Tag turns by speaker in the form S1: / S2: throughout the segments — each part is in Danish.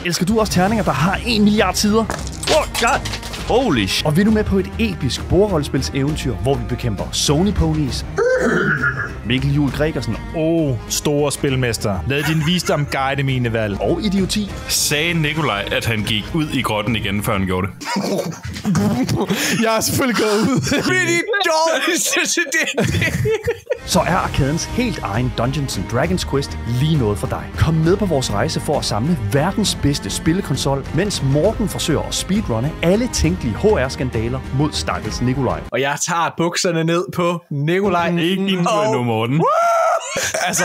S1: Elsker du også terninger, der har 1 milliard sider? Oh god! Holy shit! Og vil du med på et episk bordrollespilseventyr, hvor vi bekæmper Sony Ponies? Mikkel Juhl Gregersen.
S2: Store spilmester. Lad din visdom guide mine valg.
S1: Og idioti.
S3: Sagde Nikolaj, at han gik ud i grotten igen, før han gjorde det?
S2: Jeg har selvfølgelig gået ud.
S1: Så er arkadens helt egen Dungeons & Dragons Quest lige noget for dig. Kom med på vores rejse for at samle verdens bedste spillekonsol, mens Morten forsøger at speedrunne alle tænkelige HR-skandaler mod stakkels Nikolaj.
S4: Og jeg tager bukserne ned på Nikolaj.
S3: Ikke nu, Morten.
S4: Altså,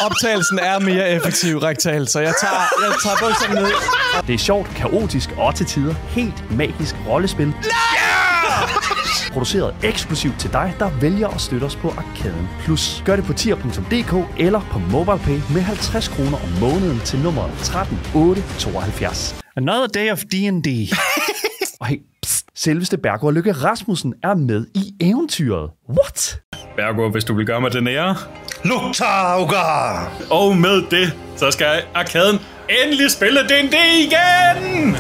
S4: optagelsen er mere effektiv rektal, så jeg tager bukserne ned.
S1: Det er sjovt, kaotisk og til tider helt magisk rollespil. Yeah! Produceret eksklusivt til dig, der vælger at støtte os på Arkaden Plus. Gør det på tier.dk eller på MobilePay med 50 kroner om måneden til nummeret 13872.
S2: Another day of D&D.
S1: Og hey, pst, selveste Bergård Lykke Rasmussen er med i eventyret. What?
S3: Bergård, hvis du vil gøre mig den ære.
S2: Luktauga!
S3: Og med det, så skal Arkaden endelig spille D&D igen!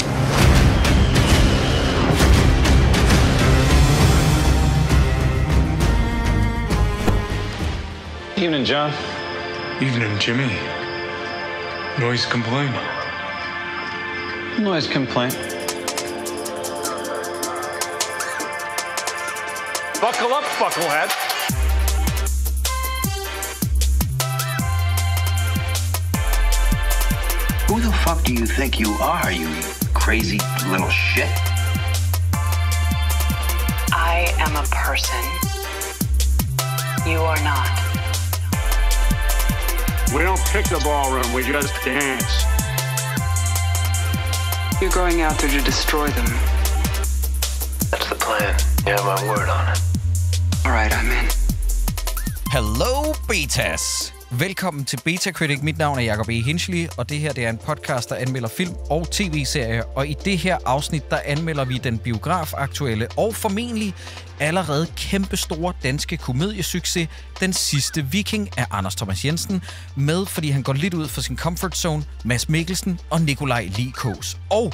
S5: Evening, John.
S6: Evening, Jimmy. Noise complaint.
S5: Noise complaint.
S6: Buckle up, bucklehead.
S7: Who the fuck do you think you are, you crazy little shit?
S8: I am a person. You are not.
S6: We don't pick the ballroom, we just dance.
S8: You're going out there to destroy them.
S7: That's the plan. You have my word on it.
S8: All right, I'm in.
S9: Hello, Betas! Velkommen til Beta Critic. Mit navn er Jacob E. Hinchley, og det her det er en podcast, der anmelder film og tv-serier. Og i det her afsnit, der anmelder vi den biografaktuelle og formentlig allerede kæmpestore danske komediesucces, Den sidste viking af Anders Thomas Jensen, med fordi han går lidt ud for sin comfort zone, Mads Mikkelsen og Nikolaj Likås. Og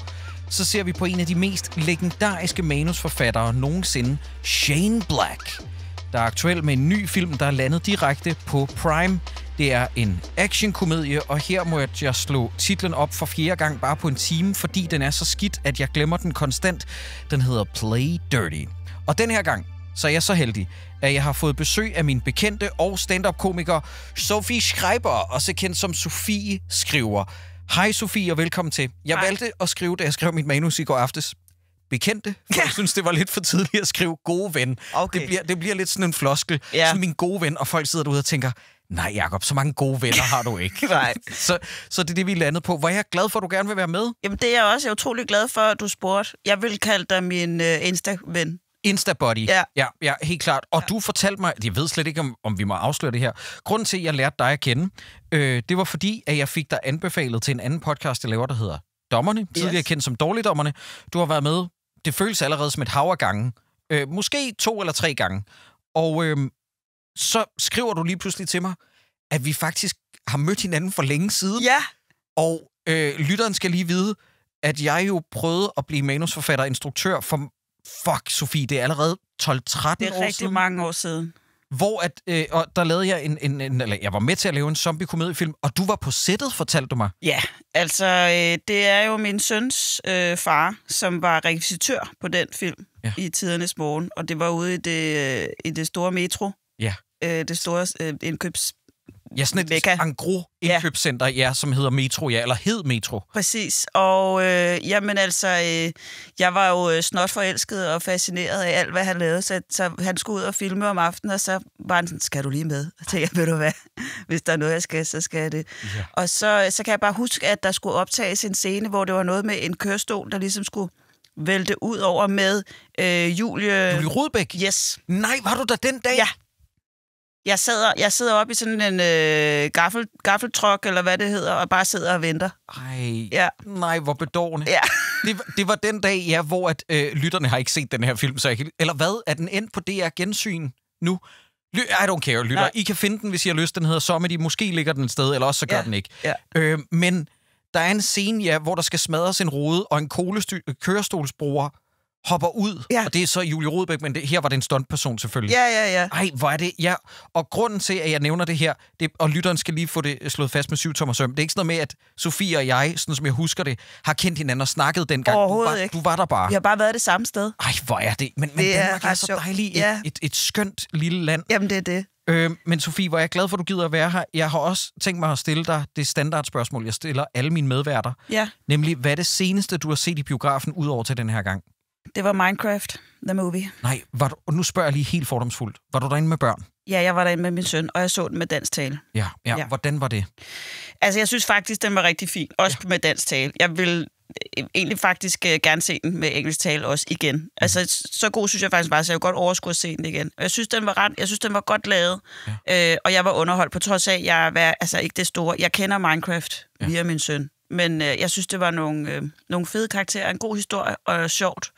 S9: så ser vi på en af de mest legendariske manusforfattere nogensinde, Shane Black, der er aktuel med en ny film, der er landet direkte på Prime. Det er en actionkomedie, og her må jeg slå titlen op for 4. gang bare på en time, fordi den er så skidt, at jeg glemmer den konstant. Den hedder Play Dirty. Og den her gang, så er jeg så heldig, at jeg har fået besøg af min bekendte og stand-up-komiker, Sofie Schreiber, også kendt som Sofie Skriver. Hej Sofie, og velkommen til. Jeg valgte at skrive, da jeg skrev mit manus i går aftes, bekendte, for jeg synes, det var lidt for tidligt at skrive gode ven. Okay. Det bliver lidt sådan en floskel, som min gode ven, og folk sidder derude og tænker, nej Jacob, så mange gode venner har du ikke.
S10: Nej.
S9: Så det er det, vi er landet på. Hvor er jeg glad for, at du gerne vil være med?
S10: Jamen det er jeg også. Jeg er utrolig glad for, at du spurgte. Jeg vil kalde dig min Insta-ven.
S9: Insta-buddy. Ja, helt klart. Og du fortalte mig, jeg ved slet ikke, om vi må afsløre det her. Grunden til, at jeg lærte dig at kende, det var fordi, at jeg fik dig anbefalet til en anden podcast, jeg laver, der hedder Dommerne. Tidligere kendt som Dårligdommerne. Du har været med. Det føles allerede som et hav af gange. Måske 2 eller 3 gange. Og så skriver du lige pludselig til mig, at vi faktisk har mødt hinanden for længe siden.
S10: Ja.
S9: Og lytteren skal lige vide, at jeg jo prøvede at blive manusforfatter og instruktør for... Fuck, Sofie, det er allerede 12-13 år siden.
S10: Det er rigtig mange år siden.
S9: Hvor og der lavede jeg eller jeg var med til at lave en zombie-komediefilm, og du var på sættet, fortalte du mig.
S10: Ja, altså det er jo min søns far, som var rekvisitør på den film i tidernes morgen, og det var ude i det store metro.
S9: Ja.
S10: Det store indkøbs...
S9: Ja, sådan et en-gros indkøbscenter, som hedder Metro, eller hed Metro.
S10: Præcis, og jamen altså, jeg var jo snot forelsket og fascineret af alt, hvad han lavede, så han skulle ud og filme om aftenen, og så var han sådan, skal du lige med? Og tænkte jeg, ved du hvad, hvis der er noget, jeg skal, så skal jeg det. Ja. Og så kan jeg bare huske, at der skulle optages en scene, hvor det var noget med en kørestol, der ligesom skulle vælte ud over med Julie
S9: Rudbæk?
S10: Yes.
S9: Nej, var du der den dag?
S10: Ja. Jeg sidder oppe i sådan en gaffeltruck, eller hvad det hedder, og bare sidder og venter.
S9: Nej, hvor bedårende.
S10: Ja.
S9: Det var den dag, hvor at, lytterne har ikke set den her film, så eller hvad? Er den endt på DR Gensyn nu? I don't care, lytter. Nej. I kan finde den, hvis I har lyst. Den hedder Sommer. Måske ligger den et sted, eller også så gør den ikke.
S10: Ja.
S9: Men Der er en scene, ja, hvor der skal smadres en rode, og en kørestolsbruger hopper ud. Ja. Og det er så Julie Rodbæk, men her var det en stuntperson selvfølgelig.
S10: Ja.
S9: Ej, hvor er det... Ja. Og grunden til, at jeg nævner det her, og lytteren skal lige få det slået fast med 7-tommersøm, det er ikke sådan noget med, at Sofie og jeg, sådan som jeg husker det, har kendt hinanden og snakket dengang.
S10: Overhovedet ikke.
S9: Du var der bare.
S10: Vi har bare været det samme sted.
S9: Ej, hvor er det... Men
S10: det
S9: Danmark er så dejligt. Ja. Et skønt lille land.
S10: Jamen, det er det.
S9: Men Sofie, hvor er jeg glad for, at du gider at være her. Jeg har også tænkt mig at stille dig det standardspørgsmål, jeg stiller alle mine medværter.
S10: Ja.
S9: Nemlig, hvad er det seneste, du har set i biografen, udover til den her gang?
S10: Det var Minecraft, the movie.
S9: Nej, nu spørger jeg lige helt fordomsfuldt. Var du derinde med børn?
S10: Ja, jeg var derinde med min søn, og jeg så den med dansk tale.
S9: Ja. Hvordan var det?
S10: Altså, jeg synes faktisk, den var rigtig fin. Også med dansk tale. Jeg vil egentlig faktisk gerne se den med engelsk tale også igen. Altså, så god synes jeg faktisk var, så jeg kunne godt overskue at se den igen. Jeg synes, den var godt lavet, og jeg var underholdt på trods af, at jeg er ikke det store. Jeg kender Minecraft via min søn, men jeg synes, det var nogle fede karakterer, en god historie og sjovt.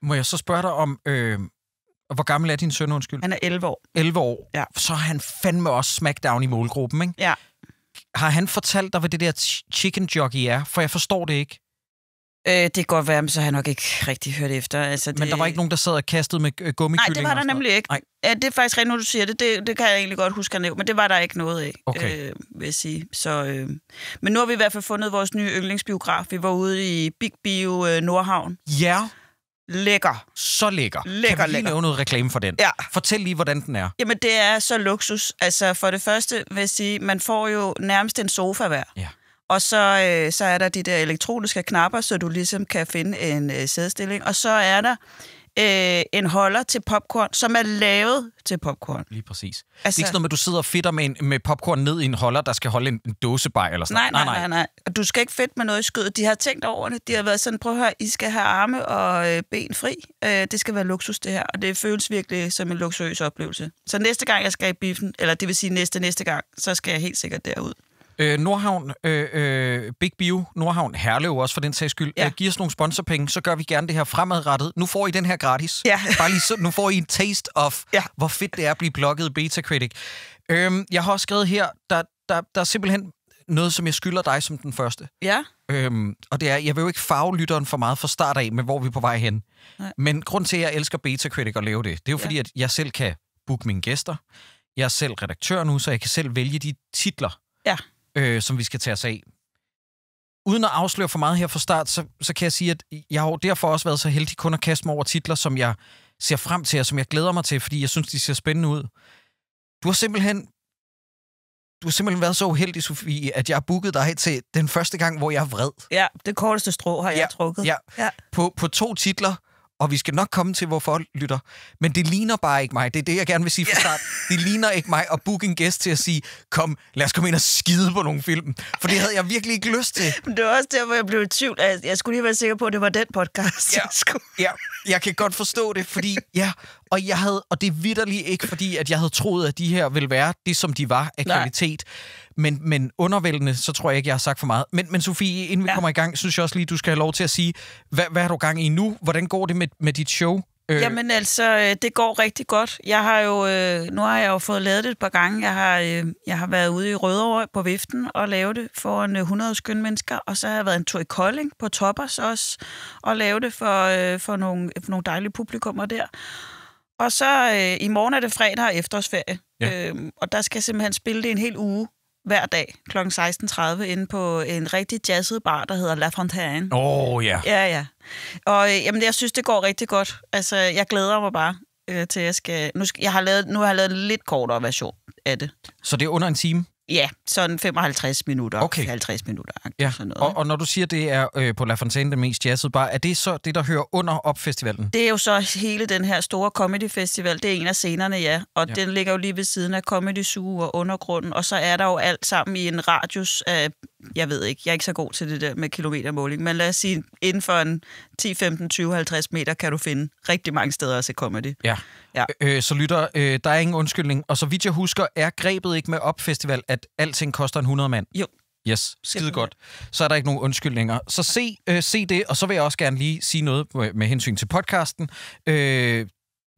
S9: Må jeg så spørge dig om, hvor gammel er din søn, undskyld?
S10: Han er 11 år.
S9: 11 år?
S10: Ja.
S9: Så er han fandme også smackdown i målgruppen, ikke?
S10: Ja.
S9: Har han fortalt dig, hvad det der chicken jockey er? For jeg forstår det ikke.
S10: Det kan godt være, men så har jeg nok ikke rigtig hørt efter. Altså,
S9: men der var ikke nogen, der sad og kastede med gummikyllinger?
S10: Nej, det var der nemlig ikke. Ja, det er faktisk rent, når du siger det. Det kan jeg egentlig godt huske at nævne, men det var der ikke noget af, vil jeg sige. Så, men nu har vi i hvert fald fundet vores nye yndlingsbiograf. Vi var ude i Big Bio Nordhavn.
S9: Ja.
S10: Lækker.
S9: Så lækker. Kan vi lige lave noget reklame for den?
S10: Ja.
S9: Fortæl lige, hvordan den er.
S10: Jamen, det er så luksus. Altså, for det første vil jeg sige, man får jo nærmest en sofa hver.
S9: Ja.
S10: Og så er der de der elektroniske knapper, så du ligesom kan finde en sædestilling. Og så er der en holder til popcorn, som er lavet til popcorn.
S9: Lige præcis. Altså, det er ikke sådan noget med, at du sidder og fedter med popcorn ned i en holder, der skal holde en dåsebaj eller sådan noget.
S10: Nej. Og du skal ikke fedt med noget i skødet. De har tænkt over det. De har været sådan, prøv at høre, I skal have arme og ben fri. Det skal være luksus, det her. Og det føles virkelig som en luksuriøs oplevelse. Så næste gang, jeg skal i biffen, eller det vil sige næste gang, så skal jeg helt sikkert derud.
S9: Nordhavn, Big Bio, Nordhavn, Herlev også for den sags skyld. Ja. Giv os nogle sponsorpenge, så gør vi gerne det her fremadrettet. Nu får I den her gratis.
S10: Ja.
S9: Bare lige så, nu får I en taste of, hvor fedt det er at blive blogget Betacritic. Jeg har også skrevet her, der er simpelthen noget, som jeg skylder dig som den første.
S10: Ja.
S9: Og det er, jeg vil jo ikke farve lytteren for meget fra start af, med hvor vi er på vej hen. Nej. Men grund til, at jeg elsker Betacritic og lave det er jo fordi, at jeg selv kan booke mine gæster. Jeg er selv redaktør nu, så jeg kan selv vælge de titler.
S10: Ja.
S9: Som vi skal tage os af. Uden at afsløre for meget her fra start, så kan jeg sige, at jeg har derfor også været så heldig kun at kaste mig over titler, som jeg ser frem til, og som jeg glæder mig til, fordi jeg synes, de ser spændende ud. Du har simpelthen været så uheldig, Sofie, at jeg har booket dig til den første gang, hvor jeg er vred.
S10: Ja, det korteste strå har jeg trukket.
S9: Ja. På 2 titler, og vi skal nok komme til, hvorfor, lytter. Men det ligner bare ikke mig. Det er det, jeg gerne vil sige fra start. Det ligner ikke mig at booke en gæst til at sige, kom, lad os komme ind og skide på nogle film. For det havde jeg virkelig ikke lyst til.
S10: Men det var også der, hvor jeg blev i tvivl. Jeg skulle lige være sikker på, at det var den podcast.
S9: Ja, jeg kan godt forstå det, fordi, og det er vitterligt ikke, fordi at jeg havde troet, at de her ville være det, som de var af kvalitet. Men undervældende, så tror jeg ikke, jeg har sagt for meget. Men Sofie, inden vi kommer i gang, synes jeg også lige, du skal have lov til at sige, hvad har du gang i nu? Hvordan går det med dit show?
S10: Jamen altså, det går rigtig godt. Nu har jeg jo fået lavet det et par gange. Jeg har været ude i Rødovre på Viften og lavet det for 100 skønne mennesker, og så har jeg været en tur i Kolding på Toppers også, og lavet det for nogle dejlige publikummer der. Og så i morgen er det fredag og efterårsferie, og der skal jeg simpelthen spille det en hel uge, hver dag kl. 16.30 inde på en rigtig jazzet bar, der hedder La Fontaine. Ja. Og jeg synes, det går rigtig godt. Altså, jeg glæder mig bare til, at jeg skal... Nu har jeg lavet en lidt kortere version af det.
S9: Så det er under en time?
S10: Ja, sådan 55 minutter.
S9: Okay.
S10: 50 minutter.
S9: Ja.
S10: Sådan noget.
S9: Og når du siger, det er på La Fontaine, den mest jazzede bar, er det så det, der hører under op-festivalen?
S10: Det er jo så hele den her store comedy-festival. Det er en af scenerne, ja. Og den ligger jo lige ved siden af Comedy Zoo og Undergrunden. Og så er der jo alt sammen i en radius af... Jeg ved ikke, jeg er ikke så god til det der med kilometermåling, men lad os sige, inden for en 10, 15, 20, 50 meter kan du finde rigtig mange steder at se comedy.
S9: Ja. Så lytter, der er ingen undskyldning. Og så vidt jeg husker, er grebet ikke med op-festival, at alting koster 100 mand?
S10: Jo.
S9: Yes, skide godt. Så er der ikke nogen undskyldninger. Så se det, og så vil jeg også gerne lige sige noget med hensyn til podcasten.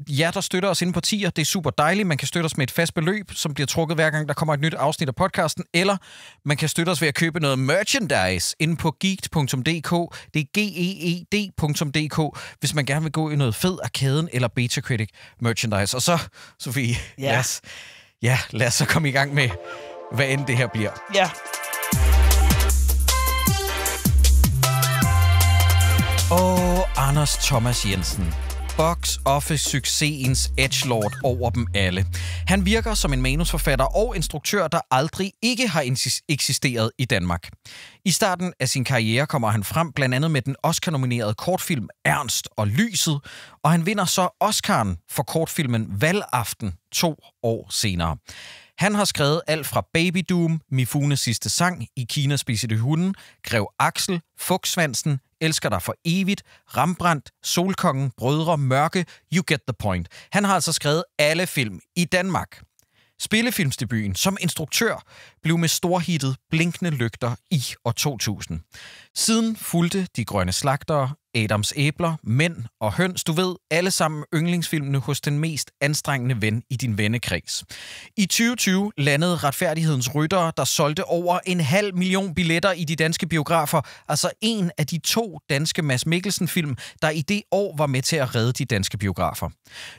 S9: jer, der støtter os inde på Tier, det er super dejligt. Man kan støtte os med et fast beløb, som bliver trukket hver gang, der kommer et nyt afsnit af podcasten. Eller man kan støtte os ved at købe noget merchandise inde på geeked.dk. Det er geed.dk, hvis man gerne vil gå i noget fed Arkaden eller Betacritic merchandise. Og så, Sofie, lad os så komme i gang med, hvad end det her bliver.
S10: Ja.
S9: Anders Thomas Jensen. Box Office-succesens edgelord over dem alle. Han virker som en manusforfatter og instruktør, der aldrig ikke har eksisteret i Danmark. I starten af sin karriere kommer han frem blandt andet med den Oscar-nominerede kortfilm Ernst og Lyset, og han vinder så Oscaren for kortfilmen Valgaften 2 år senere. Han har skrevet alt fra Baby Doom, Mifunes sidste sang, I Kina spiser de hunden, Grev Axel, Fugtsvansen, Elsker dig for evigt, Rembrandt, Solkongen, Brødre, Mørke, You Get the Point. Han har altså skrevet alle film i Danmark. Spillefilmsdebuten som instruktør blev med storhittet Blinkende lygter i år 2000. Siden fulgte De grønne slagtere, Adams æbler, Mænd og høns, du ved, alle sammen yndlingsfilmene hos den mest anstrengende ven i din vennekreds. I 2020 landede Retfærdighedens Ryttere, der solgte over 500.000 billetter i de danske biografer, altså en af de 2 danske Mads Mikkelsen-film, der i det år var med til at redde de danske biografer.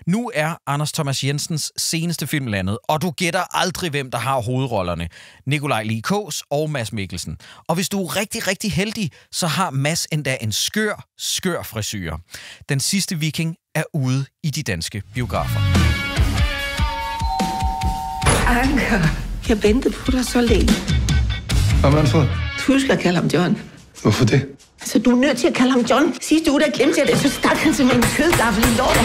S9: Nu er Anders Thomas Jensens seneste film landet, og du gætter aldrig, hvem der har hovedrollerne. Nikolaj Lie Kaas og Mads Mikkelsen. Og hvis du er rigtig, rigtig heldig, så har Mads endda en skør frisyre. Den sidste viking er ude i de danske biografer.
S5: Anker, jeg ventede på dig så længe.
S11: Hvad har man fået?
S5: Du husker at kalde ham John.
S11: Hvorfor det?
S5: Altså, du er nødt til at kalde ham John. Sidste uge, der glemte jeg det, så stak han simpelthen en kødgaffel i låret.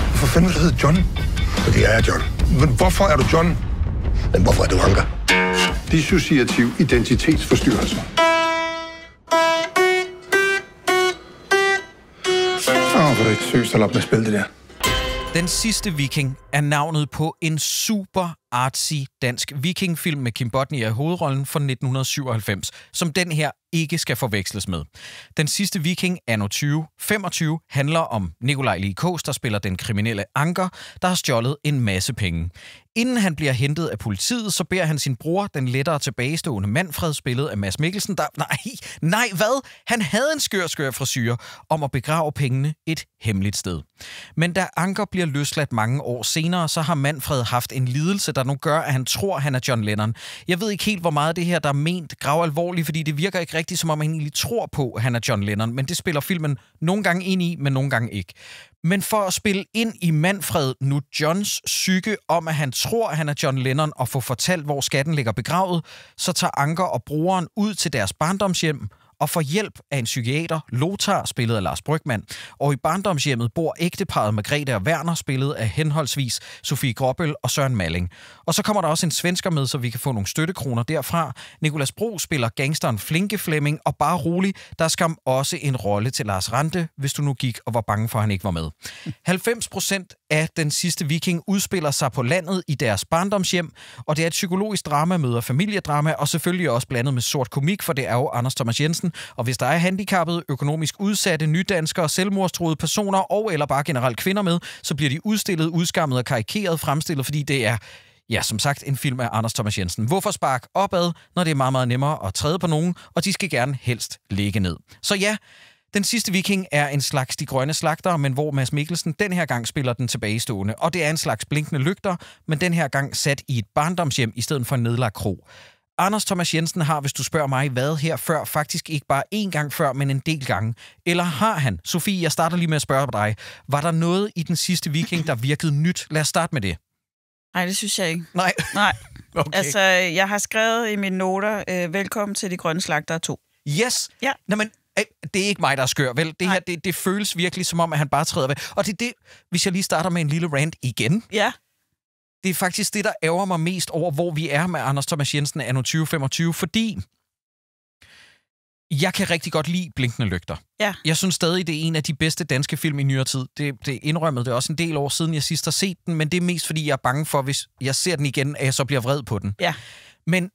S11: Hvorfor fanden vil du hedde John?
S12: Fordi jeg er John.
S11: Men hvorfor er du John?
S12: Men hvorfor er du Anker?
S11: Dissociativ identitetsforstyrrelse. Hvor er det ikke seriøst at lade med at spille det der.
S9: Den sidste viking er navnet på en super artsy dansk vikingfilm med Kim Bodnia i hovedrollen fra 1997, som den her ikke skal forveksles med. Den sidste viking, anno 2025, handler om Nikolaj Lie Kaas, der spiller den kriminelle Anker, der har stjålet en masse penge. Inden han bliver hentet af politiet, så beder han sin bror, den lettere tilbagestående Manfred, spillet af Mads Mikkelsen, der... Nej, hvad? Han havde en skør frisyre, om at begrave pengene et hemmeligt sted. Men da Anker bliver løsladt mange år senere, så har Manfred haft en lidelse, der nu gør, at han tror, han er John Lennon. Jeg ved ikke helt, hvor meget det her, der er ment gravalvorligt, fordi det virker ikke rigtigt, som om han egentlig tror på, at han er John Lennon, men det spiller filmen nogle gange ind i, men nogle gange ikke. Men for at spille ind i Manfred, nu Johns psyke om, at han tror, at han er John Lennon, og få fortalt, hvor skatten ligger begravet, så tager Anker og broren ud til deres barndomshjem og får hjælp af en psykiater, Lothar, spillet af Lars Brygmann. Og i barndomshjemmet bor ægteparret Margrethe og Werner, spillet af henholdsvis Sofie Gråbøl og Søren Malling. Og så kommer der også en svensker med, så vi kan få nogle støttekroner derfra. Nicolas Bro spiller gangsteren Flinke Flemming, og bare rolig, der skam også en rolle til Lars Rante, hvis du nu gik og var bange for, at han ikke var med. 90% af Den sidste viking udspiller sig på landet i deres barndomshjem, og det er et psykologisk drama møder familiedrama, og selvfølgelig også blandet med sort komik, for det er jo Anders Thomas Jensen. Og hvis der er handicappede, økonomisk udsatte, nydanskere, selvmordstruede personer og eller bare generelt kvinder med, så bliver de udstillet, udskammet og karikeret fremstillet, fordi det er, ja, som sagt, en film af Anders Thomas Jensen. Hvorfor sparke opad, når det er meget, meget nemmere at træde på nogen, og de skal gerne helst ligge ned. Så ja, Den sidste viking er en slags De grønne slagtere, men hvor Mads Mikkelsen den her gang spiller den tilbagestående. Og det er en slags blinkende lygter, men den her gang sat i et barndomshjem i stedet for en nedlagt kro. Anders Thomas Jensen har, hvis du spørger mig, været her før, faktisk ikke bare én gang før, men en del gange. Eller har han? Sofie, jeg starter lige med at spørge dig. Var der noget i Den sidste viking, der virkede nyt? Lad os starte med det.
S10: Nej, det synes jeg ikke.
S9: Nej.
S10: Okay. Altså, jeg har skrevet i mine noter, velkommen til De grønne slagtere 2.
S9: Yes.
S10: Ja.
S9: Nå, men det er ikke mig, der er skør, vel? Det her, det føles virkelig som om, at han bare træder ved. Og det er det, hvis jeg lige starter med en lille rant igen.
S10: Ja.
S9: Det er faktisk det, der ærger mig mest over, hvor vi er med Anders Thomas Jensen anno 2025, fordi jeg kan rigtig godt lide Blinkende lygter.
S10: Ja.
S9: Jeg synes stadig, det er en af de bedste danske film i nyere tid. Det indrømmede det også en del år siden, jeg sidst har set den, men det er mest, fordi jeg er bange for, hvis jeg ser den igen, at jeg så bliver vred på den.
S10: Ja.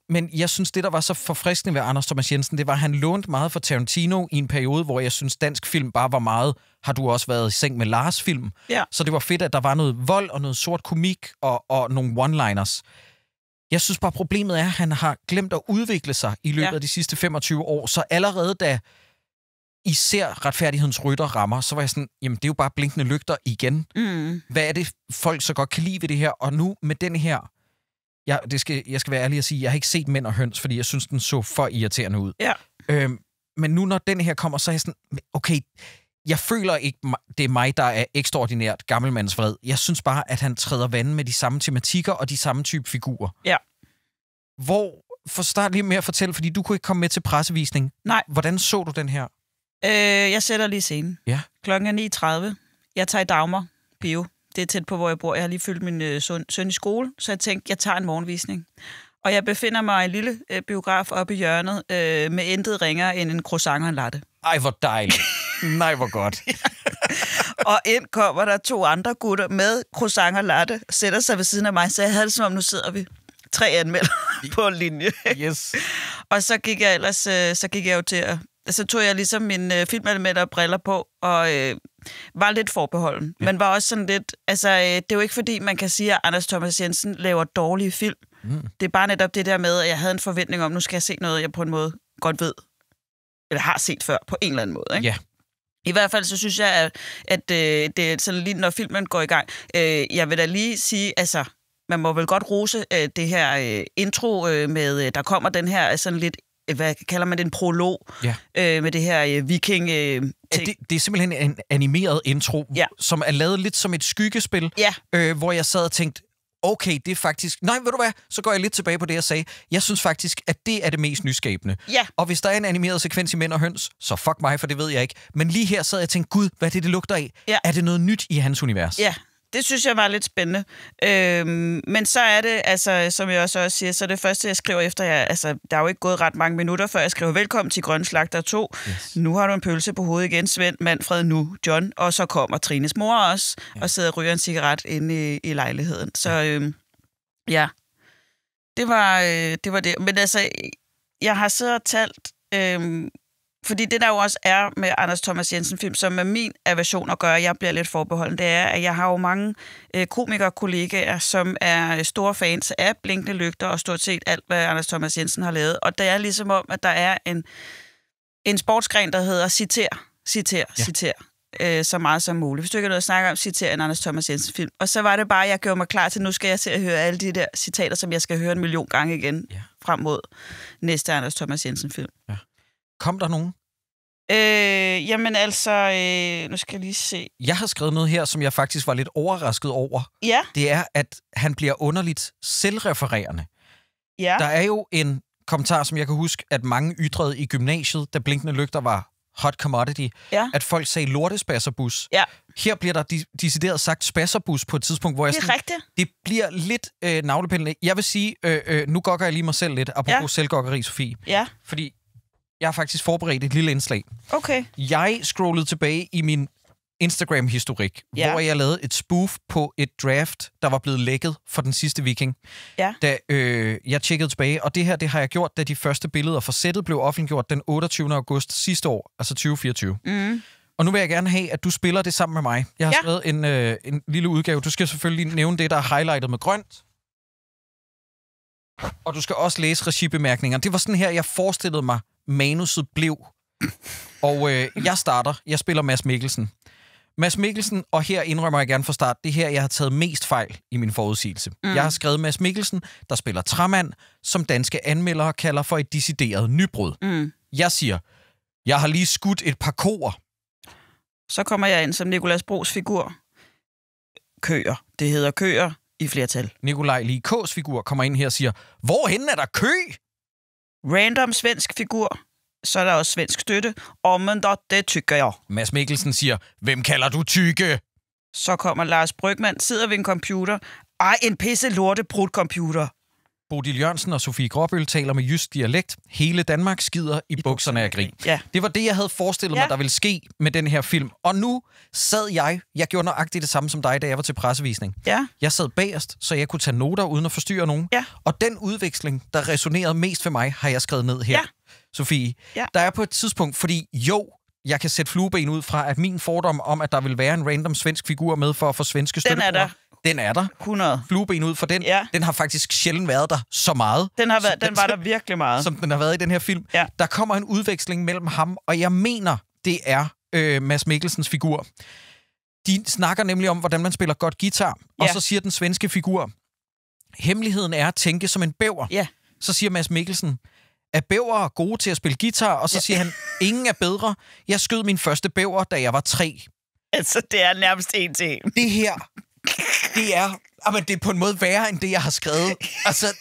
S9: Men jeg synes, det, der var så forfriskende ved Anders Thomas Jensen, det var, at han lånte meget fra Tarantino i en periode, hvor jeg synes, dansk film bare var meget, har du også været i seng med Lars film.
S10: Ja.
S9: Så det var fedt, at der var noget vold og noget sort komik og nogle one-liners. Jeg synes bare, problemet er, at han har glemt at udvikle sig i løbet af de sidste 25 år. Så allerede da især Retfærdighedens Rytter rammer, så var jeg sådan, jamen det er jo bare blinkende lygter igen. Hvad er det, folk så godt kan lide ved det her? Og nu med den her, jeg skal være ærlig at sige, jeg har ikke set Mænd og Høns, fordi jeg synes, den så for irriterende ud.
S10: Ja.
S9: Men nu når den her kommer, så er jeg sådan, okay, jeg føler ikke, det er mig, der er ekstraordinært gammelmandsvred. Jeg synes bare, at han træder vandet med de samme tematikker og de samme type figurer.
S10: Ja.
S9: For start lige med at fortælle, fordi du kunne ikke komme med til pressevisning.
S10: Nej.
S9: Hvordan så du den her?
S10: Jeg sætter lige scenen.
S9: Ja.
S10: Klokken er 9:30. Jeg tager i Dagmar Bio. Det er tæt på, hvor jeg bor. Jeg har lige fyldt min søn i skole, så jeg tænkte, jeg tager en morgenvisning. Og jeg befinder mig i en lille biograf oppe i hjørnet med intet ringere end en croissant og en latte.
S9: Ej, hvor dejligt. Nej, hvor godt.
S10: Og ind kommer der 2 andre gutter med croissant og latte, sætter sig ved siden af mig, så jeg havde det som om, nu sidder vi 3 anmelder på en linje.
S9: Yes.
S10: Og så gik jeg jo til at... Så tog jeg ligesom mine filmanmelder og briller på, og var lidt forbeholden. Men var også sådan lidt... Altså, det er jo ikke fordi, man kan sige, at Anders Thomas Jensen laver dårlige film. Det er bare netop det der med, at jeg havde en forventning om, nu skal jeg se noget, jeg på en måde godt ved, eller har set før, på en eller anden måde. Ikke?
S9: Ja.
S10: I hvert fald så synes jeg, at det er sådan lige, når filmen går i gang. Jeg vil da lige sige, altså, man må vel godt rose det her intro med, der kommer den her sådan lidt, hvad kalder man det, en prolog med det her viking...
S9: det er simpelthen en animeret intro, som er lavet lidt som et skyggespil, hvor jeg sad og tænkte, okay, det er faktisk... Nej, ved du hvad? Så går jeg lidt tilbage på det, jeg sagde. Jeg synes faktisk, at det er det mest nyskabende.
S10: Ja.
S9: Og hvis der er en animeret sekvens i Mænd og Høns, så fuck mig, for det ved jeg ikke. Men lige her sad jeg og tænkte, gud, hvad er det lugter af?
S10: Ja.
S9: Er det noget nyt i hans univers?
S10: Ja, det synes jeg var lidt spændende. Men så er det, altså, som jeg også siger, så det første, jeg skriver efter, der er jo ikke gået ret mange minutter, før jeg skriver, velkommen til Grønne Slagter 2. Yes. Nu har du en pølse på hovedet igen, Svend, Manfred nu, John. Og så kommer Trines mor også, og sidder og ryger en cigaret inde i lejligheden. Så ja, det var det. Men altså, jeg har siddet og talt... Fordi det, der jo også er med Anders Thomas Jensen-film, som er min aversion at gøre, jeg bliver lidt forbeholden, det er, at jeg har jo mange komikerkollegaer, som er store fans af Blinkende Lygter og stort set alt, hvad Anders Thomas Jensen har lavet. Og det er ligesom om, at der er en sportsgren, der hedder citer så meget som muligt. Hvis du ikke har noget at snakke om, citer en Anders Thomas Jensen-film. Og så var det bare, jeg gjorde mig klar til, nu skal jeg se at høre alle de der citater, som jeg skal høre 1 million gange igen frem mod næste Anders Thomas Jensen-film.
S9: Ja. Kom der nogen?
S10: Jamen altså, nu skal jeg lige se.
S9: Jeg har skrevet noget her, som jeg faktisk var lidt overrasket over.
S10: Ja.
S9: Det er, at han bliver underligt selvrefererende.
S10: Ja.
S9: Der er jo en kommentar, som jeg kan huske, at mange ytrede i gymnasiet, da Blinkende Lygter var hot commodity, at folk sagde lortespasserbus.
S10: Ja.
S9: Her bliver der decideret sagt spasserbus på et tidspunkt, hvor jeg sådan, det bliver lidt navlepillende. Jeg vil sige, nu gokker jeg lige mig selv lidt, apropos selvgokkeri, Sofie.
S10: Ja.
S9: Fordi jeg har faktisk forberedt et lille indslag.
S10: Okay.
S9: Jeg scrollede tilbage i min Instagram-historik, hvor jeg lavede et spoof på et draft, der var blevet lækket for Den Sidste Viking.
S10: Ja.
S9: Da jeg tjekkede tilbage, og det her, det har jeg gjort, da de første billeder fra sættet blev offentliggjort den 28. august sidste år, altså 2024.
S10: Mm.
S9: Og nu vil jeg gerne have, at du spiller det sammen med mig. Jeg har skrevet en lille udgave. Du skal selvfølgelig nævne det, der er highlightet med grønt. Og du skal også læse regibemærkninger. Det var sådan her, jeg forestillede mig, manuset blev. Og jeg starter. Jeg spiller Mads Mikkelsen. Mads Mikkelsen, og her indrømmer jeg gerne fra start, det her, jeg har taget mest fejl i min forudsigelse. Jeg har skrevet Mads Mikkelsen, der spiller træmand, som danske anmeldere kalder for et decideret nybrud. Jeg siger, jeg har lige skudt et par koer.
S10: Så kommer jeg ind som Nicolas Bros figur. Køer. Det hedder køer i flertal.
S9: Nikolaj Lie K's figur kommer ind her og siger, hvorhenne er der kø?
S10: Random svensk figur. Så er der også svensk støtte. Men det tykker jeg.
S9: Mads Mikkelsen siger, hvem kalder du tykke?
S10: Så kommer Lars Brygmann, sidder ved en computer. En pisse lorte brud computer.
S9: Bodil Jørgensen og Sofie Gråbøl taler med jysk dialekt. Hele Danmark skider i bukserne af grin.
S10: Ja.
S9: Det var det, jeg havde forestillet mig, der ville ske med den her film. Og nu sad jeg gjorde nøjagtigt det samme som dig, da jeg var til pressevisning.
S10: Ja.
S9: Jeg sad bagerst, så jeg kunne tage noter uden at forstyrre nogen.
S10: Ja.
S9: Og den udveksling, der resonerede mest for mig, har jeg skrevet ned her.
S10: Ja.
S9: Sofie, der er på et tidspunkt, fordi jeg kan sætte flueben ud fra, at min fordom om, at der vil være en random svensk figur med for at få svenske støttebrugere, den er der.
S10: 100.
S9: Flueben ud for den. Ja. Den har faktisk sjældent været der så meget.
S10: Den var der virkelig meget.
S9: Som den har været i den her film.
S10: Ja.
S9: Der kommer en udveksling mellem ham, og jeg mener, det er Mads Mikkelsens figur. De snakker nemlig om, hvordan man spiller godt guitar, og så siger den svenske figur, hemmeligheden er at tænke som en bæver.
S10: Ja.
S9: Så siger Mads Mikkelsen, at bæver er gode til at spille guitar, og så siger han, ingen er bedre. Jeg skød min første bæver, da jeg var 3.
S10: Altså, det er nærmest en til en.
S9: Det her, det er på en måde værre, end det, jeg har skrevet. Altså,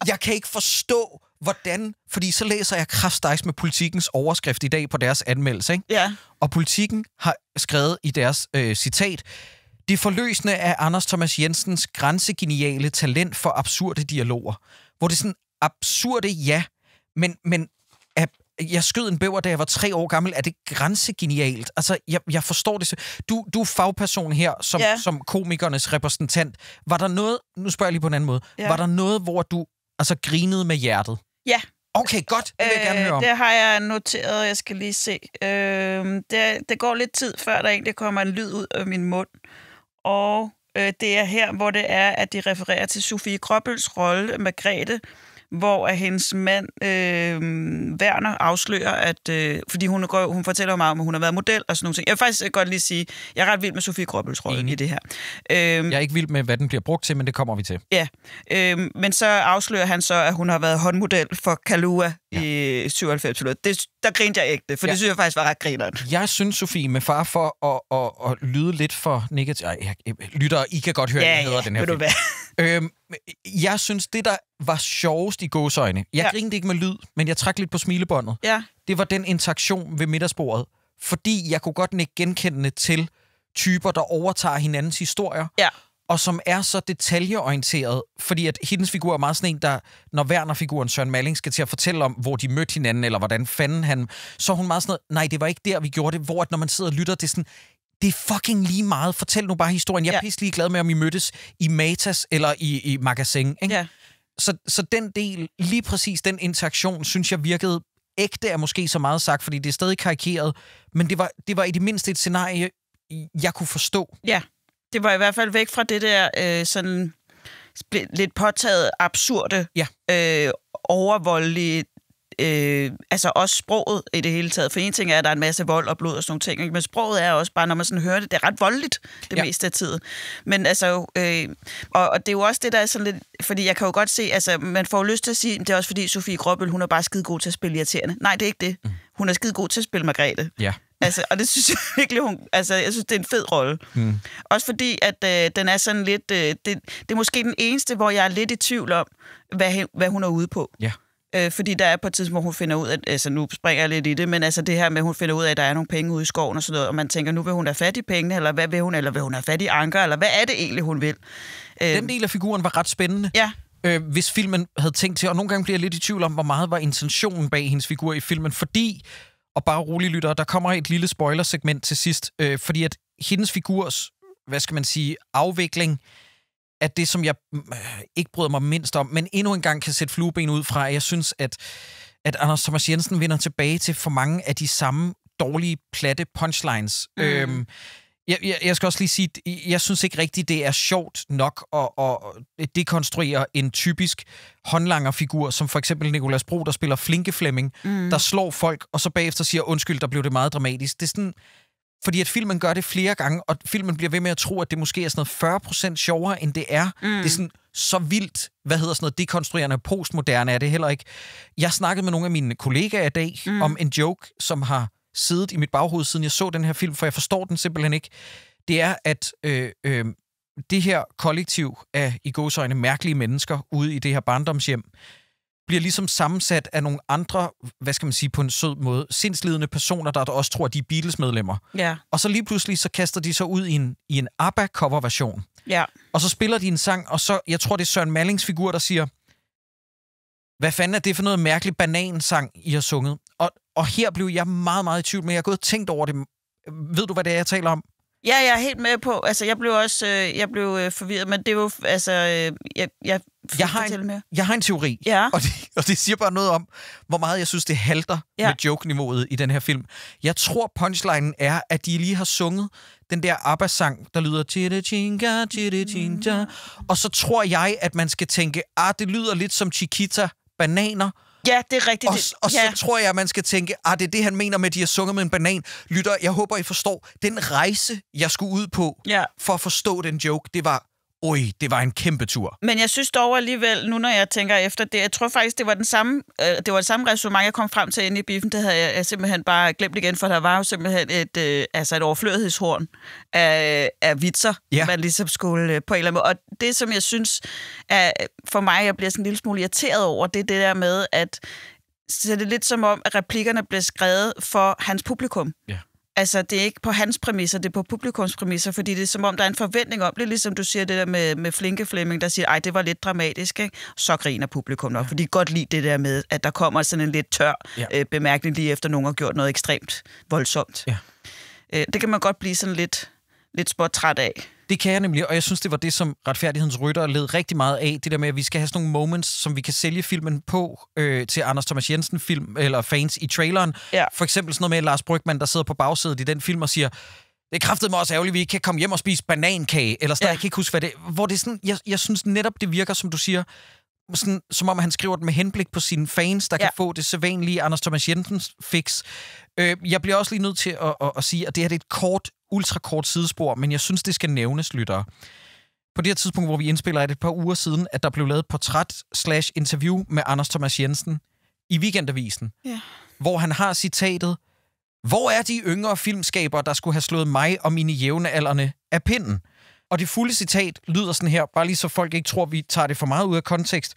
S9: jeg kan ikke forstå, hvordan, fordi så læser jeg kraftstejs med Politikens overskrift i dag på deres anmeldelse, ikke?
S10: Ja.
S9: Og Politiken har skrevet i deres citat, det forløsende er Anders Thomas Jensens grænsegeniale talent for absurde dialoger. Hvor det er sådan absurde, ja, men jeg skød en bæver, da jeg var 3 år gammel. Er det grænsegenialt? Altså, jeg forstår det. Du er fagperson her, som komikernes repræsentant. Var der noget, nu spørger jeg lige på en anden måde, var der noget, hvor du grinede med hjertet?
S10: Ja.
S9: Okay, godt. Det vil jeg gerne høre om.
S10: Det har jeg noteret, jeg skal lige se. Det går lidt tid, før der egentlig kommer en lyd ud af min mund. Og det er her, hvor det er, at de refererer til Sofie Gråbøls rolle, Margrethe, hvor hendes mand, Werner, afslører, at fordi hun fortæller jo meget om, at hun har været model og sådan nogle ting. Jeg vil faktisk godt lige sige, jeg er ret vild med Sofie Gråbøls rolle i det her.
S9: Jeg er ikke vild med, hvad den bliver brugt til, men det kommer vi til.
S10: Ja, men så afslører han så, at hun har været håndmodel for Kalua i 97. Der grinte jeg ægte, for det synes jeg faktisk var ret grineren. Jeg
S9: synes, Sofie, med far for at lyde lidt for negativt... Lyttere, I kan godt høre, hvad hedder den her film. Jeg synes, det der var sjovest i gåseøjne, jeg grinede ikke med lyd, men jeg trak lidt på smilebåndet.
S10: Ja.
S9: Det var den interaktion ved middagsbordet, fordi jeg kunne godt nikke genkendende til typer, der overtager hinandens historier, og som er så detaljeorienteret, fordi at hendes figur er meget sådan en, der, når Werner-figuren Søren Malling skal til at fortælle om, hvor de mødte hinanden, eller hvordan fanden han, så er hun meget sådan noget, nej, det var ikke der, vi gjorde det, hvor at når man sidder og lytter, det er sådan, det er fucking lige meget. Fortæl nu bare historien. Jeg er pisselig glad med, om I mødtes i Matas eller i Magasin. Ikke? Ja. Så den del, lige præcis den interaktion, synes jeg virkede ægte, er måske så meget sagt, fordi det er stadig karikeret, men det var i det mindste et scenarie, jeg kunne forstå. Ja,
S10: det var i hvert fald væk fra det der sådan lidt påtaget, absurde, overvoldelige, altså også sproget i det hele taget. For en ting er, at der er en masse vold og blod og sådan nogle ting, ikke? Men sproget er også bare, når man sådan hører det, det er ret voldeligt det meste af tiden. Men altså, og det er jo også det, der er sådan lidt, fordi jeg kan jo godt se, altså man får jo lyst til at sige, det er også fordi Sofie Gråbøl, hun er bare skide god til at spille irriterende. Nej, det er ikke det. Hun er skide god til at spille Margrethe. Ja. Altså, og det synes jeg virkelig, jeg synes, det er en fed rolle. Også fordi, at den er sådan lidt, det er måske den eneste, hvor jeg er lidt i tvivl om, hvad hun er ude på. Ja. Fordi der er på et tidspunkt, hvor hun finder ud af, altså nu springer jeg lidt i det, men altså det her med, at hun finder ud af, at der er nogle penge ude i skoven og sådan noget, og man tænker, nu vil hun have fat i pengene, eller hvad vil hun, eller vil hun have fat i anker, eller hvad er det egentlig, hun vil?
S9: Den del af figuren var ret spændende. Ja. Hvis filmen havde tænkt til, og nogle gange bliver jeg lidt i tvivl om, hvor meget var intentionen bag hendes figur i filmen, fordi, og bare rolig lytter, der kommer et lille spoilersegment til sidst, fordi at hendes figurs, hvad skal man sige, afvikling, at det, som jeg ikke bryder mig mindst om, men endnu en gang kan sætte flueben ud fra, jeg synes, at Anders Thomas Jensen vender tilbage til for mange af de samme dårlige, platte punchlines. Jeg skal også lige sige, jeg synes ikke rigtigt, det er sjovt nok at dekonstruere en typisk håndlangerfigur, som for eksempel Nicolas Bro, der spiller Flinke Flemming, der slår folk, og så bagefter siger, undskyld, der blev det meget dramatisk. Det er sådan... Fordi at filmen gør det flere gange, og filmen bliver ved med at tro, at det måske er sådan noget 40% sjovere, end det er. Det er sådan så vildt, dekonstruerende, postmoderne er det heller ikke. Jeg snakkede med nogle af mine kollegaer i dag om en joke, som har siddet i mit baghoved, siden jeg så den her film, for jeg forstår den simpelthen ikke. Det er, at det her kollektiv af i gåseøjne mærkelige mennesker ude i det her barndomshjem, bliver ligesom sammensat af nogle andre, hvad skal man sige på en sød måde, sindslidende personer, der også tror, at de er Beatles-medlemmer. Ja. Og så lige pludselig, så kaster de så ud i en ABBA-cover-version. Ja. Og så spiller de en sang, og så, jeg tror, det er Søren Mallings figur, der siger, hvad fanden er det for noget mærkelig banansang, I har sunget? Og her blev jeg meget, meget i tvivl, men jeg har gået og tænkt over det. Ved du, hvad det er, jeg taler om?
S10: Ja, jeg er helt med på. Altså, jeg blev også forvirret, men det er jo... Altså,
S9: jeg har en teori,
S10: ja.
S9: og det siger bare noget om, hvor meget jeg synes, det halter med joke-niveauet i den her film. Jeg tror, punchlinen er, at de lige har sunget den der ABBA-sang, der lyder chitty-chinga, chitty-chinga. Og så tror jeg, at man skal tænke, det lyder lidt som Chiquita Bananer.
S10: Ja, det er rigtigt.
S9: Og så tror jeg, at man skal tænke, det er det, han mener med, at de har sunget med en banan. Lytter, jeg håber, I forstår. Den rejse, jeg skulle ud på for at forstå den joke, det var en kæmpe tur.
S10: Men jeg synes dog alligevel, nu når jeg tænker efter det, jeg tror faktisk, det var det samme resonemang, jeg kom frem til inde i biffen. Det havde jeg simpelthen bare glemt igen, for der var jo simpelthen et overflødighedshorn af vitser, man ligesom skulle på en eller anden måde. Og det, som jeg synes, for mig, jeg bliver sådan en lille smule irriteret over, det er det der med, at så det er lidt som om, at replikkerne bliver skrevet for hans publikum. Ja. Altså, det er ikke på hans præmisser, det er på publikums præmisser, fordi det er som om, der er en forventning om det, ligesom du siger det der med Flinke Flemming, der siger, det var lidt dramatisk, ikke? Så griner publikum nok, for de kan godt lide det der med, at der kommer sådan en lidt tør bemærkning lige efter, nogen har gjort noget ekstremt voldsomt. Ja. Det kan man godt blive sådan lidt spåtræt af.
S9: Det kan jeg nemlig, og jeg synes, det var det, som Retfærdighedens Rytter led rigtig meget af. Det der med, at vi skal have sådan nogle moments, som vi kan sælge filmen på til Anders Thomas Jensen-film, eller fans i traileren. Ja. For eksempel sådan noget med Lars Brygmann, der sidder på bagsædet i den film og siger, det er kraftedeme også ærgerligt, vi ikke kan komme hjem og spise banankage, eller sådan, jeg kan ikke huske, hvad det er. Hvor det er sådan, jeg synes netop, det virker, som du siger, sådan, som om han skriver det med henblik på sine fans, der kan få det sædvanlige Anders Thomas Jensens fix. Jeg bliver også lige nødt til at sige, at det her det er et ultrakort sidespor, men jeg synes, det skal nævnes, lyttere. På det her tidspunkt, hvor vi indspiller, et par uger siden, at der blev lavet portræt/interview med Anders Thomas Jensen i Weekendavisen, hvor han har citatet, hvor er de yngre filmskabere, der skulle have slået mig og mine jævnealdrende af pinden? Og det fulde citat lyder sådan her, bare lige så folk ikke tror, vi tager det for meget ud af kontekst.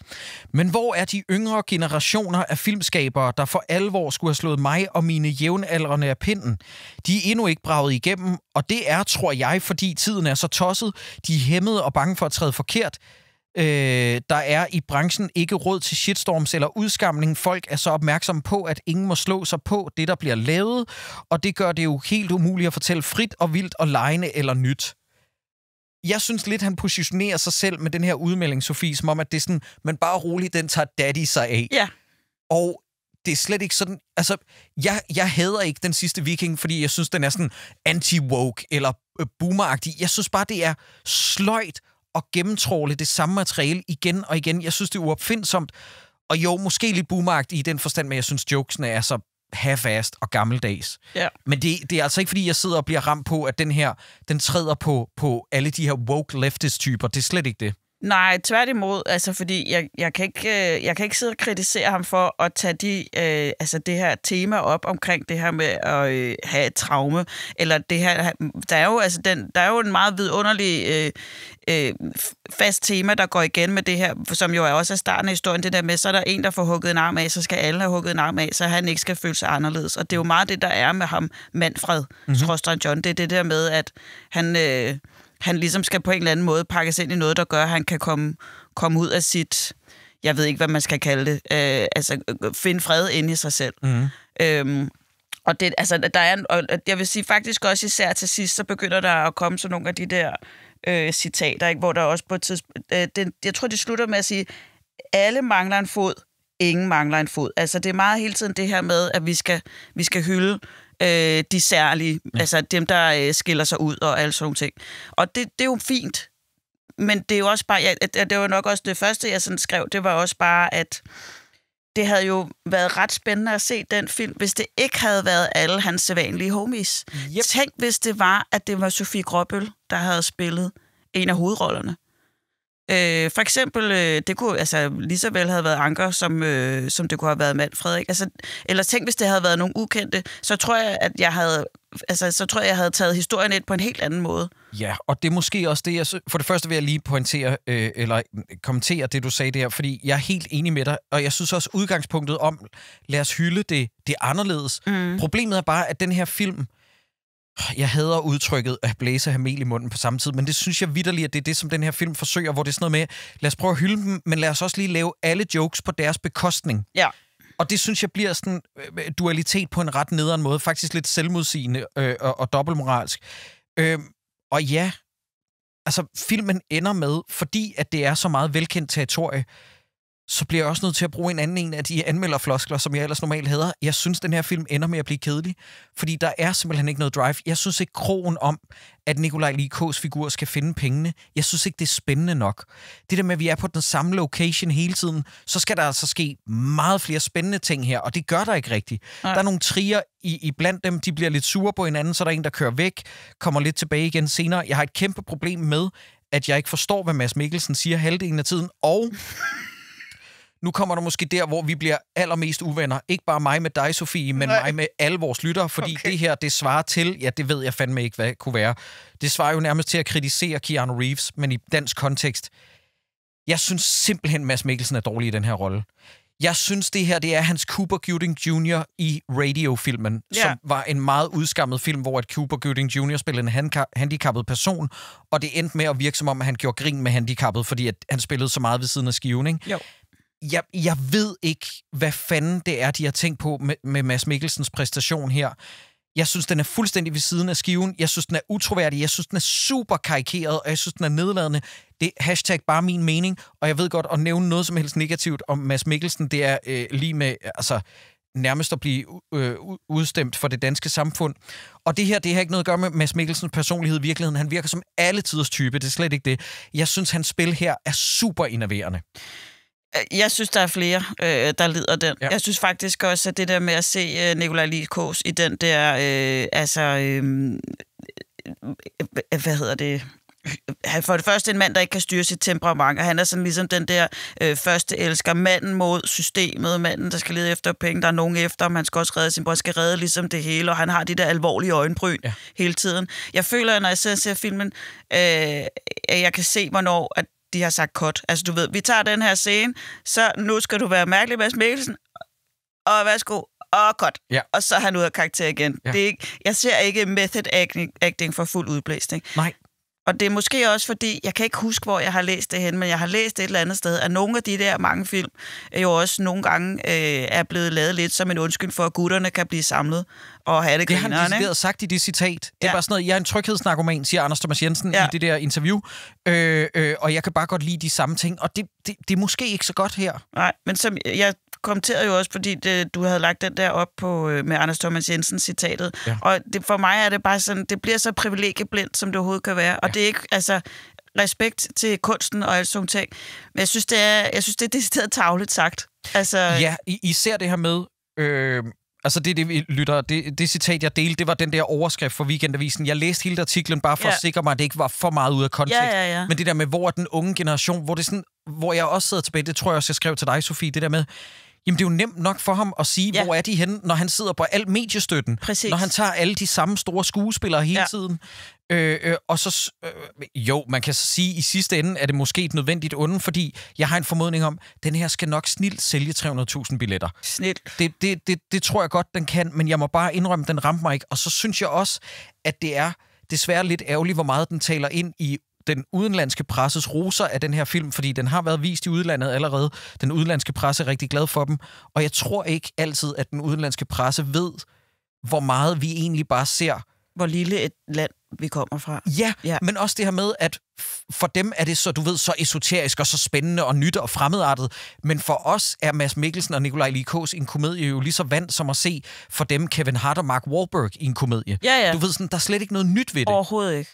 S9: Men hvor er de yngre generationer af filmskabere, der for alvor skulle have slået mig og mine jævnaldrende af pinden? De er endnu ikke braget igennem, og det er, tror jeg, fordi tiden er så tosset. De er hæmmede og bange for at træde forkert. Der er i branchen ikke råd til shitstorms eller udskamning. Folk er så opmærksomme på, at ingen må slå sig på det, der bliver lavet, og det gør det jo helt umuligt at fortælle frit og vildt og legende eller nyt. Jeg synes lidt, han positionerer sig selv med den her udmelding, Sofie, som om, at det er sådan, men bare roligt, den tager daddy sig af.
S10: Ja.
S9: Og det er slet ikke sådan, altså, jeg hader ikke Den Sidste Viking, fordi jeg synes, den er sådan anti-woke eller boomeragtig. Jeg synes bare, det er sløjt og gennemtråle det samme materiale igen og igen. Jeg synes, det er uopfindsomt, og jo, måske lidt boomeragtig i den forstand, men jeg synes, jokesene er så half-assed og gammeldags. Ja. Men det er altså ikke, fordi jeg sidder og bliver ramt på, at den træder på alle de her woke leftist-typer. Det er slet ikke det.
S10: Nej, tværtimod, altså fordi jeg kan ikke sidde og kritisere ham for at tage det her tema op omkring det her med at have et traume, eller det her, der er jo en meget vidunderlig fast tema, der går igen med det her, som jo også er starten af historien, det der med, så er der en, der får hugget en arm af, så skal alle have hugget en arm af, så han ikke skal føle sig anderledes. Og det er jo meget det, der er med ham, Manfred, John, det er det der med, at han ligesom skal på en eller anden måde pakkes ind i noget, der gør, at han kan komme ud af sit, jeg ved ikke, hvad man skal kalde det, finde fred inde i sig selv. Og det, altså, der er, og jeg vil sige faktisk også især til sidst, så begynder der at komme så nogle af de der citater, ikke? Hvor der også på et tidspunkt, jeg tror, det slutter med at sige, alle mangler en fod, ingen mangler en fod. Altså, det er meget hele tiden det her med, at vi skal hylde de særlige, altså dem, der skiller sig ud og alle sådan nogle ting. Og det er jo fint, men det er jo også bare, det var nok også det første, jeg sådan skrev, det var også bare, at det havde jo været ret spændende at se den film, hvis det ikke havde været alle hans sædvanlige homies. Yep. Tænk, hvis det var, at det var Sofie Gråbøl, der havde spillet en af hovedrollerne. For eksempel, det kunne altså lige så vel have været Anker, som det kunne have været Manfred, ikke? Altså, eller tænk, hvis det havde været nogen ukendte, så tror jeg, at jeg havde taget historien ind på en helt anden måde.
S9: Ja, og det er måske også det, for det første vil jeg lige pointere, eller kommentere det, du sagde der, fordi jeg er helt enig med dig, og jeg synes også udgangspunktet om, lad os hylde det anderledes. Problemet er bare, at den her film Jeg hader udtrykket at blæse hamel i munden på samme tid, men det synes jeg vitterligt, at det er det, som den her film forsøger, hvor det er sådan noget med, lad os prøve at hylde dem, men lad os også lige lave alle jokes på deres bekostning.
S10: Ja.
S9: Og det synes jeg bliver sådan dualitet på en ret nederen måde, faktisk lidt selvmodsigende og dobbeltmoralsk. Og ja, altså filmen ender med, fordi at det er så meget velkendt territorie, så bliver jeg også nødt til at bruge en af de anmelderfloskler, som jeg ellers normalt hader. Jeg synes, den her film ender med at blive kedelig, fordi der er simpelthen ikke noget drive. Jeg synes ikke krogen om, at Nikolaj Lie Kaas figur skal finde pengene. Jeg synes ikke, det er spændende nok. Det der med, at vi er på den samme location hele tiden, så skal der altså ske meget flere spændende ting her, og det gør der ikke rigtigt. Nej. Der er nogle trier i blandt dem, de bliver lidt sure på hinanden, så der er en, der kører væk, kommer lidt tilbage igen senere. Jeg har et kæmpe problem med, at jeg ikke forstår, hvad Mads Mikkelsen siger halvdelen af tiden, og nu kommer der måske der, hvor vi bliver allermest uvenner. Ikke bare mig med dig, Sofie, men mig med alle vores lyttere, fordi det her, det svarer til, ja, det ved jeg fandme ikke, hvad det kunne være. Det svarer jo nærmest til at kritisere Keanu Reeves, men i dansk kontekst. Jeg synes simpelthen, Mads Mikkelsen er dårlig i den her rolle. Jeg synes, det her, det er hans Cuba Gooding Jr. i Radio-filmen, som var en meget udskammet film, hvor at Cuba Gooding Jr. spillede en handicappet person, og det endte med at virke som om, at han gjorde grin med handicappet, fordi at han spillede så meget ved siden af skiven, ikke? Jo. Jeg ved ikke, hvad fanden det er, de har tænkt på med Mads Mikkelsens præstation her. Jeg synes, den er fuldstændig ved siden af skiven. Jeg synes, den er utroværdig. Jeg synes, den er super karikeret, og jeg synes, den er nedladende. Det er # bare min mening, og jeg ved godt, at nævne noget som helst negativt om Mads Mikkelsen, det er lige med altså nærmest at blive udstemt for det danske samfund. Og det her, det har ikke noget at gøre med Mads Mikkelsens personlighed i virkeligheden. Han virker som alle tiders type. Det er slet ikke det. Jeg synes, hans spil her er super innoverende.
S10: Jeg synes, der er flere, der lider den. Ja. Jeg synes faktisk også, at det der med at se Nikolaj Lie Kaas i den der, hvad hedder det? For det første en mand, der ikke kan styre sit temperament, og han er sådan ligesom den der første elsker, manden mod systemet, manden, der skal lede efter penge, der er nogen efter, man skal også redde sin bror, skal redde ligesom det hele, og han har de der alvorlige øjenbryn hele tiden. Jeg føler, når jeg ser filmen, at jeg kan se, hvornår at de har sagt cut. Altså, du ved, vi tager den her scene, så nu skal du være mærkelig, Mads Mikkelsen, og værsgo, og cut. Ja. Og så er han ud af karakter igen. Ja. Det er ikke, jeg ser ikke method acting for fuld udblæsning.
S9: Nej.
S10: Og det er måske også fordi, jeg kan ikke huske, hvor jeg har læst det hen, men jeg har læst det et eller andet sted, at nogle af de der mange film jo også nogle gange er blevet lavet lidt som en undskyld for, at gutterne kan blive samlet og have det grinerne.
S9: Det har han decideret sagt i det citat. Det er bare sådan noget, jeg er en tryghedsnarkoman, siger Anders Thomas Jensen i det der interview, og jeg kan bare godt lide de samme ting, og det er måske ikke så godt her.
S10: Nej, men som jeg kommenterede jo også, fordi du havde lagt den der op på med Anders Thomas Jensen citatet, og for mig er det bare sådan, det bliver så privilegieblindt, som det overhovedet kan være, og det er ikke, altså, respekt til kunsten og alt sådan ting, men jeg synes, det er decideret tarveligt sagt. Altså,
S9: ja, især det her med, altså det vi lytter, det citat, jeg delte, det var den der overskrift for Weekendavisen. Jeg læste hele artiklen bare for at sikre mig, at det ikke var for meget ude af kontekst.
S10: Ja.
S9: Men det der med, hvor den unge generation, hvor det sådan, hvor jeg også sidder tilbage, det tror jeg også, jeg skrev til dig, Sofie, det der med, jamen det er jo nemt nok for ham at sige, hvor er de henne, når han sidder på al mediestøtten.
S10: Præcis.
S9: Når han tager alle de samme store skuespillere hele tiden. Og så, jo, man kan så sige, i sidste ende er det måske et nødvendigt onde, fordi jeg har en formodning om, den her skal nok snilt sælge 300.000 billetter.
S10: Snilt.
S9: Det tror jeg godt, den kan, men jeg må bare indrømme, den ramte mig ikke. Og så synes jeg også, at det er desværre lidt ærgerligt, hvor meget den taler ind i den udenlandske presses roser af den her film, fordi den har været vist i udlandet allerede. Den udenlandske presse er rigtig glad for dem, og jeg tror ikke altid, at den udenlandske presse ved, hvor meget vi egentlig bare ser.
S10: Hvor lille et land vi kommer fra.
S9: Ja, men også det her med, at for dem er det så, du ved, så esoterisk og så spændende og nyt og fremmedartet, men for os er Mads Mikkelsen og Nikolaj Lie Kaas i en komedie jo lige så vant som at se for dem Kevin Hart og Mark Wahlberg i en komedie.
S10: Ja.
S9: Du ved sådan, der er slet ikke noget nyt ved det.
S10: Overhovedet ikke.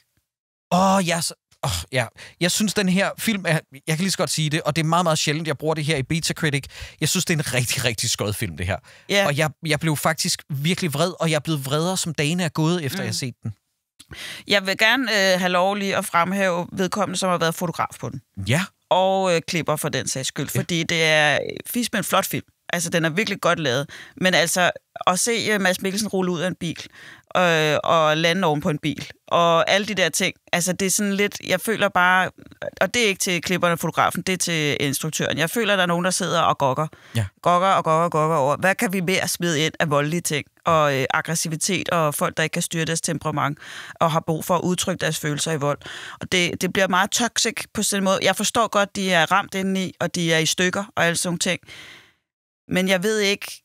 S9: Jeg synes, den her film er, jeg kan lige så godt sige det, og det er meget, meget sjældent, jeg bruger det her i Beta Critic. Jeg synes, det er en rigtig, rigtig skød film, det her. Yeah. Og jeg blev faktisk virkelig vred, og jeg er blevet vredere, som dagene er gået, efter jeg har set den.
S10: Jeg vil gerne have lov lige at fremhæve vedkommende, som har været fotograf på den.
S9: Ja.
S10: Og klipper for den sags skyld, fordi det er fisk med en flot film. Altså, den er virkelig godt lavet. Men altså, at se Mads Mikkelsen rulle ud af en bil, og lande oven på en bil. Og alle de der ting. Altså, det er sådan lidt... Jeg føler bare... Og det er ikke til klipperne og fotografen, det er til instruktøren. Jeg føler, at der er nogen, der sidder og gokker.
S9: Ja.
S10: Gokker over. Hvad kan vi mere smide ind af voldelige ting? Og aggressivitet, og folk, der ikke kan styre deres temperament, og har brug for at udtrykke deres følelser i vold. Og det bliver meget toxic på sådan en måde. Jeg forstår godt, de er ramt indeni, og de er i stykker, og alle sådan nogle ting. Men jeg ved ikke...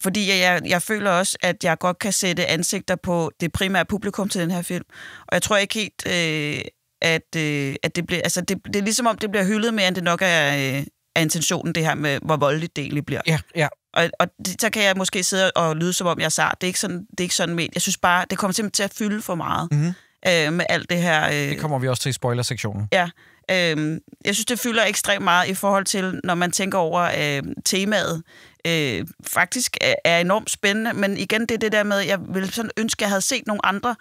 S10: Fordi jeg føler også, at jeg godt kan sætte ansigter på det primære publikum til den her film. Og jeg tror ikke helt, at det bliver... Altså, det er ligesom om, det bliver hyldet mere, end det nok er intentionen, det her med, hvor voldeligt det egentlig bliver.
S9: Ja.
S10: Og så kan jeg måske sidde og lyde, som om jeg sagde, det er ikke sådan ment. Jeg synes bare, det kommer simpelthen til at fylde for meget med alt det her...
S9: Det kommer vi også til i spoilersektionen.
S10: Ja. Jeg synes, det fylder ekstremt meget i forhold til, når man tænker over temaet. Faktisk er enormt spændende, men igen, det er det der med, jeg ville sådan ønske, at jeg havde set nogle andre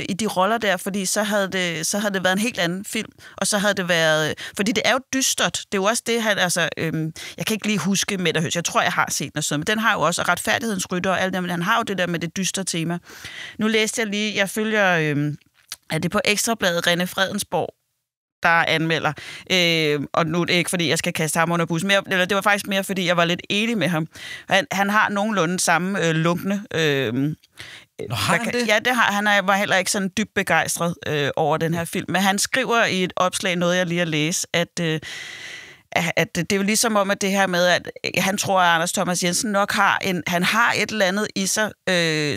S10: i de roller der, fordi så havde det været en helt anden film, og så havde det været... Fordi det er jo dystert. Det er jo også det, jeg kan ikke lige huske Mette Høs. Jeg tror, jeg har set noget sådan, men den har jo også retfærdighedens rytter og alt det, men han har jo det der med det dystre tema. Nu læste jeg lige, jeg følger, er det på Ekstrabladet, René Fredensborg, der anmelder. Og nu er det ikke, fordi jeg skal kaste ham under bussen. Eller det var faktisk mere, fordi jeg var lidt enig med ham. Han har nogenlunde samme lunkne...
S9: har han det?
S10: Ja, det har han. Var heller ikke sådan dybt begejstret over den her film. Men han skriver i et opslag, noget jeg lige har læst, at det er jo ligesom om, at det her med, at han tror, at Anders Thomas Jensen nok har et eller andet i sig,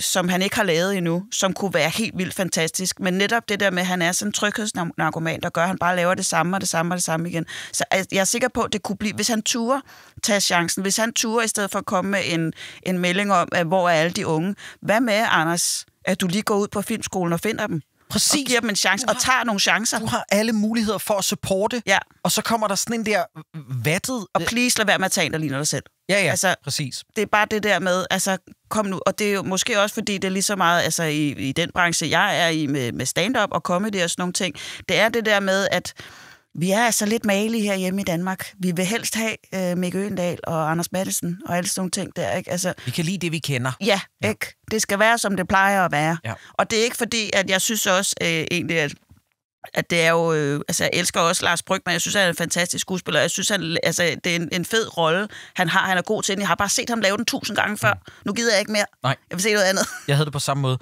S10: som han ikke har lavet endnu, som kunne være helt vildt fantastisk. Men netop det der med, at han er sådan en tryghedsnarkoman, der gør, at han bare laver det samme og det samme og det samme igen. Så jeg er sikker på, at det kunne blive, hvis han turde tage chancen, hvis han turde i stedet for at komme med en melding om, at hvor er alle de unge. Hvad med, Anders, at du lige går ud på filmskolen og finder dem?
S9: Præcis.
S10: Og giver dem en chance, og tager nogle chancer.
S9: Du har alle muligheder for at supporte, og så kommer der sådan en der vattet...
S10: Og please, lad være med at tage en, der ligner dig selv.
S9: Ja,
S10: altså,
S9: præcis.
S10: Det er bare det der med, altså, kom nu. Og det er jo måske også, fordi det er lige så meget, altså i den branche, jeg er i med stand-up og comedy og sådan nogle ting. Det er det der med, at vi er altså lidt malige herhjemme i Danmark. Vi vil helst have Mikke Øgendahl og Anders Matthesen og alle sådan nogle ting der, ikke? Altså,
S9: vi kan lide det, vi kender.
S10: Ja, ikke? Det skal være, som det plejer at være.
S9: Ja.
S10: Og det er ikke fordi, at jeg synes også egentlig, at det er jo... altså, jeg elsker også Lars Brygmann. Jeg synes, han er en fantastisk skuespiller. Jeg synes, det er en fed rolle, han har. Han er god til den. Jeg har bare set ham lave den 1000 gange før. Nu gider jeg ikke mere.
S9: Nej.
S10: Jeg vil se noget andet.
S9: Jeg havde det på samme måde.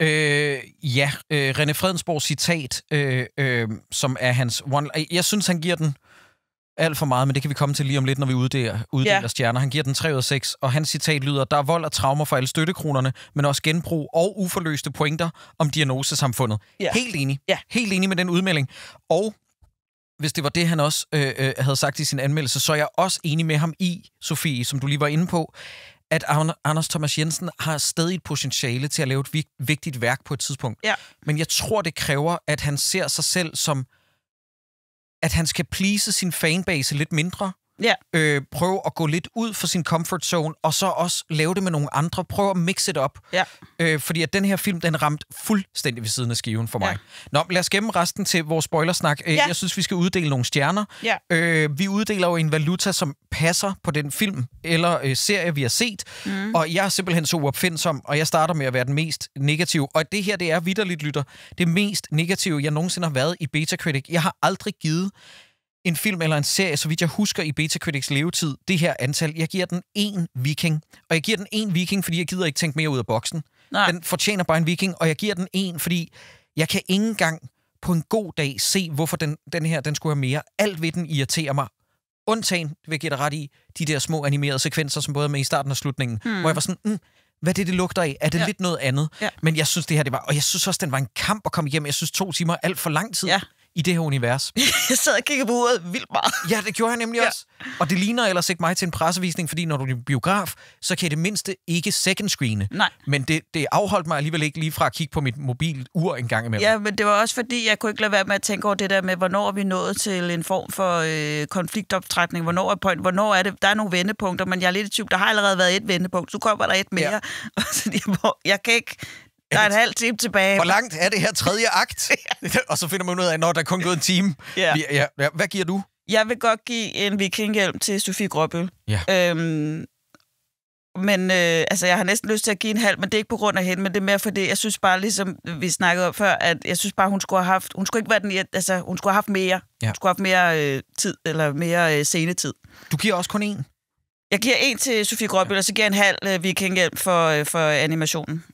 S9: René Fredensborgs citat, som er hans one... Jeg synes, han giver den alt for meget, men det kan vi komme til lige om lidt, når vi uddeler stjerner. Han giver den 3 ud af 6, og hans citat lyder: der er vold og traumer for alle støttekronerne, men også genbrug og uforløste pointer om diagnosesamfundet. Helt enig. Helt enig med den udmelding. Og hvis det var det, han også havde sagt i sin anmeldelse, så er jeg også enig med ham i, Sofie, som du lige var inde på, at Anders Thomas Jensen har stadig et potentiale til at lave et vigtigt værk på et tidspunkt.
S10: Ja.
S9: Men jeg tror, det kræver, at han ser sig selv som, at han skal please sin fanbase lidt mindre.
S10: Ja.
S9: Prøve at gå lidt ud for sin comfort zone, og så også lave det med nogle andre. Prøve at mix it up.
S10: Ja.
S9: Fordi at den her film, den ramte fuldstændig ved siden af skiven for mig. Nå, lad os gemme resten til vores spoilersnak. Jeg synes, vi skal uddele nogle stjerner. Vi uddeler jo en valuta, som passer på den film eller serie, vi har set. Og jeg er simpelthen så uopfindsom, og jeg starter med at være den mest negative. Og det her, det er vitterligt, lytter, det mest negative, jeg nogensinde har været i Betacritic. Jeg har aldrig givet en film eller en serie, så vidt jeg husker i Betacritics levetid, det her antal. Jeg giver den 1 viking. Og jeg giver den 1 viking, fordi jeg gider ikke tænke mere ud af boksen.
S10: Nej.
S9: Den fortjener bare en viking, og jeg giver den 1, fordi jeg kan ikke engang på en god dag se, hvorfor den her den skulle have mere. Alt ved den irriterer mig. Undtagen, det vil jeg give dig ret i, de der små animerede sekvenser, som både er med i starten og slutningen, hvor jeg var sådan, hvad det lugter af? Er det lidt noget andet? Ja. Men jeg synes, det her, det var... Og jeg synes også, den var en kamp at komme hjem. Jeg synes 2 timer er alt for lang tid. I det her univers.
S10: Jeg sad og kiggede på uret vildt meget.
S9: Ja, det gjorde jeg nemlig også. Og det ligner ellers ikke mig til en pressevisning, fordi når du er biograf, så kan det mindste ikke second screene.
S10: Nej.
S9: Men det afholdt mig alligevel ikke lige fra at kigge på mit mobilur en gang imellem.
S10: Ja, men det var også fordi, jeg kunne ikke lade være med at tænke over det der med, hvornår er vi nået til en form for konfliktoptrætning. Hvornår er det? Der er nogle vendepunkter, men jeg er lidt i tvivl. Der har allerede været et vendepunkt. Så kommer der et mere. Ja. Jeg kan ikke... Der er en halv time tilbage.
S9: Hvor langt er det her 3. akt? Og så finder man ud af, når der er kun gået en time. Ja. Hvad giver du?
S10: Jeg vil godt give en vikinghjelm til Sofie Gråbøl.
S9: Ja.
S10: Men altså, jeg har næsten lyst til at give en halv, men det er ikke på grund af hende, men det er mere fordi, jeg synes bare, ligesom vi snakkede om før, at jeg synes bare, hun skulle have haft mere. Ja. Hun skulle have haft mere tid, eller mere scenetid.
S9: Du giver også kun én?
S10: Jeg giver 1 til Sofie Gråbøl, og så giver jeg en halv Vikinghjelm for animationen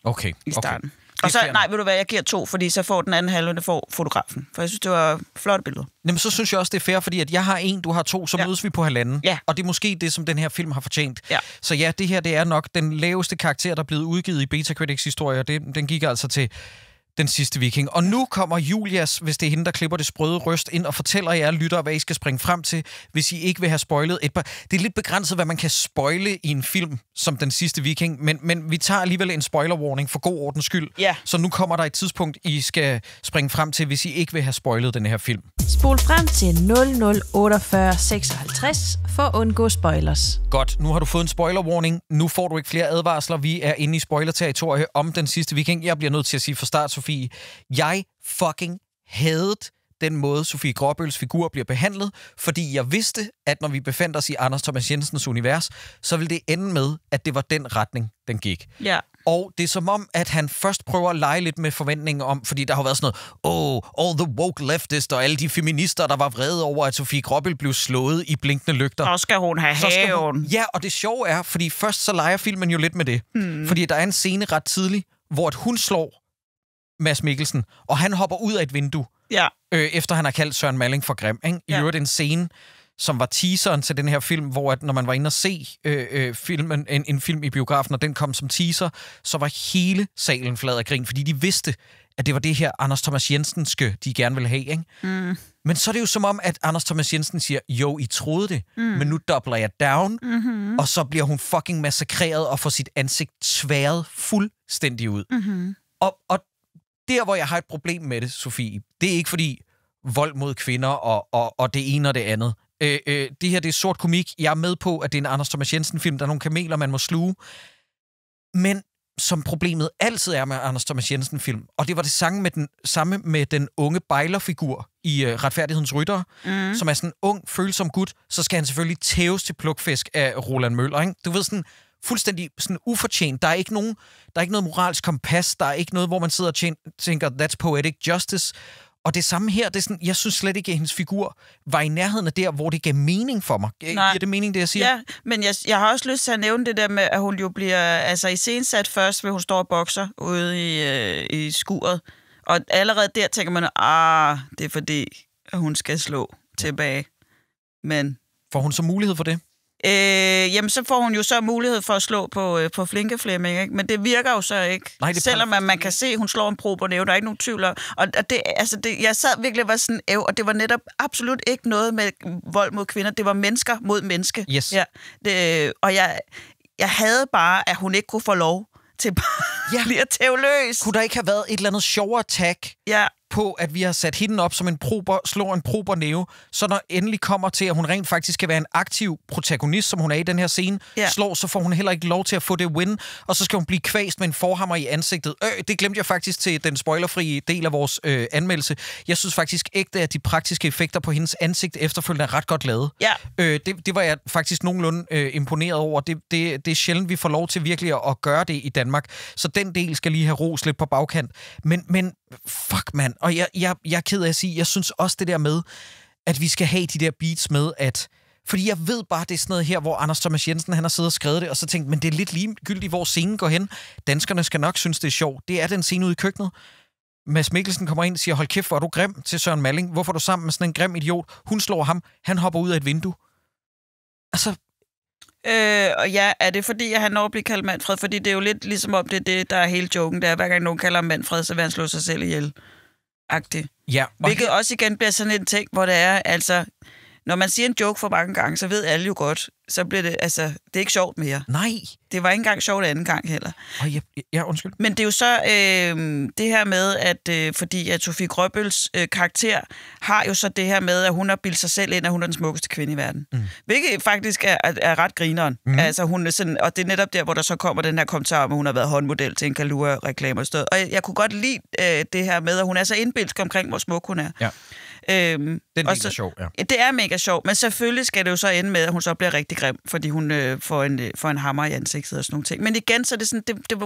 S10: i starten. Og så, ved du hvad, jeg giver 2, fordi så får den anden halve, får fotografen. For jeg synes, det var flotte billeder.
S9: Jamen, så synes jeg også, det er fair, fordi at jeg har 1, du har 2, så mødes vi på 1,5.
S10: Ja.
S9: Og det er måske det, som den her film har fortjent.
S10: Ja.
S9: Så ja, det her, det er nok den laveste karakter, der er blevet udgivet i Betacritics historie, og den gik altså til Den Sidste Viking. Og nu kommer Julias, hvis det er hende, der klipper det sprøde røst ind og fortæller jer lyttere, hvad I skal springe frem til, hvis I ikke vil have spoilet et par. Det er lidt begrænset, hvad man kan spoile i en film som Den Sidste Viking, men vi tager alligevel en spoiler warning for god ordens skyld.
S10: Ja.
S9: Så nu kommer der et tidspunkt, I skal springe frem til, hvis I ikke vil have spoilet den her film.
S13: Spol frem til 00:48:56 for at undgå spoilers.
S9: Godt, nu har du fået en spoiler warning. Nu får du ikke flere advarsler. Vi er inde i spoiler-territorie om Den Sidste Viking. Jeg bliver nødt til at sige fra start, Sofie. Jeg fucking hadede den måde, Sofie Gråbøls figur bliver behandlet, fordi jeg vidste, at når vi befandt os i Anders Thomas Jensens univers, så ville det ende med, at det var den retning, den gik.
S10: Ja.
S9: Og det er som om, at han først prøver at lege lidt med forventningen om, fordi der har været sådan noget, all the woke leftist og alle de feminister, der var vrede over, at Sofie Gråbøl blev slået i blinkende lygter.
S10: Så skal hun have haven.
S9: Ja, og det sjove er, fordi først så leger filmen jo lidt med det. Fordi der er en scene ret tidlig, hvor hun slår Mads Mikkelsen, og han hopper ud af et vindue, efter han har kaldt Søren Malling for grim. Ikke? I øvrigt en scene, som var teaseren til den her film, hvor at, når man var inde og se filmen, en film i biografen, og den kom som teaser, så var hele salen flad af grin, fordi de vidste, at det var det her Anders Thomas Jensenske, de gerne ville have. Ikke? Men så er det jo som om, at Anders Thomas Jensen siger, jo, I troede det, men nu dobler jeg down, og så bliver hun fucking massakreret og får sit ansigt tværet fuldstændig ud. Og der, hvor jeg har et problem med det, Sofie, det er ikke fordi vold mod kvinder og det ene og det andet. Det her, det er sort komik. Jeg er med på, at det er en Anders Thomas Jensen-film. Der er nogle kameler, man må sluge. Men som problemet altid er med Anders Thomas Jensen-film, og det var det samme med den unge bejlerfigur i Retfærdighedens Ryttere, som er sådan en ung, følsom gut, så skal han selvfølgelig tæves til plukfisk af Roland Møller. Ikke? Du ved, sådan fuldstændig sådan ufortjent. Der er ikke noget moralsk kompas. Der er ikke noget, hvor man sidder og tænker, that's poetic justice. Og det samme her, det er sådan, jeg synes slet ikke, at hendes figur var i nærheden af der, hvor det gav mening for mig. Giver det mening, det jeg siger?
S10: Ja, men jeg har også lyst til at nævne det der med, at hun jo bliver iscenesat først, ved hun står og bokser ude i skuret. Og allerede der tænker man, det er fordi, at hun skal slå tilbage. Men
S9: får hun så mulighed for det?
S10: Jamen, så får hun jo så mulighed for at slå på Flinke Flemming, ikke? Men det virker jo så ikke. Nej, selvom man kan se, at hun slår en prober-næve, der er ikke nogen tvivl om. Og jeg sad virkelig og var sådan, og det var netop absolut ikke noget med vold mod kvinder. Det var mennesker mod menneske.
S9: Yes.
S10: Ja, og jeg havde bare, at hun ikke kunne få lov til bare blive tævløs.
S9: Kunne der ikke have været et eller andet sjovere tag på, at vi har sat hende op som slår en prober næve, så når endelig kommer til, at hun rent faktisk skal være en aktiv protagonist, som hun er i den her scene, så får hun heller ikke lov til at få det win, og så skal hun blive kvæst med en forhammer i ansigtet. Det glemte jeg faktisk til den spoilerfrie del af vores anmeldelse. Jeg synes faktisk ægte, at de praktiske effekter på hendes ansigt efterfølgende er ret godt lavet.
S10: Ja.
S9: Det var jeg faktisk nogenlunde imponeret over. Det er sjældent, vi får lov til virkelig at gøre det i Danmark. Så den del skal lige have ros lidt på bagkant. Men fuck, mand. Og jeg er ked af at sige, jeg synes også det der med, at vi skal have de der beats med, at fordi jeg ved bare, det er sådan noget her, hvor Anders Thomas Jensen, han har siddet og skrevet det, og så tænkt, men det er lidt ligegyldigt, hvor scenen går hen. Danskerne skal nok synes, det er sjovt. Det er den scene ude i køkkenet. Mads Mikkelsen kommer ind og siger, hold kæft, hvor er du grim til Søren Malling. Hvorfor er du sammen med sådan en grim idiot? Hun slår ham, han hopper ud af et vindue. Altså...
S10: Og ja, er det fordi, at han når at blive kaldt Manfred? Fordi det er jo lidt ligesom om det der er hele joken, der er, hver gang nogen kalder Manfred, så vil han slå sig selv ihjel. Agtigt.
S9: Ja.
S10: Hvilket også igen bliver sådan en ting, hvor det er, altså, når man siger en joke for mange gange, så ved alle jo godt, så bliver det, altså, det er ikke sjovt mere.
S9: Nej.
S10: Det var ikke engang sjovt anden gang heller.
S9: Ja, undskyld.
S10: Men det er jo så det her med, at fordi at Sofie Gråbøls karakter har jo så det her med, at hun har bildt sig selv ind, at hun er den smukkeste kvinde i verden. Hvilket faktisk er ret grineren. Altså, hun er sådan, og det er netop der, hvor der så kommer den her kommentar om, at hun har været håndmodel til en Kalua-reklame og stød. Og jeg kunne godt lide det her med, at hun er så indbilsk omkring, hvor smuk hun er.
S9: Ja. Det er mega sjov, ja.
S10: Det er mega sjov, men selvfølgelig skal det jo så ende med, at hun så bliver rigtig grim, fordi hun får en hammer i ansigtet og sådan nogle ting. Men igen, så er det sådan,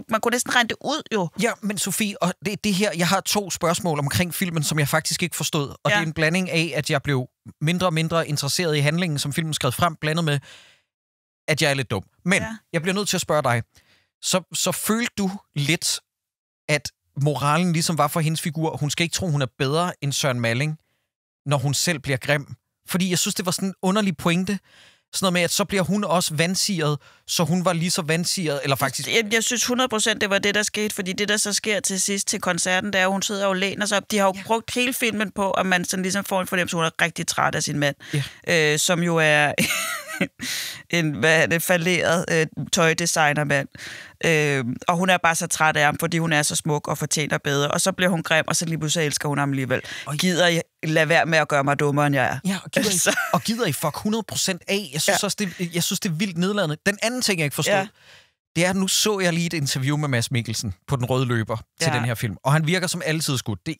S10: man kunne næsten regne det ud jo.
S9: Ja, men Sofie, og det her, jeg har 2 spørgsmål omkring filmen, som jeg faktisk ikke forstod. Og det er en blanding af, at jeg blev mindre og mindre interesseret i handlingen, som filmen skrev frem, blandet med, at jeg er lidt dum. Men jeg bliver nødt til at spørge dig. Så følte du lidt, at moralen ligesom var for hendes figur, hun skal ikke tro, hun er bedre end Søren Malling, når hun selv bliver grim? Fordi jeg synes, det var sådan en underlig pointe. Sådan noget med, at så bliver hun også vandsiret, så hun var lige så vandsiret, eller faktisk...
S10: Jeg synes 100% det var det, der skete, fordi det, der så sker til sidst til koncerten, der er, hun sidder og læner sig op. De har jo brugt hele filmen på, at man sådan ligesom får en fornemmelse, hun er rigtig træt af sin mand, som jo er en falderet tøjdesignermand. Og hun er bare så træt af ham, fordi hun er så smuk og fortjener bedre. Og så bliver hun grim, og så lige pludselig elsker hun ham alligevel. Gider I lade være med at gøre mig dummere, end jeg er?
S9: Ja, og gider I fuck 100% af? Jeg synes også, det er vildt nedladende. Den anden ting, jeg ikke forstod, det er, at nu så jeg lige et interview med Mads Mikkelsen på Den Røde Løber til den her film. Og han virker som altid skudt. Det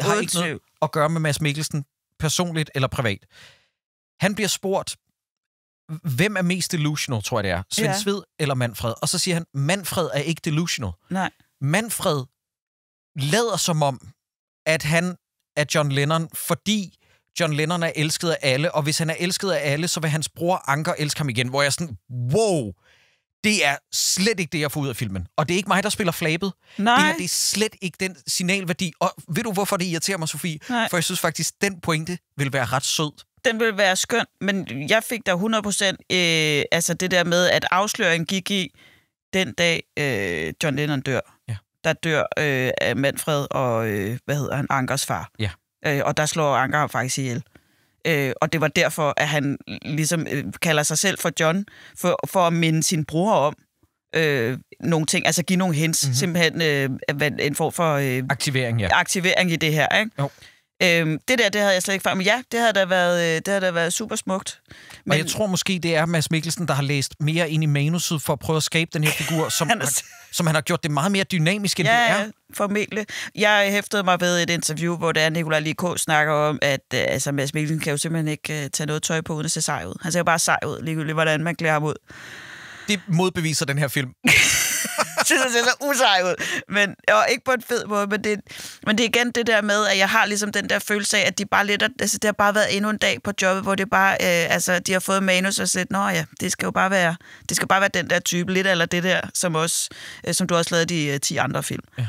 S9: har ikke noget at gøre med Mads Mikkelsen personligt eller privat. Han bliver spurgt, hvem er mest delusional, tror jeg det er? Svend Sved eller Manfred? Og så siger han, Manfred er ikke delusional.
S10: Nej.
S9: Manfred lader som om, at han er John Lennon, fordi John Lennon er elsket af alle, og hvis han er elsket af alle, så vil hans bror Anker elske ham igen, hvor jeg er sådan, wow, det er slet ikke det, jeg får ud af filmen. Og det er ikke mig, der spiller flabet.
S10: Nej.
S9: Det er slet ikke den signalværdi. Og ved du, hvorfor det irriterer mig, Sofie?
S10: Nej.
S9: For jeg synes faktisk, den pointe vil være ret sød.
S10: Den vil være skøn, men jeg fik da 100% altså det der med, at afsløringen gik i den dag, John Lennon dør.
S9: Ja.
S10: Der dør Manfred og, Ankers far.
S9: Ja.
S10: Og der slår Anker ham faktisk ihjel. Og det var derfor, at han ligesom kalder sig selv for John, for at minde sin bror om nogle ting, altså give nogle hints, simpelthen en form for aktivering i det her, ikke?
S9: Jo.
S10: Det havde jeg slet ikke fanget. Men ja, det havde da været super smukt.
S9: Men og jeg tror måske, det er Mads Mikkelsen, der har læst mere ind i manuset for at prøve at skabe den her figur, som han har gjort det meget mere dynamisk, end det er.
S10: Ja, formentlig. Jeg hæftede mig ved et interview, hvor der Nicolai Likå snakker om, at Mads Mikkelsen kan jo simpelthen ikke tage noget tøj på, uden at se sej ud. Han ser jo bare sej ud, ligegyldigt hvordan man klæder ham ud.
S9: Det modbeviser den her film.
S10: synes, det ser så usej ud. Men, og ikke på en fed måde, men det er igen det der med, at jeg har ligesom den der følelse af, at de bare lidt, altså det har bare været endnu en dag på jobbet, hvor det bare, de har fået manus og sagt, nå ja, det skal bare være den der type, lidt eller det der, som du også lavede de 10 andre film. Ja.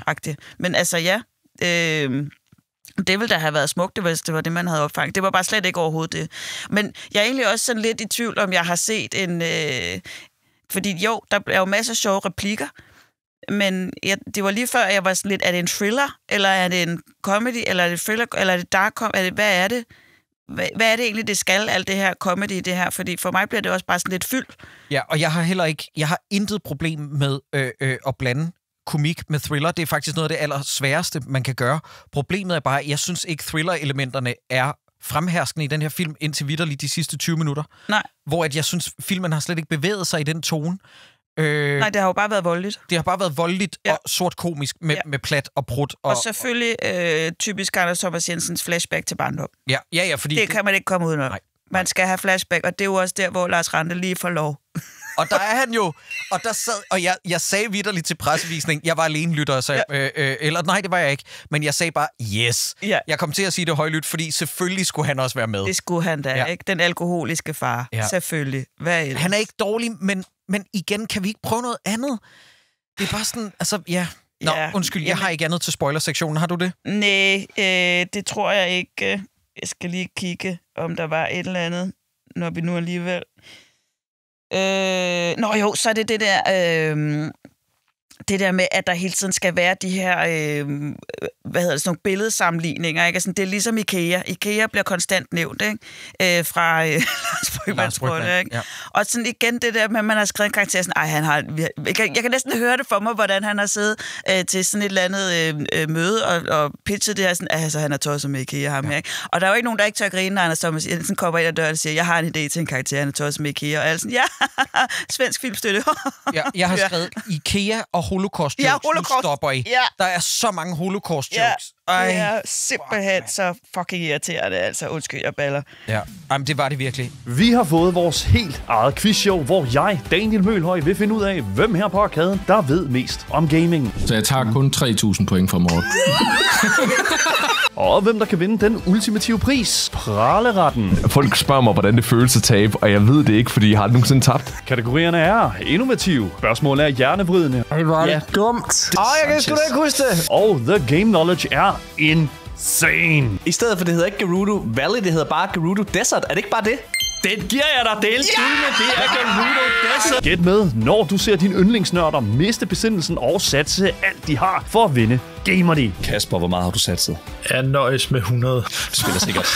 S10: Men altså ja, det ville da have været smukt, hvis det var det, man havde opfanget. Det var bare slet ikke overhovedet det. Men jeg er egentlig også sådan lidt i tvivl, om jeg har set en... fordi jo, der er jo masser af sjove replikker, men det var lige før, jeg var sådan lidt, er det en thriller, eller er det en comedy, eller er det thriller, eller er det dark comedy, hvad er det? Hvad er det egentlig, det skal, alt det her comedy, det her? Fordi for mig bliver det også bare sådan lidt fyldt. Ja,
S9: og jeg har intet problem med at blande komik med thriller. Det er faktisk noget af det allersværeste, man kan gøre. Problemet er bare, jeg synes ikke, thriller-elementerne er fremherskende i den her film indtil vitterligt de sidste 20 minutter. Nej. Hvor at jeg synes, filmen har slet ikke bevæget sig i den tone. Nej, det har jo bare været voldeligt. Det har bare været voldeligt og sort komisk med plat og prut. Og selvfølgelig typisk Anders Thomas Jensens flashback til barndom. Ja, fordi... Det kan man ikke komme udenom. Nej. Man skal have flashback, og det er jo også der, hvor Lars Rante lige får lov. Og der er han jo, og der sad, og jeg sagde vitterligt til pressevisning, jeg var alene lytter, så eller nej, det var jeg ikke, men jeg sagde bare, yes. Ja. Jeg kom til at sige det højlydt, fordi selvfølgelig skulle han også være med. Det skulle han da, ikke? Den alkoholiske far, selvfølgelig. Hvad er det? Han er ikke dårlig, men igen, kan vi ikke prøve noget andet? Det er bare sådan, altså, Nå, undskyld, jeg har ikke andet til spoilersektionen, har du det? Nej, det tror jeg ikke. Jeg skal lige kigge, om der var et eller andet, når vi nu alligevel... så er det der... det der med, at der hele tiden skal være de her, sådan nogle billedsammenligninger, ikke? Altså, det er ligesom IKEA. IKEA bliver konstant nævnt, ikke? Fra Lars Brygmann, ikke? Ja. Og sådan igen det der med, at man har skrevet en karakter, sådan, jeg kan næsten høre det for mig, hvordan han har siddet til sådan et eller andet møde og pitchet det her, sådan, altså han er tosset med IKEA, ham, ikke? Og der er jo ikke nogen, der ikke tør grine, når Anders Thomas Jensen kommer ind ad døren og siger, jeg har en idé til en karakter, han er tosset med IKEA, og alle sådan, svensk filmstøtte. Jeg har skrevet IKEA og Holocaust-jokes, nu stopper I. Ja. Der er så mange Holocaust-jokes.
S10: Det er simpelthen så fucking irriterende, altså. Undskyld, jeg baller.
S9: Ja, jamen, det var det virkelig.
S1: Vi har fået vores helt eget quizshow, hvor jeg, Daniel Mølhøj, vil finde ud af, hvem her på Arkaden, der ved mest om gaming.
S14: Så jeg tager kun 3.000 point fra Morten.
S1: Og hvem der kan vinde den ultimative pris, praleretten.
S15: Folk spørger mig, hvordan det føles at tabe, og jeg ved det ikke, fordi jeg har nogensinde tabt.
S1: Kategorierne er innovativ, spørgsmål er hjernevridende.
S4: Det var det dumt.
S16: Jeg kan sgu da ikke huske det.
S1: Og the game knowledge er insane.
S16: I stedet for det hedder ikke Gerudo Valley, det hedder bare Gerudo Desert. Er det ikke bare det?
S1: Den giver jeg dig del til, men det er Gerudo Desert. Gæt med, når du ser dine yndlingsnørder miste besindelsen og satse alt de har for at vinde Gamerdy.
S2: Kasper, hvor meget har du satset?
S3: Jeg nøjes med 100.
S2: Du spiller sikkert.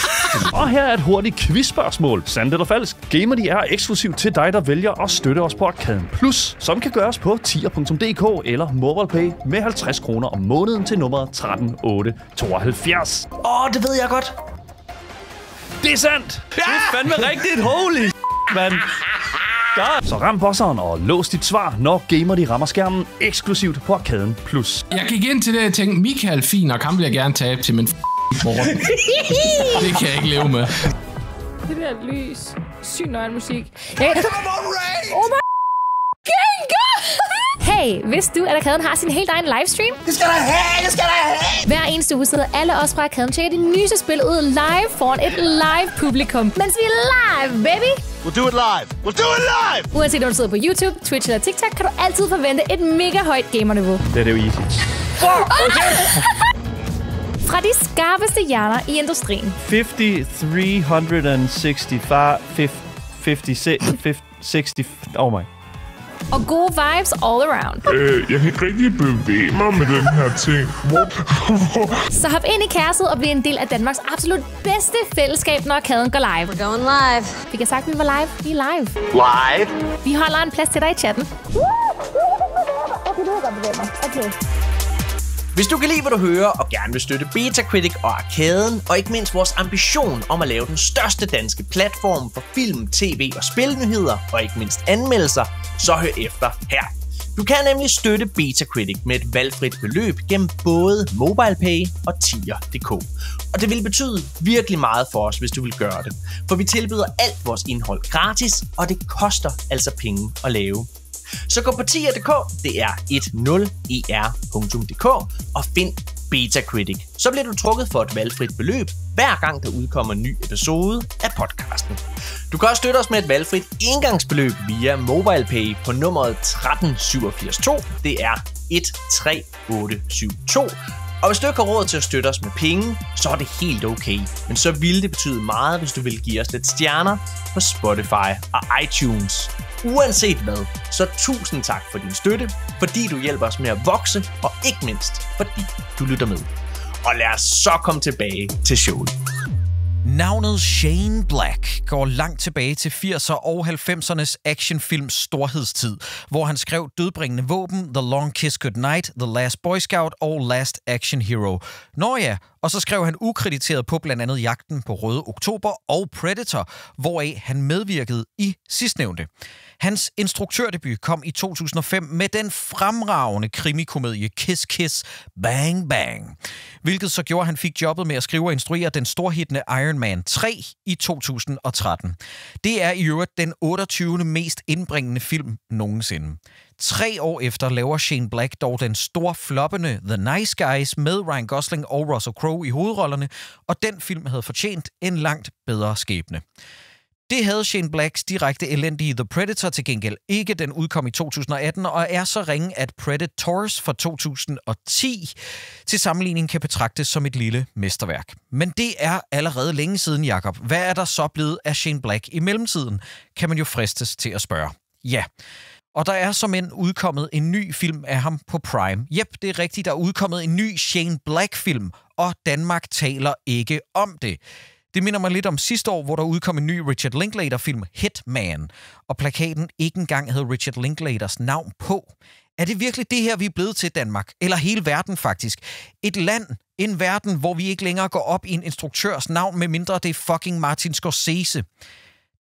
S1: Og her er et hurtigt quizspørgsmål. Sandt eller falsk? Gamerdy er eksklusivt til dig, der vælger at støtte os på Arkaden Plus, som kan gøres på tier.dk eller MobilePay med 50 kroner om måneden til nummeret 13872.
S16: Det ved jeg godt.
S1: Det er sandt! Ja! Det er fandme rigtigt! Holy mand! Så ram bosseren og lås dit svar, når Gamerdy rammer skærmen eksklusivt på Arkaden Plus.
S14: Jeg gik ind til det, og tænkte, Michael, fin, og ham vil jeg gerne tabe til, men Morten. Det kan jeg ikke leve med.
S17: Det der lys. Syg nøgen musik. Hey. Oh my god! Hey, vidste du, at Arkaden har sin helt egen livestream?
S16: Det skal der have! Det skal der have!
S17: Hver eneste uge sidder alle os fra Arkaden tjekker de nyeste spil ud live foran et live publikum. Mens vi er live, baby!
S12: We'll do it live! We'll do it live!
S17: Uanset om du sidder på YouTube, Twitch eller TikTok, kan du altid forvente et mega højt gamerniveau.
S1: Det er jo easy.
S17: Fra de skarpeste hjerner i industrien.
S1: 60, oh my.
S17: Og gode vibes all around.
S18: Jeg kan ikke rigtig bevæge mig med den her ting.
S17: Så hop ind i kærset og bliv en del af Danmarks absolut bedste fællesskab, når Arkaden går live.
S19: We're going live.
S17: Vi kan sagt, vi var live. Vi er live.
S12: Live?
S17: Vi holder en plads til dig i chatten. Okay.
S16: Hvis du kan lide, hvad du hører, og gerne vil støtte Betacritic og Arkaden, og ikke mindst vores ambition om at lave den største danske platform for film, tv og spilnyheder, og ikke mindst anmeldelser, så hør efter her. Du kan nemlig støtte Betacritic med et valgfrit beløb gennem både MobilePay og tier.dk. Og det vil betyde virkelig meget for os, hvis du vil gøre det. For vi tilbyder alt vores indhold gratis, og det koster altså penge at lave. Så gå på tier.dk, det er 10er.dk, og find Betacritic. Så bliver du trukket for et valgfrit beløb, hver gang der udkommer en ny episode af podcasten. Du kan også støtte os med et valgfrit engangsbeløb via MobilePay på nummeret 13782. Det er 13872. Og hvis du ikke har råd til at støtte os med penge, så er det helt okay. Men så ville det betyde meget, hvis du ville give os lidt stjerner på Spotify og iTunes. Uanset hvad, så tusind tak for din støtte, fordi du hjælper os med at vokse, og ikke mindst fordi du lytter med. Og lad os så komme tilbage til showet.
S9: Navnet Shane Black går langt tilbage til 80'er og 90'ernes actionfilms storhedstid, hvor han skrev dødbringende våben, The Long Kiss Goodnight, The Last Boy Scout og Last Action Hero. Nå ja, og så skrev han ukrediteret på blandt andet Jagten på Røde Oktober og Predator, hvoraf han medvirkede i sidstnævnte. Hans instruktørdebut kom i 2005 med den fremragende krimikomedie Kiss Kiss Bang Bang, hvilket så gjorde, at han fik jobbet med at skrive og instruere den storhittende Iron Man 3 i 2013. Det er i øvrigt den 28. mest indbringende film nogensinde. 3 år efter laver Shane Black dog den storfloppende The Nice Guys med Ryan Gosling og Russell Crowe i hovedrollerne, og den film havde fortjent en langt bedre skæbne. Det havde Shane Blacks direkte elendige The Predator til gengæld ikke. Den udkom i 2018 og er så ringe, at Predators fra 2010 til sammenligning kan betragtes som et lille mesterværk. Men det er allerede længe siden, Jakob. Hvad er der så blevet af Shane Black i mellemtiden? Kan man jo fristes til at spørge. Ja. Og der er som end udkommet en ny film af ham på Prime. Jep, det er rigtigt, der er udkommet en ny Shane Black-film, og Danmark taler ikke om det. Det minder mig lidt om sidste år, hvor der udkom en ny Richard Linklater-film, Hitman, og plakaten ikke engang havde Richard Linklaters navn på. Er det virkelig det her, vi er blevet til, Danmark? Eller hele verden faktisk? Et land, en verden, hvor vi ikke længere går op i en instruktørs navn, medmindre det er fucking Martin Scorsese.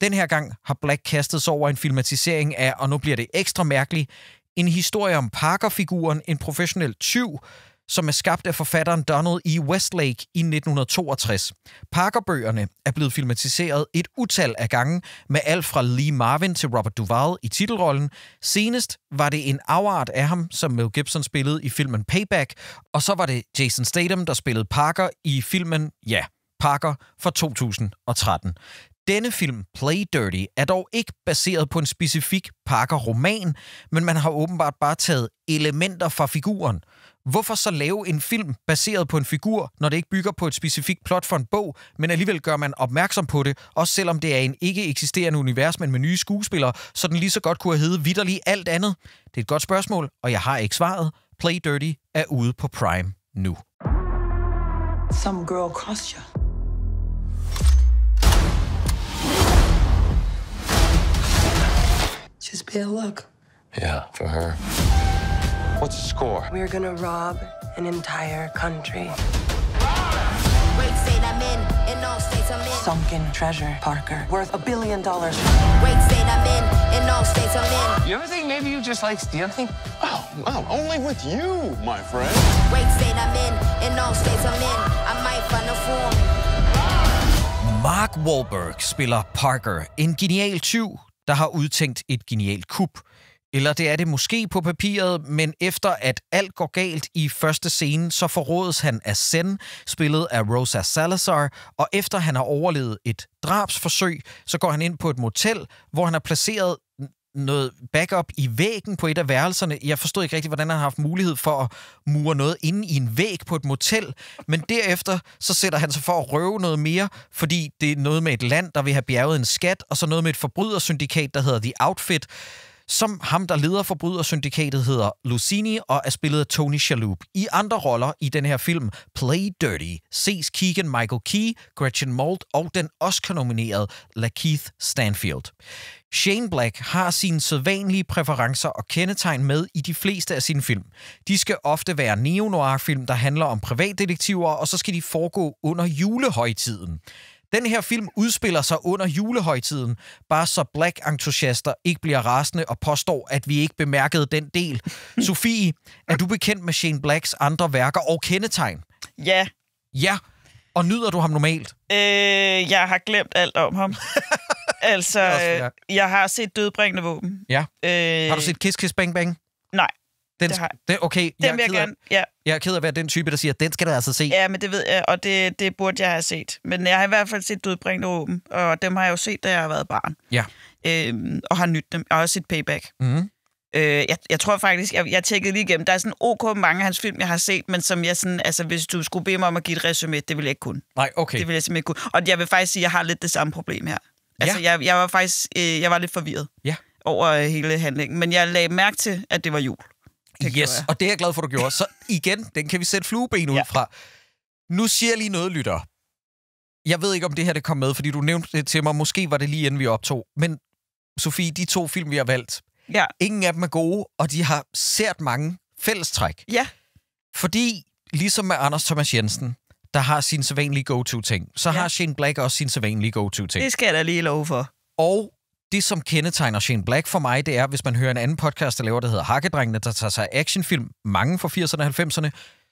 S9: Den her gang har Black kastet sig over en filmatisering af, og nu bliver det ekstra mærkeligt, en historie om Parker-figuren, en professionel tyv, som er skabt af forfatteren Donald E. Westlake i 1962. Parker-bøgerne er blevet filmatiseret et utal af gange med alt fra Lee Marvin til Robert Duvall i titelrollen. Senest var det en afart af ham, som Mel Gibson spillede i filmen Payback, og så var det Jason Statham, der spillede Parker i filmen, Parker fra 2013. Denne film, Play Dirty, er dog ikke baseret på en specifik Parker-roman, men man har åbenbart bare taget elementer fra figuren. Hvorfor så lave en film baseret på en figur, når det ikke bygger på et specifikt plot for en bog, men alligevel gør man opmærksom på det, også selvom det er en ikke eksisterende univers, men med nye skuespillere, så den lige så godt kunne have heddet vitterlig alt andet? Det er et godt spørgsmål, og jeg har ikke svaret. Play Dirty er ude på Prime nu.
S19: Some girl crossed you. Just bad luck.
S20: Yeah, for her. What's the score?
S19: We're gonna rob an entire country. Sunken treasure, Parker. Worth $1 billion.
S20: You ever think maybe you just like stealing? Oh, well, only with you, my friend.
S9: Mark Wahlberg spiller Parker, en genial tyv, der har udtænkt et genialt kup. Eller det er det måske på papiret, men efter at alt går galt i første scene, så forrådes han af Zen, spillet af Rosa Salazar, og efter han har overlevet et drabsforsøg, så går han ind på et motel, hvor han har placeret noget backup i væggen på et af værelserne. Jeg forstod ikke rigtig, hvordan han har haft mulighed for at mure noget inde i en væg på et motel, men derefter så sætter han sig for at røve noget mere, fordi det er noget med et land, der vil have bjerget en skat, og så noget med et forbrydersyndikat, der hedder The Outfit, som ham, der leder forbrydersyndikatet, hedder Lucini og er spillet af Tony Shalhoub. I andre roller i den her film, Play Dirty, ses Keegan-Michael Key, Gretchen Mol og den Oscar-nominerede Lakeith Stanfield. Shane Black har sine sædvanlige præferencer og kendetegn med i de fleste af sine film. De skal ofte være neo-noir-film, der handler om privatdetektiver, og så skal de foregå under julehøjtiden. Den her film udspiller sig under julehøjtiden, bare så Black-entusiaster ikke bliver rasende og påstår, at vi ikke bemærkede den del. Sofie, er du bekendt med Shane Blacks andre værker og kendetegn?
S10: Ja.
S9: Ja, og nyder du ham normalt?
S10: Jeg har glemt alt om ham. Altså, jeg har set Dødbringende våben.
S9: Ja. Har du set Kiss Kiss Bang Bang?
S10: Nej.
S9: Okay,
S10: jeg
S9: er ked af at være den type, der siger, den skal du altså se.
S10: Ja, men det ved jeg, og det burde jeg have set. Men jeg har i hvert fald set Dødbringende våben, og dem har jeg jo set, da jeg har været barn.
S9: Ja.
S10: Og har nydt dem. Jeg har også set Payback.
S9: Mm.
S10: Jeg tror faktisk, jeg tjekkede lige igennem. Der er sådan ok mange af hans film, jeg har set, men som jeg sådan, altså hvis du skulle bede mig om at give et resumé, det ville jeg ikke kunne.
S9: Nej, okay.
S10: Det ville jeg simpelthen ikke kunne. Og jeg vil faktisk sige, at jeg har lidt det samme problem her. Altså, jeg var faktisk, jeg var lidt forvirret over hele handlingen, men jeg lagde mærke til, at det var jul.
S9: Yes, og det er jeg glad for, du gjorde. Så igen, den kan vi sætte flueben ud fra. Nu siger jeg lige noget, lytter. Jeg ved ikke, om det her det kom med, fordi du nævnte det til mig. Måske var det lige inden vi optog. Men Sofie, de 2 film, vi har valgt, ingen af dem er gode, og de har sært mange fællestræk.
S10: Ja.
S9: Fordi, ligesom med Anders Thomas Jensen, der har sin sædvanlige go-to-ting, så har Shane Black også sin sædvanlige go-to-ting.
S10: Det skal jeg da lige love for.
S9: Og det, som kendetegner Shane Black for mig, det er, hvis man hører en anden podcast, der laver, der hedder Hakkedrengene, der tager sig actionfilm, mange fra 80'erne og 90'erne,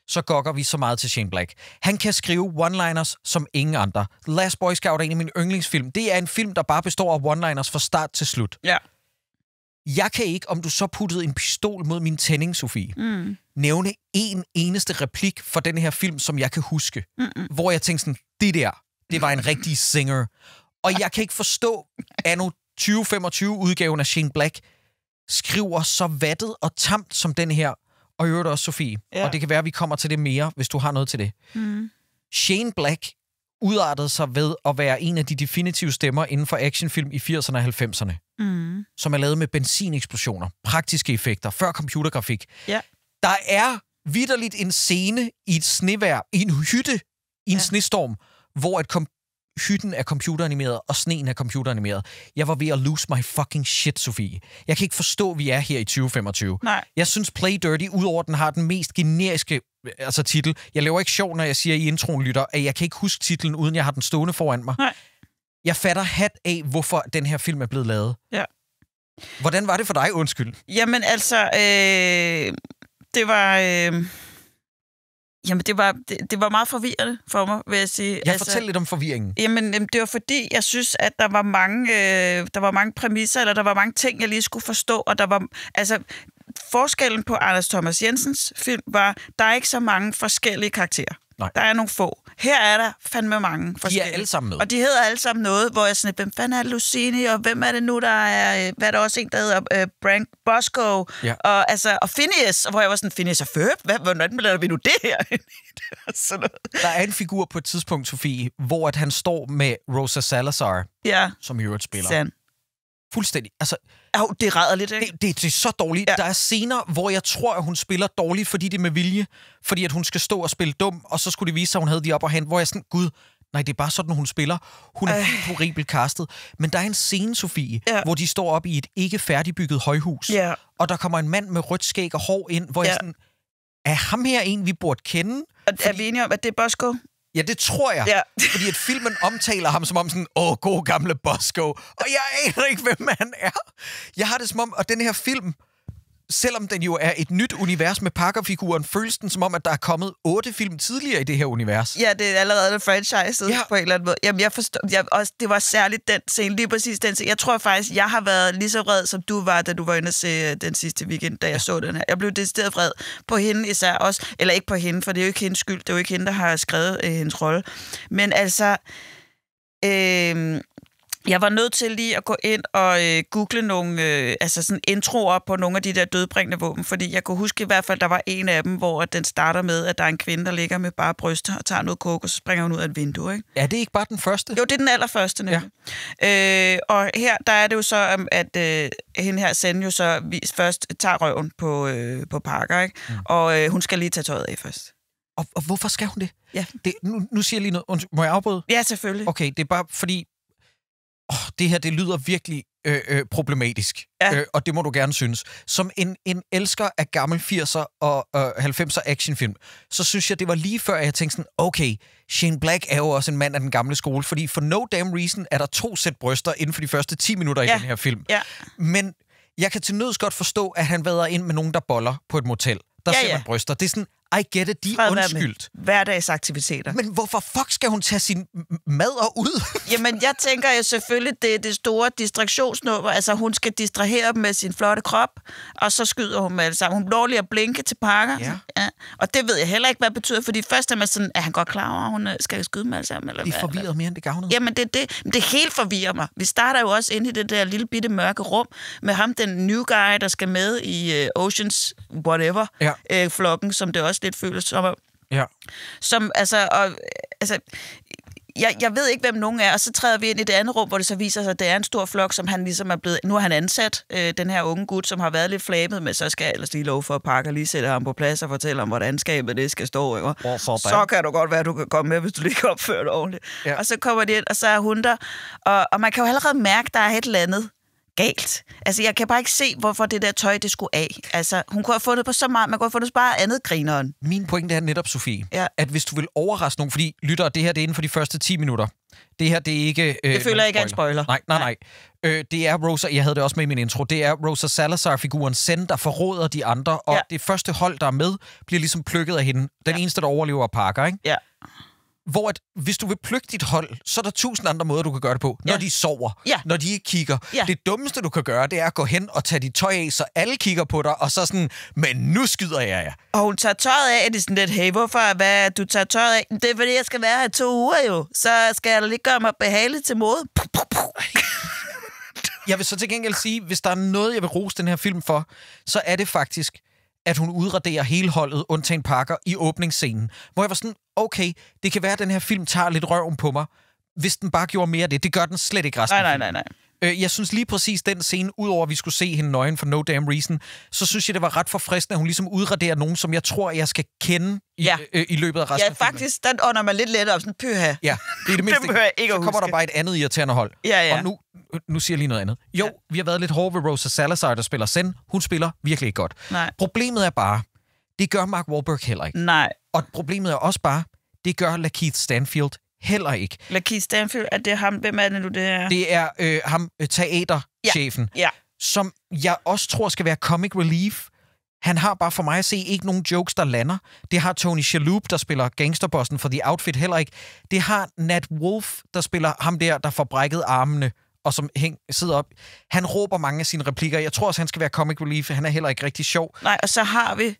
S9: så gokker vi så meget til Shane Black. Han kan skrive one-liners som ingen andre. The Last Boy Scout er en af mine yndlingsfilm. Det er en film, der bare består af one-liners fra start til slut.
S10: Ja.
S9: Jeg kan ikke, om du så puttede en pistol mod min tænding, Sofie, nævne en eneste replik for den her film, som jeg kan huske. Hvor jeg tænkte sådan, det var en rigtig singer. Og jeg kan ikke forstå, anno 2025-udgaven af Shane Black skriver så vattet og tamt som den her. Og i øvrigt også Sofie. Ja. Og det kan være, at vi kommer til det mere, hvis du har noget til det. Shane Black udartede sig ved at være en af de definitive stemmer inden for actionfilm i 80'erne og 90'erne. Som er lavet med benzineksplosioner, praktiske effekter, før computergrafik.
S10: Ja.
S9: Der er vitterligt en scene i et snevejr, i en hytte, i en snestorm, hvor hytten er computeranimeret, og sneen er computeranimeret. Jeg var ved at lose my fucking shit, Sofie. Jeg kan ikke forstå, at vi er her i 2025.
S10: Nej.
S9: Jeg synes, Play Dirty, udover den har den mest generiske titel. Jeg laver ikke sjov, når jeg siger i introen, lytter, at jeg kan ikke huske titlen, uden jeg har den stående foran mig.
S10: Nej.
S9: Jeg fatter hat af, hvorfor den her film er blevet lavet.
S10: Ja.
S9: Hvordan var det for dig, undskyld?
S10: Jamen altså, det var... Jamen, det var meget forvirrende for mig, vil jeg sige.
S9: Jeg fortæl lidt om forvirringen.
S10: Jamen, det var fordi, jeg synes, at der var mange præmisser, eller der var mange ting, jeg lige skulle forstå, og der var... Altså, forskellen på Anders Thomas Jensens film var, der er ikke så mange forskellige karakterer.
S9: Nej.
S10: Der er nogle få. Her er der fandme mange forskellige.
S9: De er alle sammen med.
S10: Og de hedder alle sammen noget, hvor jeg sådan, hvem fanden er Lucini, og hvem er det nu, der er... Hvad er der også en, der hedder Brank Bosco,
S9: ja.
S10: og Phineas, hvor jeg var sådan, Phineas og Ferb? Hvordan lader vi nu det her? Sådan noget.
S9: Der er en figur på et tidspunkt, Sofie, hvor at han står med Rosa Salazar, som i øvrigt spiller.
S10: Sand.
S9: Fuldstændig. Altså,
S10: det er rædderligt, ikke?
S9: Det er så dårligt. Ja. Der er scener, hvor jeg tror, at hun spiller dårligt, fordi det er med vilje. Fordi at hun skal stå og spille dum, og så skulle det vise sig, at hun havde de op og hen, hvor jeg sådan, gud, nej, det er bare sådan, hun spiller. Hun er helt horribelt castet. Men der er en scene, Sofie, hvor de står op i et ikke færdigbygget højhus.
S10: Ja.
S9: Og der kommer en mand med rødt skæg og hår ind, hvor jeg sådan, er ham her en, vi burde kende?
S10: Er vi enige om, at det er Bosco?
S9: Ja, det tror jeg. Ja. Fordi at filmen omtaler ham som om sådan, god gamle Bosco. Og jeg aner ikke, hvem han er. Jeg har det som om, og den her film, selvom den jo er et nyt univers med Parker-figuren, føles den som om, at der er kommet 8 film tidligere i det her univers.
S10: Ja, det er allerede en franchise på en eller anden måde. Jamen, jeg forstår, det var særligt den scene, lige præcis den scene. Jeg tror faktisk, jeg har været lige så vred, som du var, da du var inde og se den sidste weekend, da jeg så den her. Jeg blev decideret vred på hende især også. Eller ikke på hende, for det er jo ikke hendes skyld. Det er jo ikke hende, der har skrevet hendes rolle. Men altså... Jeg var nødt til lige at gå ind og google nogle sådan introer på nogle af de der dødbringende våben, fordi jeg kunne huske i hvert fald, der var en af dem, hvor den starter med, at der er en kvinde, der ligger med bare bryster og tager noget coke, og så springer hun ud af et vindue, ikke?
S9: Ja, det er ikke bare den første?
S10: Jo, det er den allerførste, nemlig. Ja. Og her, der er det jo så, at hende her sender jo så først tager røven på Parker, ikke? Og hun skal lige tage tøjet af først.
S9: Og hvorfor skal hun det?
S10: Ja.
S9: Nu siger jeg lige noget. Må jeg afbryde?
S10: Ja, selvfølgelig.
S9: Okay, det er bare fordi... det her, det lyder virkelig problematisk.
S10: Ja.
S9: Og det må du gerne synes. Som en elsker af gammel 80'er og 90'er actionfilm, så synes jeg, det var lige før, jeg tænkte sådan, okay, Shane Black er jo også en mand af den gamle skole, fordi for no damn reason er der 2 sæt bryster inden for de første 10 minutter i den her film.
S10: Ja.
S9: Men jeg kan til nøds godt forstå, at han vader ind med nogen, der boller på et motel. Der ser man bryster. Det er sådan, I get it, de er undskyldt.
S10: Hverdagsaktiviteter.
S9: Men hvorfor fuck skal hun tage sin mad og ud?
S10: Jamen, jeg tænker jo selvfølgelig, det er det store distraktionsnummer. Altså, hun skal distrahere dem med sin flotte krop, og så skyder hun med alle sammen. Hun når lige at blinke til Parker. Ja. Og det ved jeg heller ikke, hvad det betyder, fordi først er man sådan, er han godt klar over, at hun skal skyde med alle sammen? Eller
S9: det er forvirret mere, end det gavnede.
S10: Jamen, det helt forvirrer mig. Vi starter jo også inde i det der lille bitte mørke rum, med ham, den new guy, der skal med i Oceans whatever, flokken, som det også lidt føles som.
S9: Ja.
S10: Som, jeg ved ikke, hvem nogen er, og så træder vi ind i det andet rum, hvor det så viser sig, at det er en stor flok, som han ligesom er blevet... Nu har han ansat den her unge gut, som har været lidt flabet med, så skal jeg ellers lige love for at Parker lige sætter ham på plads og fortæller ham, hvordan skabet det skal stå. Ikke? Så kan du godt være, at du kan komme med, hvis du lige kan opføre det ordentligt. Ja. Og så kommer de ind, og så er hun der, og man kan jo allerede mærke, at der er et eller andet galt. Altså, jeg kan bare ikke se, hvorfor det der tøj, det skulle af. Altså, hun kunne have fundet på så meget, man kunne have fundet på bare andet grineren.
S9: Min pointe er netop, Sofie, at hvis du vil overraske nogen, fordi lytter, det her det er inden for de første 10 minutter. Det her, det er ikke...
S10: det føler jeg ikke er en spoiler.
S9: Nej. Det er Rosa, jeg havde det også med i min intro, det er Rosa Salazar-figuren Zen, der forråder de andre, og det første hold, der er med, bliver ligesom plukket af hende. Den eneste, der overlever, er Parker, ikke?
S10: Ja.
S9: Hvor hvis du vil plukke dit hold, så er der 1000 andre måder, du kan gøre det på. Når de sover, når de ikke kigger. Ja. Det dummeste, du kan gøre, det er at gå hen og tage dit tøj af, så alle kigger på dig, og så sådan, men nu skyder jeg jer.
S10: Og hun tager tøjet af, det er sådan lidt, hey, hvorfor hvad, du tager tøjet af? Det er, fordi jeg skal være her 2 uger jo. Så skal jeg lige gøre mig behageligt til mode.
S9: Jeg vil så til gengæld sige, hvis der er noget, jeg vil rose den her film for, så er det faktisk, at hun udraderer hele holdet, undtagen Parker, i åbningsscenen. Hvor jeg var sådan, okay, det kan være, at den her film tager lidt røven på mig, hvis den bare gjorde mere af det. Det gør den slet ikke resten af filmen.
S10: Nej.
S9: Jeg synes lige præcis den scene, udover at vi skulle se hende nøgen for no damn reason, så synes jeg, det var ret forfriskende, at hun ligesom udraderer nogen, som jeg tror, jeg skal kende i løbet af resten af filmen.
S10: Ja, faktisk, den ånder man lidt lettere op, sådan pyha.
S9: Ja, det er det mindste.
S10: Ikke
S9: så kommer der bare et andet irriterende hold.
S10: Ja.
S9: Og nu siger jeg lige noget andet. Jo, vi har været lidt hårde ved Rosa Salazar, der spiller Zen. Hun spiller virkelig ikke godt.
S10: Nej.
S9: Problemet er bare, det gør Mark Wahlberg heller ikke.
S10: Nej.
S9: Og problemet er også bare, det gør Lakeith Stanfield heller ikke.
S10: Lakeith Stanfield, er det ham? Hvem er det nu, det er?
S9: Det er ham, teaterchefen, som jeg også tror skal være comic relief, Han har bare for mig at se ikke nogen jokes, der lander. Det har Tony Shalhoub, der spiller gangsterbossen for The Outfit, heller ikke. Det har Nat Wolff, der spiller ham der får brækket armene og som sidder op. Han råber mange af sine replikker. Jeg tror også, han skal være comic relief. Han er heller ikke rigtig sjov.
S10: Nej, og så har vi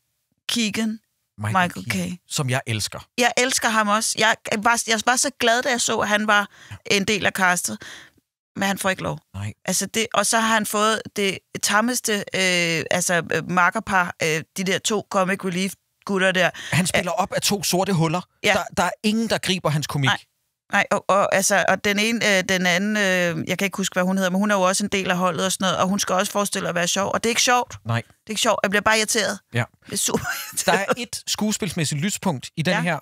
S10: Keegan Michael Kay.
S9: Som jeg elsker.
S10: Jeg elsker ham også. Jeg var så glad, da jeg så, at han var en del af castet. Men han får ikke lov.
S9: Nej.
S10: Altså det, og så har han fået det tammeste makkerpar, de der 2 comic relief gutter der.
S9: Han spiller op af 2 sorte huller. Ja. Der er ingen, der griber hans komik.
S10: Nej, og den ene, den anden, jeg kan ikke huske, hvad hun hedder, men hun er jo også en del af holdet og sådan noget, og hun skal også forestille at være sjov, og det er ikke sjovt.
S9: Nej.
S10: Det er ikke sjovt. Jeg bliver bare irriteret.
S9: Ja.
S10: Det er super irriteret.
S9: Der er et skuespilsmæssigt lyspunkt i den her,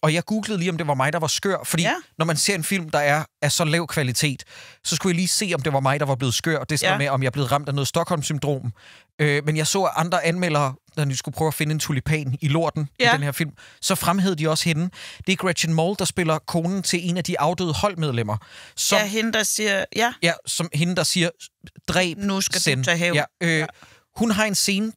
S9: og jeg googlede lige, om det var mig, der var skør, fordi når man ser en film, der er af så lav kvalitet, så skulle jeg lige se, om det var mig, der var blevet skør. Det er sådan med, om jeg er blevet ramt af noget Stockholm-syndrom. Men jeg så, at andre anmeldere, når de skulle prøve at finde en tulipan i lorten i den her film, så fremhævede de også hende. Det er Gretchen Mol, der spiller konen til en af de afdøde holdmedlemmer. Som,
S10: hende, der siger... Ja,
S9: som hende, der siger, dræb,
S10: nu skal du tage hævn.
S9: Hun har en scene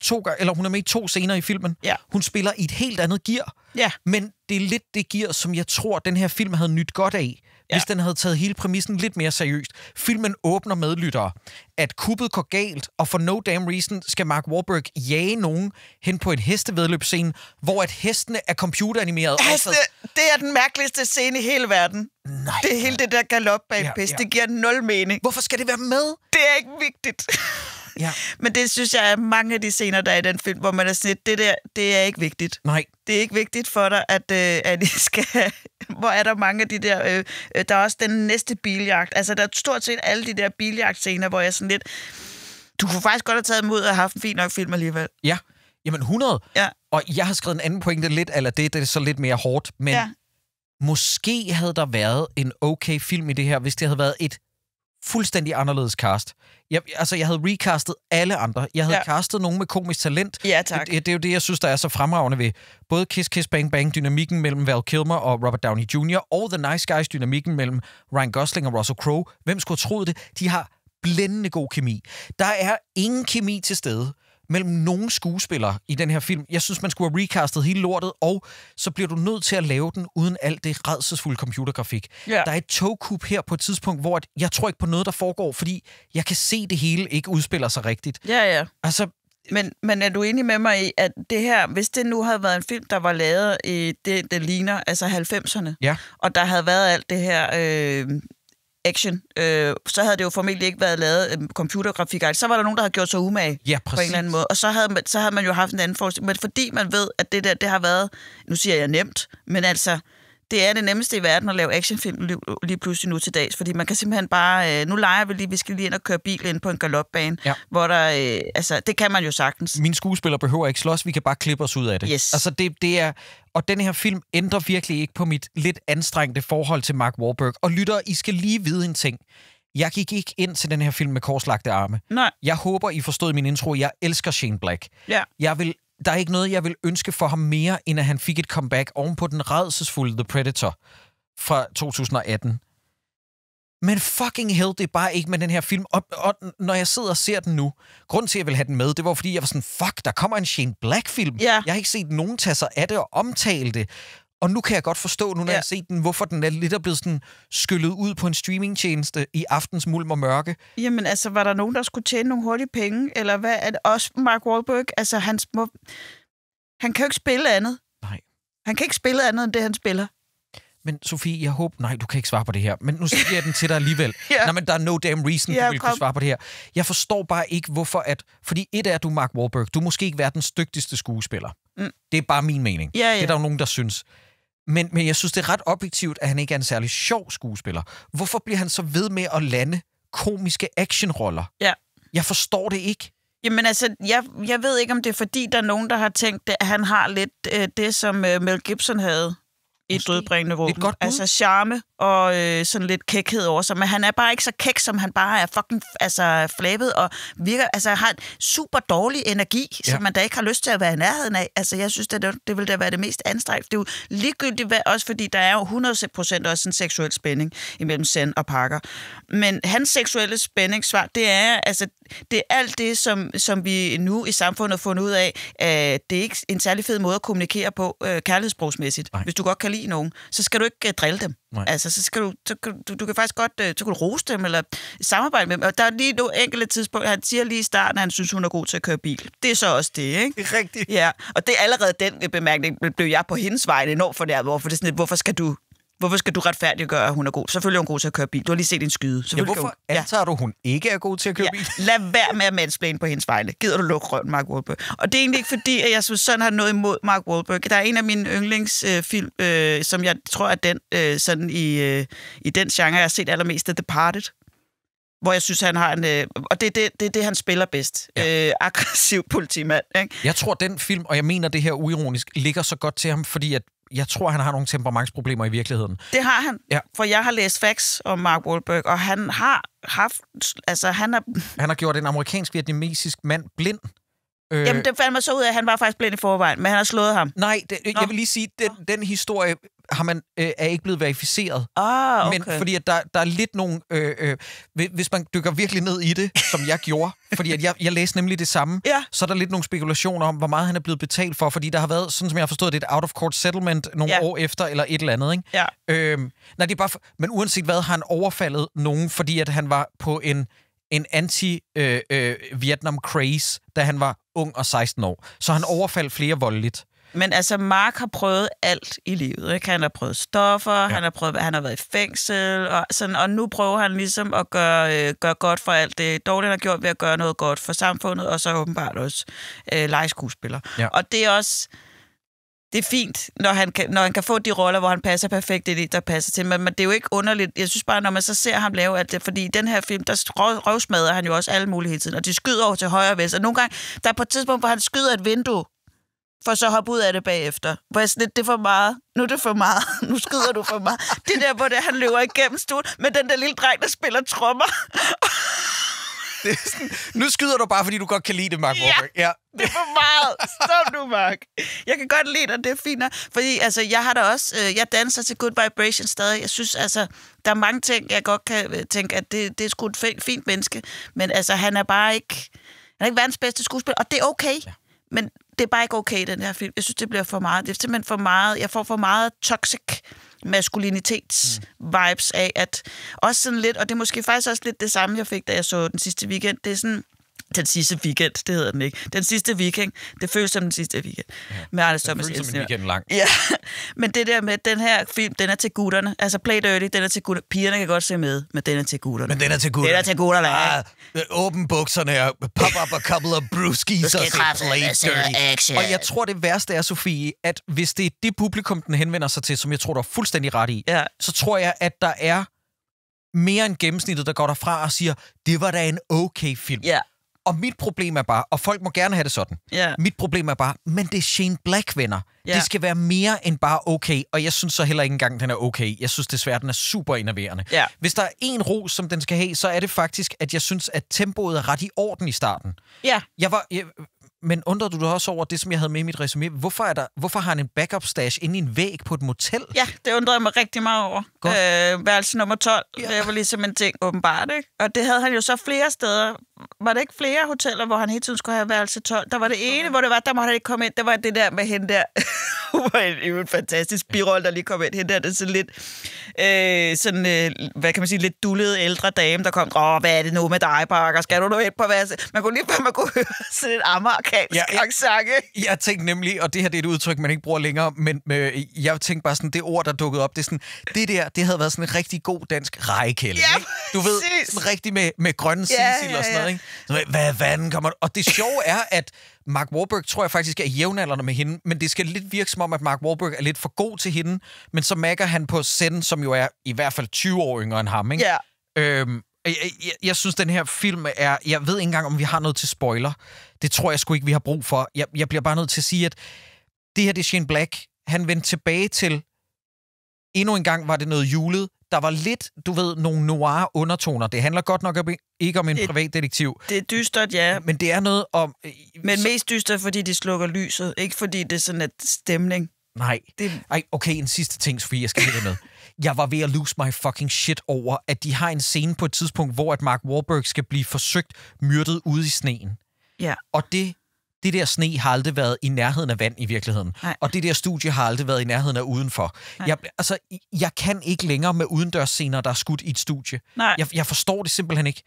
S9: hun er med i 2 scener i filmen.
S10: Ja.
S9: Hun spiller i et helt andet gear.
S10: Ja.
S9: Men det er lidt det gear, som jeg tror, den her film havde nyt godt af, hvis den havde taget hele præmissen lidt mere seriøst. Filmen åbner med, lyttere, at kuppet går galt, og for no damn reason skal Mark Wahlberg jage nogen hen på en hestevedløbsscene, hvor at hestene er computeranimeret.
S10: Det er den mærkeligste scene i hele verden.
S9: Nej,
S10: det er hele det der galop bag pist. Det giver 0 mening.
S9: Hvorfor skal det være med?
S10: Det er ikke vigtigt.
S9: Ja.
S10: Men det synes jeg er mange af de scener, der er i den film, hvor man er sådan lidt, det er ikke vigtigt.
S9: Nej.
S10: Det er ikke vigtigt for dig, at I skal... Hvor er der mange af de der... der er også den næste biljagt. Altså, der er stort set alle de der biljagtscener, hvor jeg sådan lidt... Du kunne faktisk godt have taget dem ud og haft en fin nok film alligevel.
S9: Ja, jamen 100.
S10: Ja.
S9: Og jeg har skrevet en anden pointe lidt, eller det er så lidt mere hårdt, men måske havde der været en okay film i det her, hvis det havde været et fuldstændig anderledes cast. Jeg havde recastet alle andre. Jeg havde castet nogen med komisk talent.
S10: Ja, tak.
S9: Det er jo det, jeg synes, der er så fremragende ved både Kiss Kiss Bang Bang, dynamikken mellem Val Kilmer og Robert Downey Jr., og The Nice Guys, dynamikken mellem Ryan Gosling og Russell Crowe. Hvem skulle have troet det? De har blændende god kemi. Der er ingen kemi til stede mellem nogen skuespillere i den her film. Jeg synes, man skulle have recastet hele lortet, og så bliver du nødt til at lave den uden alt det rædselsfulde computergrafik. Der er et togkup her på et tidspunkt, hvor jeg tror ikke på noget, der foregår, fordi jeg kan se, det hele ikke udspiller sig rigtigt.
S10: Ja.
S9: Altså,
S10: men er du enig med mig i, at det her, hvis det nu havde været en film, der var lavet i det ligner, altså 90'erne, og der havde været alt det her... action, så havde det jo formentlig ikke været lavet computergrafik. Så var der nogen, der havde gjort sig umage på en eller anden måde. Og så havde man jo haft en anden forestilling. Men fordi man ved, at det har været, nu siger jeg nemt, men altså, det er det nemmeste i verden at lave actionfilm lige pludselig nu til dags, fordi man kan simpelthen bare, nu leger vi lige, vi skal lige ind og køre bil ind på en galopbane, hvor der, det kan man jo sagtens.
S9: Mine skuespillere behøver ikke slås, vi kan bare klippe os ud af det.
S10: Yes.
S9: Altså det er, og den her film ændrer virkelig ikke på mit lidt anstrengte forhold til Mark Wahlberg. Og lytter, I skal lige vide en ting. Jeg gik ikke ind til den her film med korslagte arme.
S10: Nej.
S9: Jeg håber, I forstod min intro. Jeg elsker Shane Black.
S10: Ja.
S9: Der er ikke noget, jeg vil ønske for ham mere, end at han fik et comeback oven på den rædselsfulde The Predator fra 2018. Men fucking hell, det er bare ikke med den her film. Og når jeg sidder og ser den nu, grunden til, at jeg vil have den med, det var, fordi jeg var sådan, fuck, der kommer en Shane Black-film.
S10: Ja.
S9: Jeg har ikke set nogen tage sig af det og omtale det. Og nu kan jeg godt forstå, nu når jeg har set den, hvorfor den er lidt blevet sådan skyllet ud på en streamingtjeneste i aftens mulm og mørke.
S10: Jamen altså, var der nogen, der skulle tjene nogle hurtige penge? Eller hvad? Er det også Mark Wahlberg? Altså, han kan jo ikke spille andet.
S9: Nej.
S10: Han kan ikke spille andet, end det, han spiller.
S9: Men Sofie, jeg håber... Nej, du kan ikke svare på det her. Men nu siger jeg den til dig alligevel. Nej, men der er no damn reason, du vil kunne svare på det her. Jeg forstår bare ikke, hvorfor at... Fordi et er, du Mark Wahlberg. Du er måske ikke verdens dygtigste skuespiller. Det er bare min mening.
S10: Ja.
S9: Det er der jo nogen, der synes. Men jeg synes, det er ret objektivt, at han ikke er en særlig sjov skuespiller. Hvorfor bliver han så ved med at lande komiske actionroller?
S10: Ja.
S9: Jeg forstår det ikke.
S10: Jamen altså, jeg ved ikke, om det er fordi, der er nogen, der har tænkt, at han har lidt det, som Mel Gibson havde i et dødbringende våben. Altså charme og sådan lidt kækhed over sig. Men han er bare ikke så kæk, som han bare er fucking flabet og virker, har en super dårlig energi, som man da ikke har lyst til at være i nærheden af. Altså, jeg synes, det vil da være det mest anstrengt. Det er jo ligegyldigt, også fordi der er jo 100% også en seksuel spænding imellem Sen og Parker. Men hans seksuelle spændingssvar, det er, altså, det er alt det, som vi nu i samfundet har fundet ud af, det er ikke en særlig fed måde at kommunikere på kærlighedssprogsmæssigt. Hvis du godt kan lide nogen, så skal du ikke drille dem. Altså, så skal du kan faktisk godt, så kan du rose dem, eller samarbejde med dem. Og der er lige nogle enkelte tidspunkter, han siger lige i starten, at han synes, hun er god til at køre bil. Det er så også det, ikke?
S9: Det er rigtigt.
S10: Ja, og det er allerede den bemærkning, blev jeg på hendes vegne enormt fornærmet over, for det er sådan lidt, hvorfor skal du retfærdiggøre, at hun er god? Selvfølgelig er hun god til at køre bil. Du har lige set en skyde.
S9: Ja, hvorfor antager du, hun ikke er god til at køre bil?
S10: Lad være med at mansplaine på hendes vegne. Gider du lukke røven, Mark Wahlberg? Og det er egentlig ikke fordi, at jeg sådan har noget imod Mark Wahlberg. Der er en af mine yndlingsfilm, som jeg tror er den, sådan i den genre, jeg har set allermest, The Departed. Hvor jeg synes, han har en... og det er det, han spiller bedst. Ja. Aggressiv politimand, ikke?
S9: Jeg tror, den film, og jeg mener det her uironisk, ligger så godt til ham, fordi at jeg tror, han har nogle temperamentsproblemer i virkeligheden.
S10: Det har han, for jeg har læst facts om Mark Wahlberg, og han har haft... Altså, han
S9: har gjort en amerikansk-vietnamesisk mand blind.
S10: Jamen, det fandt mig så ud af, at han var faktisk blind i forvejen, men han har slået ham.
S9: Nej, jeg vil lige sige, den historie har man, er ikke blevet verificeret.
S10: Okay.
S9: Men fordi at der er lidt nogle... hvis man dykker virkelig ned i det, som jeg gjorde, fordi at jeg læste nemlig det samme, så er der lidt nogle spekulationer om, hvor meget han er blevet betalt for, fordi der har været, sådan som jeg har forstået det, et out-of-court settlement nogle år efter, eller et eller andet, ikke?
S10: Ja.
S9: Nej, det er bare men uanset hvad, har han overfaldet nogen, fordi at han var på en anti-Vietnam-craze, da han var ung og 16 år. Så han overfaldt flere voldeligt.
S10: Men altså, Mark har prøvet alt i livet, ikke? Han har prøvet stoffer, han har været i fængsel, og nu prøver han ligesom at gøre godt for alt det dårligt, han har gjort ved at gøre noget godt for samfundet, og så åbenbart også lejeskuespiller. Ja. Og det er også... Det er fint, når han kan få de roller, hvor han passer perfekt i det, der passer til. Men det er jo ikke underligt. Jeg synes bare, når man så ser ham lave alt det, fordi i den her film, der røvsmadrer han jo også alle mulige hele tiden, og de skyder over til højre og venstre. Og nogle gange, der er på et tidspunkt, hvor han skyder et vindue, for så at hoppe ud af det bagefter. Hvor jeg sådan lidt, det er for meget. Nu er det for meget. Nu skyder du for meget. Det der, hvor han løber igennem stuen med den der lille dreng, der spiller trommer.
S9: Det er sådan, nu skyder du bare, fordi du godt kan lide det, Mark Wahlberg.
S10: Ja, det er for meget. Stop nu, Mark. Jeg kan godt lide det, det er fint. Fordi altså, jeg har da også... jeg danser til Good Vibrations stadig. Jeg synes, altså, der er mange ting, jeg godt kan tænke, at det er sgu et fint menneske. Men altså, han er bare ikke... Han er ikke verdens bedste skuespiller, og det er okay. Ja. Men det er bare ikke okay, den her film. Jeg synes, det bliver for meget. Det er simpelthen for meget... Jeg får for meget toxic maskulinitets-vibes af, at også sådan lidt, og det er måske faktisk også lidt det samme, jeg fik, da jeg så den sidste weekend, det er sådan, den sidste weekend, det hedder den ikke. Den sidste weekend, det føles som den sidste weekend. Ja. Med Arne Thomas
S9: Jensen. Det føles som en weekend lang.
S10: Ja, men det der med, den her film, den er til gutterne. Altså Play Dirty, den er til gutterne. Pigerne kan godt se med, men den er til gutterne.
S9: Men den er til gutterne.
S10: Den er til gutterne,
S9: åbn bukserne og pop up a couple of brewskis og se Play Dirty. Og jeg tror, det værste er, Sofie, at hvis det er det publikum, den henvender sig til, som jeg tror, du er fuldstændig ret i, så tror jeg, at der er mere end gennemsnittet, der går derfra og siger, det var da en okay film.
S10: Ja.
S9: Og mit problem er bare, og folk må gerne have det sådan, mit problem er bare, men det er Shane Black, venner. Det skal være mere end bare okay, og jeg synes så heller ikke engang, den er okay. Jeg synes desværre, den er super enerverende. Hvis der er en ros, som den skal have, så er det faktisk, at jeg synes, at tempoet er ret i orden i starten.
S10: Ja.
S9: Men undrer du dig også over det, som jeg havde med i mit resume? Hvorfor har han en backup stash inde i en væg på et motel?
S10: Ja, det undrede mig rigtig meget over. Værelse nummer 12, det var ligesom en ting, åbenbart, ikke? Og det havde han jo så flere steder. Var der ikke flere hoteller, hvor han hele tiden skulle have værelse 12? Der var det ene, hvor det var, der måtte han ikke komme ind. Det var det der med hende der. Hun var en fantastisk birolle, der lige kom ind. Hende der, det er sådan lidt, hvad kan man sige, lidt dullede ældre dame, der kom, hvad er det nu med dig, Parker? Skal du nu ind på værelse? Man kunne høre sådan et amerikansk accent.
S9: Jeg tænkte nemlig, og det her det er et udtryk, man ikke bruger længere, men jeg tænkte bare sådan, det ord, der dukkede op, det er sådan, det havde været sådan en rigtig god dansk rejekælling, ikke? Du ved, sådan rigtig med grønne sisil og sådan noget, ikke? Så, hvad vanden kommer... Og det sjove er, at Mark Wahlberg tror jeg faktisk er jævnaldrende med hende, men det skal lidt virke som om, at Mark Wahlberg er lidt for god til hende, men så mærker han på Zen, som jo er i hvert fald 20 år yngre end ham, ikke?
S10: Ja.
S9: Jeg synes, den her film er... Jeg ved ikke engang, om vi har noget til spoiler. Det tror jeg sgu ikke, vi har brug for. Jeg bliver bare nødt til at sige, at det her, det er Shane Black. Han vendte tilbage til... Endnu en gang var det noget julet. Der var lidt, du ved, nogle noir undertoner. Det handler godt nok ikke om en privatdetektiv.
S10: Det er dystert, ja.
S9: Men det er noget om...
S10: Men mest dystert, fordi de slukker lyset. Ikke fordi det er sådan et stemning.
S9: Nej. Okay, en sidste ting, Sofie, jeg skal have det med. Jeg var ved at lose my fucking shit over, at de har en scene på et tidspunkt, hvor at Mark Wahlberg skal blive forsøgt myrdet ude i sneen.
S10: Ja.
S9: Og det der sne har aldrig været i nærheden af vand i virkeligheden. Nej. Og det der studie har aldrig været i nærheden af udenfor. Jeg kan ikke længere med udendørsscener, der er skudt i et studie. Jeg forstår det simpelthen ikke.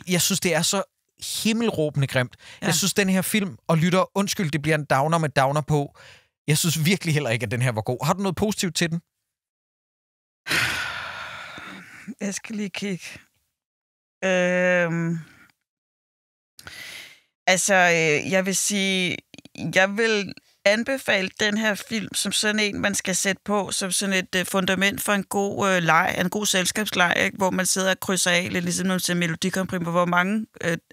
S9: Jeg synes, det er så himmelråbende grimt. Ja. Jeg synes, den her film, og lytter, undskyld, det bliver en downer med downer på. Jeg synes virkelig heller ikke, at den her var god. Har du noget positivt til den?
S10: Jeg skal lige kigge. Jeg vil sige, jeg vil anbefale den her film som sådan en, man skal sætte på, som sådan et fundament for en god leg, en god selskabsleg, ikke? Hvor man sidder og krydser af, lidt ligesom når man Melodi Grand Prix, hvor mange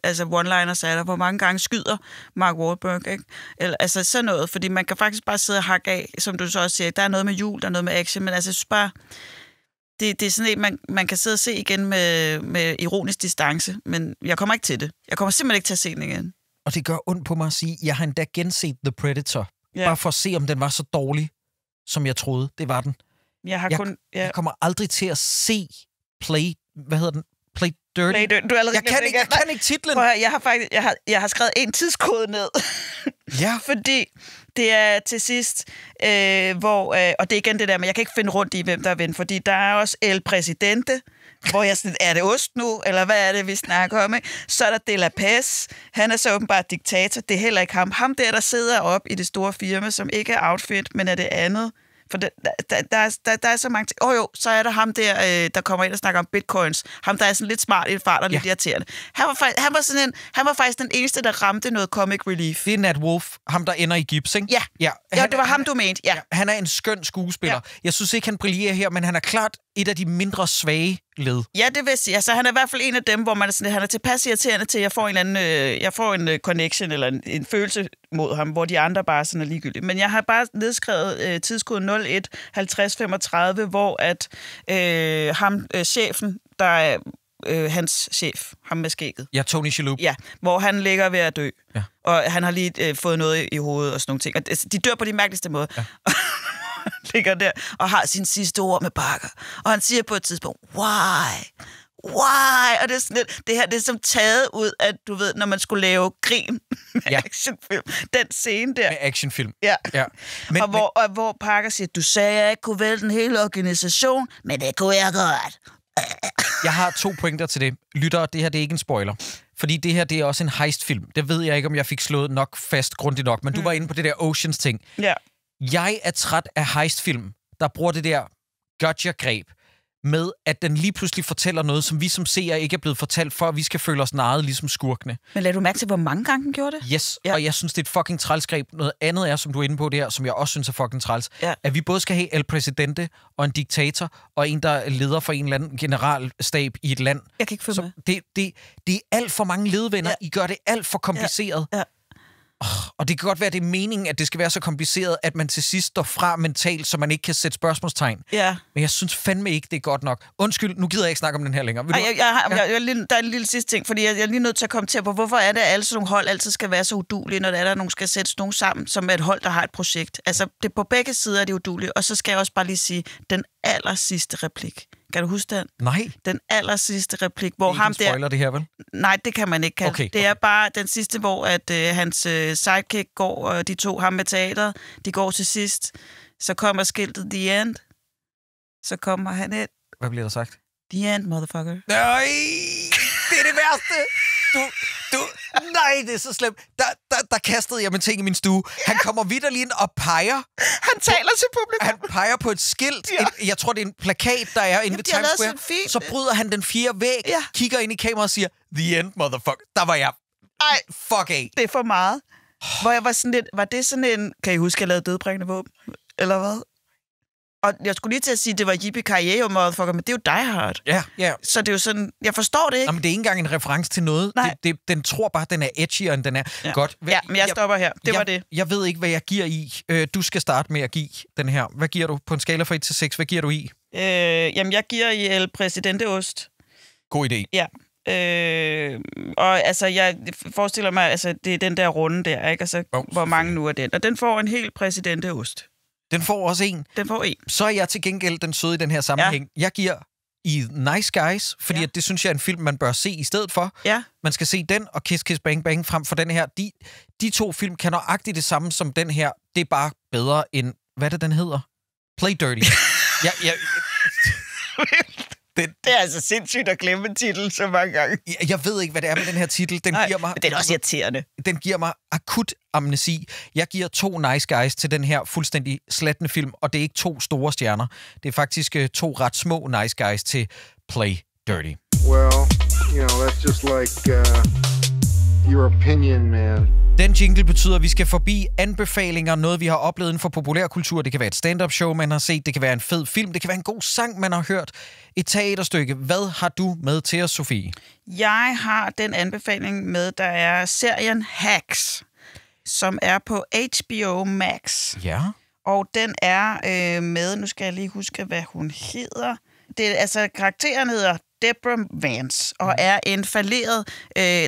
S10: one-liners er der, hvor mange gange skyder Mark Wahlberg, ikke? Eller, sådan noget, fordi man kan faktisk bare sidde og hakke af, som du så også siger, der er noget med jul, der er noget med action, men jeg synes bare, det er sådan en, man kan sidde og se igen med ironisk distance, men jeg kommer ikke til det. Jeg kommer simpelthen ikke til at se den igen.
S9: Og det gør ondt på mig at sige, jeg har endda genset The Predator, bare for at se, om den var så dårlig, som jeg troede. Det var den. Jeg kommer aldrig til at se Play Dirty.
S10: Du er allerede
S9: jeg kan ikke titlen.
S10: Jeg har skrevet en tidskode ned.
S9: Ja.
S10: Fordi det er til sidst, hvor... og det er igen det der, men jeg kan ikke finde rundt i, hvem der er ven, fordi der er også El Presidente, hvor jeg sådan, er det ost nu, eller hvad er det, vi snakker om, ikke? Så er der De La Paz, han er så åbenbart diktator, det er heller ikke ham. Ham der sidder op i det store firma, som ikke er outfit, men er det andet. For der er så mange ting. Jo, så er der ham der kommer ind og snakker om bitcoins. Ham, der er sådan lidt smart i et fart og lidt irriterende. Han var faktisk den eneste, der ramte noget comic relief.
S9: Det er Nat Wolff, ham der ender i gips, ikke?
S10: Ja, det var ham, du mente. Ja.
S9: Han er en skøn skuespiller. Ja. Jeg synes ikke, han brillerer her, men han er klart et af de mindre svage led.
S10: Ja, det vil sige. Altså, han er i hvert fald en af dem, hvor man er sådan, han er tilpas irriterende til, at jeg får en connection eller en følelse mod ham, hvor de andre bare sådan er ligegyldige. Men jeg har bare nedskrevet tidskoden 01 50 35, hvor at chefen, der er hans chef, ham med skægget.
S9: Ja, Tony Shalhoub.
S10: Ja, hvor han ligger ved at dø.
S9: Ja.
S10: Og han har lige fået noget i hovedet og sådan nogle ting. Og de dør på de mærkeligste måder. Ja. Ligger der og har sin sidste ord med Parker. Og han siger på et tidspunkt, why? Og det er sådan lidt, det her, det er som taget ud af, du ved, når man skulle lave grin med actionfilm. Den scene der.
S9: Med actionfilm.
S10: Ja. Og hvor Parker siger, du sagde, at jeg ikke kunne vælge den hele organisation, men det kunne jeg godt.
S9: Jeg har 2 pointer til det. Lytter, det her det er ikke en spoiler. Fordi det her det er også en heistfilm. Det ved jeg ikke, om jeg fik slået nok fast grundigt nok, men du var inde på det der Oceans-ting.
S10: Ja.
S9: Jeg er træt af heistfilm, der bruger det der gotcha-greb med, at den lige pludselig fortæller noget, som vi som seere ikke er blevet fortalt, for at vi skal føle os narret ligesom skurkene.
S10: Men lad du mærke til, hvor mange gange den gjorde det?
S9: Yes, og jeg synes, det er et fucking trælsgreb. Noget andet er, som du er inde på det her, som jeg også synes er fucking træls, at vi både skal have El Presidente og en diktator, og en, der er leder for en eller anden generalstab i et land.
S10: Jeg kan ikke følge
S9: med. Det er alt for mange ledvenner. I gør det alt for kompliceret.
S10: Ja.
S9: Og det kan godt være, at det er meningen, at det skal være så kompliceret, at man til sidst står fra mentalt, så man ikke kan sætte spørgsmålstegn.
S10: Ja.
S9: Men jeg synes fandme ikke, det er godt nok. Undskyld, nu gider jeg ikke snakke om den her længere.
S10: Der er en lille sidste ting, fordi jeg er lige nødt til at kommentere på, hvorfor er det, at alle sådan nogle hold altid skal være så udulige, når der nogen skal sættes nogen sammen, som er et hold, der har et projekt. Altså, det på begge sider er det udulige. Og så skal jeg også bare lige sige, den aller sidste replik. Kan du huske den?
S9: Nej.
S10: Den aller sidste replik, hvor ham der...
S9: spoiler det her, vel?
S10: Nej, det kan man ikke kalde.
S9: Okay.
S10: Det er bare den sidste, hvor at hans sidekick går, og de to ham med teateret, de går til sidst. Så kommer skiltet The End. Så kommer han ind.
S9: Hvad bliver der sagt?
S10: The End, motherfucker.
S9: Nej, det er det værste. Nej, det er så slemt. Der kastede jeg med ting i min stue. Han kommer vitterlig ind og peger.
S10: Han taler til publikum.
S9: Han peger på et skilt. Ja. Jeg tror, det er en plakat, der er inde ved Times Square. Så bryder han den 4. væg, kigger ind i kameraet og siger, The End, motherfucker. Der var jeg.
S10: Ej,
S9: fuck af.
S10: Det er for meget. Hvor jeg var sådan lidt, var det sådan en, kan I huske, jeg lavede dødbringende våben? Eller hvad? Og jeg skulle lige til at sige, at det var Yippee-ki-yay, motherfucker, men det er jo Die Hard.
S9: Ja.
S10: Så det er jo sådan, jeg forstår det ikke.
S9: Nå, men det er ikke engang en reference til noget. Den tror bare, den er edgier, end den er.
S10: Ja.
S9: Godt.
S10: Ja, men jeg stopper her. Det var det.
S9: Jeg ved ikke, hvad jeg giver i. Du skal starte med at give den her. Hvad giver du på en skala fra 1 til 6? Hvad giver du i?
S10: Jamen, jeg giver i El Presidenteost.
S9: God idé.
S10: Ja. Og altså, jeg forestiller mig, altså, det er den der runde der, ikke? Altså, hvor mange nu er den? Og den får en helt præsidenteost.
S9: Den får også en.
S10: Den får en.
S9: Så er jeg til gengæld den søde i den her sammenhæng. Ja. Jeg giver i Nice Guys, fordi at det synes jeg er en film, man bør se i stedet for.
S10: Ja.
S9: Man skal se den og Kiss Kiss Bang Bang frem for den her. De to film kan nøjagtigt det samme som den her. Det er bare bedre end... Hvad det den hedder? Play Dirty.
S10: Det er altså sindssygt at glemme titel så mange gange.
S9: Jeg ved ikke, hvad det er med den her titel. Den giver mig,
S10: det er også irriterende.
S9: Den giver mig akut amnesi. Jeg giver 2 Nice Guys til den her fuldstændig slattende film, og det er ikke 2 store stjerner. Det er faktisk 2 ret små Nice Guys til Play Dirty.
S11: Well, you know, that's just like your opinion, man.
S9: Den jingle betyder, at vi skal forbi anbefalinger, noget vi har oplevet inden for populærkultur. Det kan være et stand-up show, man har set. Det kan være en fed film. Det kan være en god sang, man har hørt. Et teaterstykke. Hvad har du med til os, Sofie?
S10: Jeg har den anbefaling med, der er serien Hacks, som er på HBO Max.
S9: Ja.
S10: Og den er med, nu skal jeg lige huske, hvad hun hedder. Karakteren hedder Deborah Vance, og er en falderet...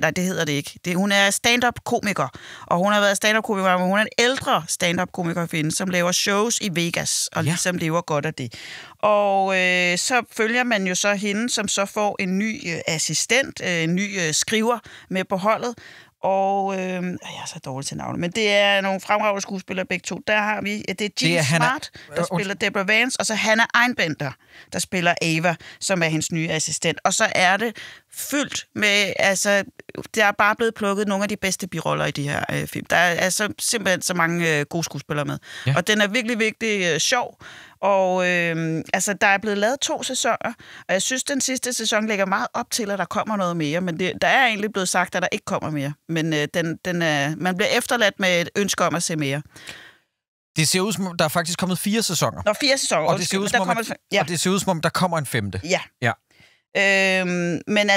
S10: nej, det hedder det ikke. Hun er stand-up-komiker, og hun har været stand-up-komiker, men hun er en ældre stand-up-komiker-kvinde, som laver shows i Vegas, og ligesom lever godt af det. Og så følger man jo så hende, som så får en ny assistent, en ny skriver med på holdet, og jeg er så dårlig til navnet, men det er nogle fremragende skuespillere begge to. Der har vi, det er Jean Smart, der spiller Deborah Vance, og så Hannah Einbender, der spiller Ava, som er hendes nye assistent. Og så er det fyldt med, der er bare blevet plukket nogle af de bedste biroller i de her film. Der er simpelthen så mange gode skuespillere med. Ja. Og den er virkelig, virkelig sjov. Og der er blevet lavet 2 sæsoner, og jeg synes, den sidste sæson lægger meget op til, at der kommer noget mere, men der er egentlig blevet sagt, at der ikke kommer mere. Men man bliver efterladt med et ønske om at se mere.
S9: Det ser ud som om, der er faktisk kommet 4 sæsoner.
S10: Nå, 4 sæsoner.
S9: Og det ser ud som om, der kommer en 5.
S10: Ja. Men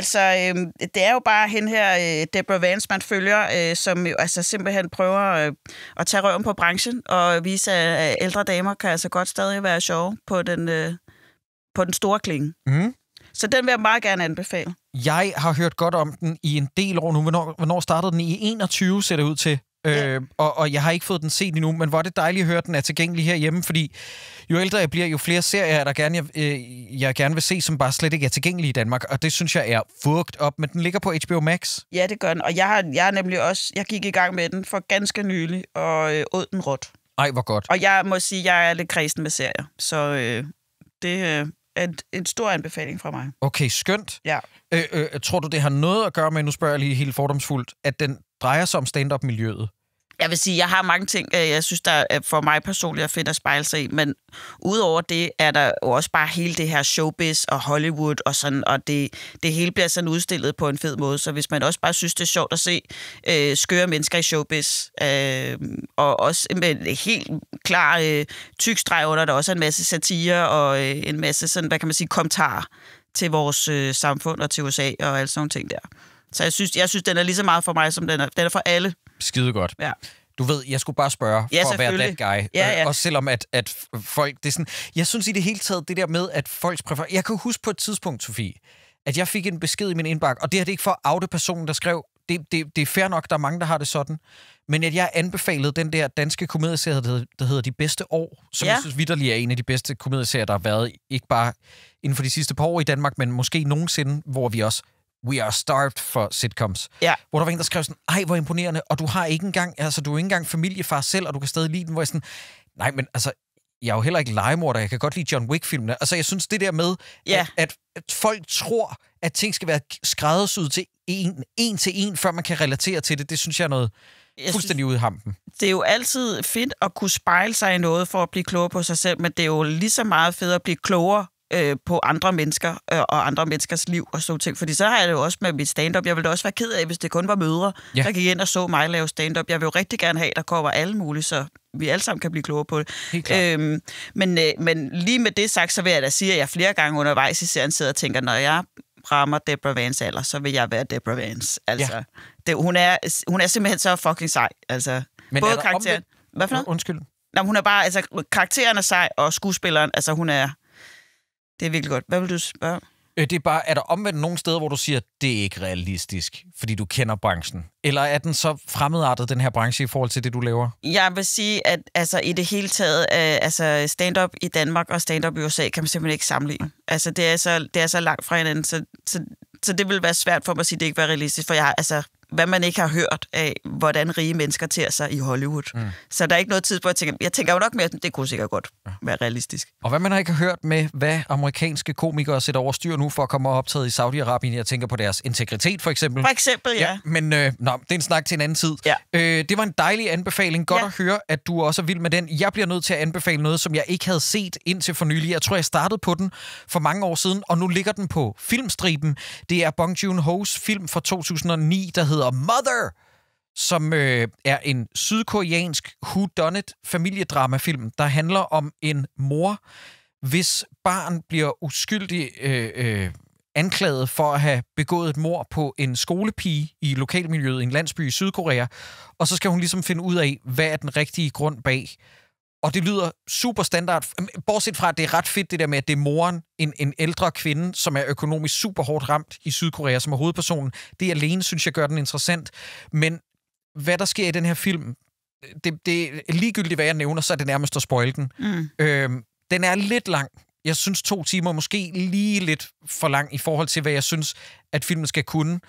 S10: det er jo bare hende her, Deborah Vance, man følger, som jo simpelthen prøver at tage røven på branchen og vise, at ældre damer kan altså godt stadig være sjove på den store klinge. Mm. Så den vil jeg meget gerne anbefale. Jeg
S9: har hørt godt om den i en del år nu. Hvornår startede den? I 21, ser det ud til. Ja. Og jeg har ikke fået den set endnu, men hvor er det dejligt at høre, at den er tilgængelig herhjemme, fordi jo ældre jeg bliver, jo flere serier jeg gerne vil se, som bare slet ikke er tilgængelige i Danmark, og det synes jeg er fucked op, men den ligger på HBO Max. Ja, det gør den, og jeg er nemlig også, jeg gik i gang med den for ganske nylig, og åd den råt. Ej, hvor godt. Og jeg må sige, jeg er lidt kredsen med serier, så det er en stor anbefaling fra mig. Okay, skønt. Ja. Tror du, det har noget at gøre med, nu spørger jeg lige helt fordomsfuldt, at den drejer sig om stand-up-miljøet? Jeg vil sige, jeg har mange ting, jeg synes, der er for mig personligt at finde at spejle sig i, men udover det er der jo også bare hele det her showbiz og Hollywood og sådan, og det hele bliver sådan udstillet på en fed måde, så hvis man også bare synes, det er sjovt at se skøre mennesker i showbiz, og også med en helt klar tyk streg under, der også er en masse satire og en masse sådan, hvad kan man sige, kommentarer til vores samfund og til USA og alle sådan nogle ting der. Så jeg synes, den er lige så meget for mig, som den er for alle. Skide godt. Ja. Du ved, jeg skulle bare spørge, for at være that guy. Ja. Også selvom, at folk... Det er sådan, jeg synes i det hele taget, det der med, at folks præferencer... Jeg kan huske på et tidspunkt, Sofie, at jeg fik en besked i min indbakke, og det er det ikke for at oute personen, der skrev. Det er fair nok, der er mange, der har det sådan. Men at jeg anbefalede den der danske komedieserie, der hedder De Bedste År, som jeg synes vitterlig er en af de bedste komedieserier, der har været, ikke bare inden for de sidste par år i Danmark, men måske nogensinde, hvor vi også... We are starved for sitcoms. Ja. Hvor der var en, der skrev sådan, ej, hvor imponerende, og du har ikke engang, du er ikke engang familiefar selv, og du kan stadig lide den, hvor jeg sådan, nej, men altså, jeg er jo heller ikke legemorder, jeg kan godt lide John Wick-filmene. Altså, jeg synes det der med, at folk tror, at ting skal være skræddersyet til en til en, før man kan relatere til det, det synes jeg er noget fuldstændig ude i hampen. Det er jo altid fedt at kunne spejle sig i noget for at blive klogere på sig selv, men det er jo lige så meget fedt at blive klogere på andre mennesker og andre menneskers liv og sådan ting. Fordi så har jeg det jo også med mit stand-up. Jeg ville da også være ked af, hvis det kun var mødre, der gik ind og så mig lave stand-up. Jeg vil jo rigtig gerne have, der kommer alle mulige, så vi alle sammen kan blive klogere på det. Men lige med det sagt, så vil jeg da sige, at jeg flere gange undervejs i serien sidder og tænker, når jeg rammer Deborah Vance alder, så vil jeg være Deborah Vance. Altså, hun er simpelthen så fucking sej. Altså, men både karakteren... Hvad for noget? Undskyld. Nå, hun er bare... Altså, karakteren er sej, og skuespilleren, altså hun er... Det er virkelig godt. Hvad vil du spørge? Det er bare, er der omvendt nogle steder, hvor du siger, det er ikke realistisk, fordi du kender branchen? Eller er den så fremmedartet, den her branche, i forhold til det, du laver? Jeg
S10: vil sige, at altså, i det hele taget, altså stand-up i Danmark og stand-up i USA kan man simpelthen ikke sammenligne. Altså, det er så langt fra hinanden, så det vil være svært for mig at sige, at det ikke var realistisk, for jeg har, altså, hvad man ikke har hørt af, hvordan rige mennesker ter sig i Hollywood. Så der er ikke noget tidspunkt, jeg tænker jo nok mere, at det kunne sikkert godt være realistisk.
S9: Og hvad man har ikke hørt med, hvad amerikanske komikere sætter over styr nu for at komme og optræde i Saudi-Arabien. Jeg tænker på deres integritet, for eksempel.
S10: For eksempel, ja.
S9: Men det er en snak til en anden tid. Ja. Det var en dejlig anbefaling. Godt at høre, at du også er vild med den. Jeg bliver nødt til at anbefale noget, som jeg ikke havde set indtil for nylig. Jeg tror, jeg startede på den for mange år siden, og nu ligger den på filmstriben. Det er Bong Joon-ho's film fra 2009, der hedder Mother, som er en sydkoreansk whodunit familiedramafilm, der handler om en mor, hvis barn bliver uskyldig anklaget for at have begået et mord på en skolepige i lokalmiljøet i en landsby i Sydkorea, og så skal hun ligesom finde ud af, hvad er den rigtige grund bag. Og det lyder super standard, bortset fra, at det er ret fedt det der med, at det er moren, en ældre kvinde, som er økonomisk super hårdt ramt i Sydkorea, som er hovedpersonen. Det alene, synes jeg, gør den interessant. Men hvad der sker i den her film, det er ligegyldigt, hvad jeg nævner, så er det nærmest at spoil den. Den er lidt lang. Jeg synes 2 timer måske lige lidt for lang i forhold til, hvad jeg synes, at filmen skal kunne.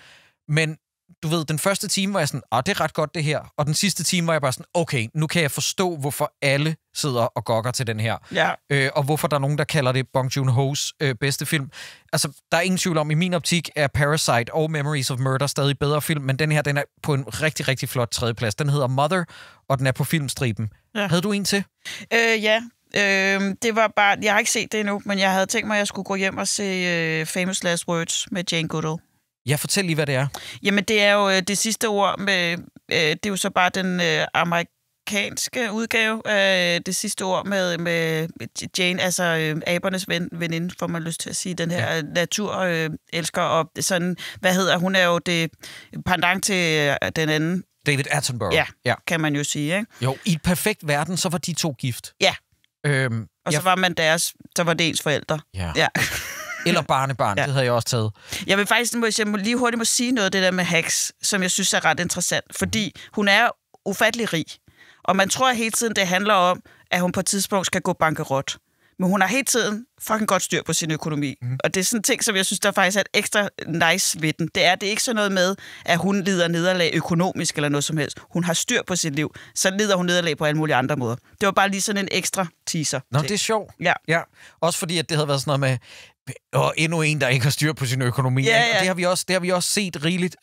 S9: Men du ved, den første time var jeg sådan, det er ret godt det her. Og den sidste time var jeg bare sådan, okay, nu kan jeg forstå, hvorfor alle sidder og gokker til den her. Ja. Og hvorfor der er nogen, der kalder det Bong Joon-ho's bedste film. Altså, der er ingen tvivl om, i min optik er Parasite og Memories of Murder stadig bedre film, men den her, den er på en rigtig, rigtig flot tredjeplads. Den hedder Mother, og den er på filmstriben. Ja. Havde du en til?
S10: Ja. Det var bare, jeg har ikke set det endnu, men jeg havde tænkt mig, at jeg skulle gå hjem og se Famous Last Words med Jane Goodall.
S9: Ja, fortæl lige, hvad det er.
S10: Jamen, det er jo det sidste ord med... det er jo så bare den amerikanske udgave af det sidste ord med Jane, altså abernes veninde, får man lyst til at sige. Den her naturelsker, og sådan... Hvad hedder hun? Er jo det pendant til den anden...
S9: David Attenborough.
S10: Ja, kan man jo sige, ikke?
S9: Jo, i et perfekt verden, så var de 2 gift.
S10: Ja. Og så var man så var det ens forældre.
S9: Ja. Eller barnebarn, det havde jeg også taget.
S10: Jeg vil faktisk, jeg må lige hurtigt sige noget af det der med Hacks, som jeg synes er ret interessant, fordi hun er ufattelig rig, og man tror hele tiden, det handler om, at hun på et tidspunkt skal gå bankerot. Men hun har hele tiden fucking godt styr på sin økonomi. Og det er sådan en ting, som jeg synes, der faktisk er et ekstra nice ved den. Det er ikke sådan noget med, at hun lider nederlag økonomisk eller noget som helst. Hun har styr på sit liv. Så lider hun nederlag på alle mulige andre måder. Det var bare lige sådan en ekstra teaser.
S9: Nå, det er sjovt.
S10: Ja.
S9: Også fordi, at det havde været sådan noget med, og endnu en, der ikke har styr på sin økonomi.
S10: Ja.
S9: Og det har vi også set rigeligt.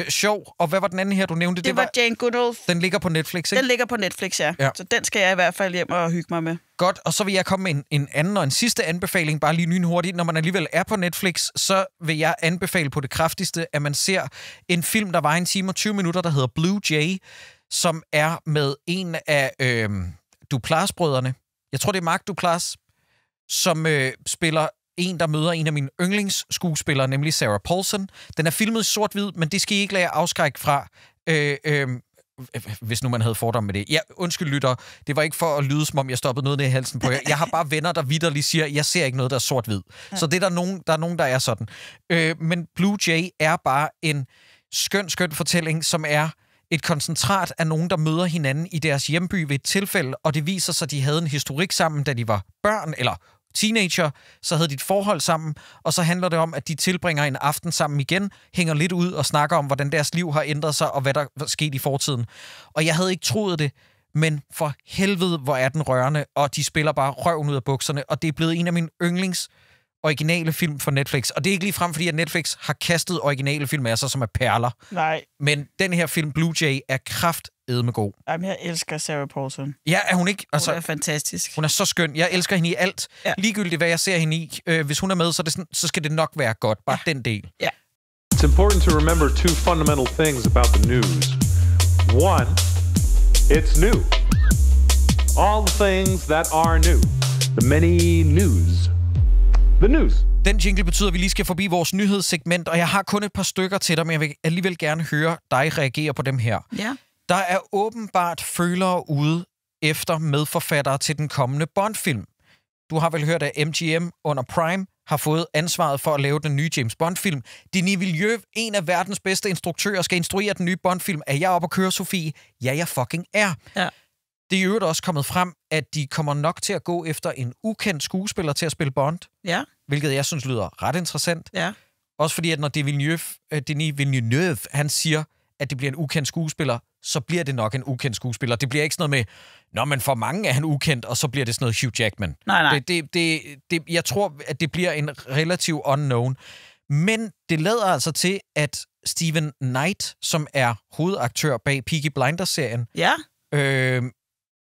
S9: Sjov. Og hvad var den anden her, du nævnte?
S10: Det var Jane Goodall.
S9: Den ligger på Netflix, ikke?
S10: Den ligger på Netflix, ja. Så den skal jeg i hvert fald hjem og hygge mig med.
S9: Godt, og så vil jeg komme med en anden og en sidste anbefaling, bare lige lynhurtigt. Når man alligevel er på Netflix, så vil jeg anbefale på det kraftigste, at man ser en film, der var 1 time og 20 minutter, der hedder Blue Jay, som er med en af Duplass-brødrene. Jeg tror, det er Mark Duplass, som spiller en, der møder en af mine yndlingsskuespillere, nemlig Sarah Paulson. Den er filmet i sort-hvid, men det skal I ikke lade afskrække fra, hvis nu man havde fordom med det. Ja, undskyld lytter, det var ikke for at lyde, som om jeg stoppede noget ned i halsen på jer. Jeg har bare venner, der vitterligt siger, jeg ser ikke noget, der er sort-hvid. Ja. Så det er der er nogen, der er sådan. Men Blue Jay er bare en skøn fortælling, som er et koncentrat af nogen, der møder hinanden i deres hjemby ved et tilfælde, og det viser sig, at de havde en historik sammen, da de var børn, eller teenager, så havde de et forhold sammen, og så handler det om, at de tilbringer en aften sammen igen, hænger lidt ud og snakker om, hvordan deres liv har ændret sig, og hvad der er sket i fortiden. Og jeg havde ikke troet det, men for helvede, hvor er den rørende, og de spiller bare røven ud af bukserne, og det er blevet en af mine originale film for Netflix. Og det er ikke lige frem, fordi at Netflix har kastet originale film af sig, som er perler.
S10: Nej.
S9: Men den her film, Blue Jay, er kraftedme god.
S10: Jamen, jeg elsker Sarah Paulson.
S9: Ja, er hun ikke? Altså,
S10: hun er fantastisk.
S9: Hun er så skøn. Jeg elsker hende i alt. Ja. Ligegyldigt, hvad jeg ser hende i. Hvis hun er med, så skal det nok være godt. Bare den del.
S10: Ja.
S21: It's important to remember 2 fundamental things about the news. One, it's new. All the things that are new. The many news. The news.
S9: Den jingle betyder, at vi lige skal forbi vores nyhedssegment, og jeg har kun et par stykker til dig, men jeg vil alligevel gerne høre dig reagere på dem her.
S10: Ja.
S9: Der er åbenbart følere ude efter medforfattere til den kommende Bond-film. Du har vel hørt, at MGM under Prime har fået ansvaret for at lave den nye James Bond-film. Denis Villeneuve, en af verdens bedste instruktører, skal instruere den nye Bond-film. Er jeg oppe at køre, Sofie? Ja, jeg fucking er.
S10: Ja.
S9: Det er i øvrigt også kommet frem, at de kommer nok til at gå efter en ukendt skuespiller til at spille Bond.
S10: Ja.
S9: Hvilket jeg synes lyder ret interessant.
S10: Ja.
S9: Også fordi, at når Denis Villeneuve, han siger, at det bliver en ukendt skuespiller, så bliver det nok en ukendt skuespiller. Det bliver ikke sådan noget med, nå, men for mange er han ukendt, og så bliver det sådan noget Hugh Jackman.
S10: Nej.
S9: Jeg tror, at det bliver en relativ unknown. Men det lader altså til, at Steven Knight, som er hovedaktør bag Peaky Blinders-serien,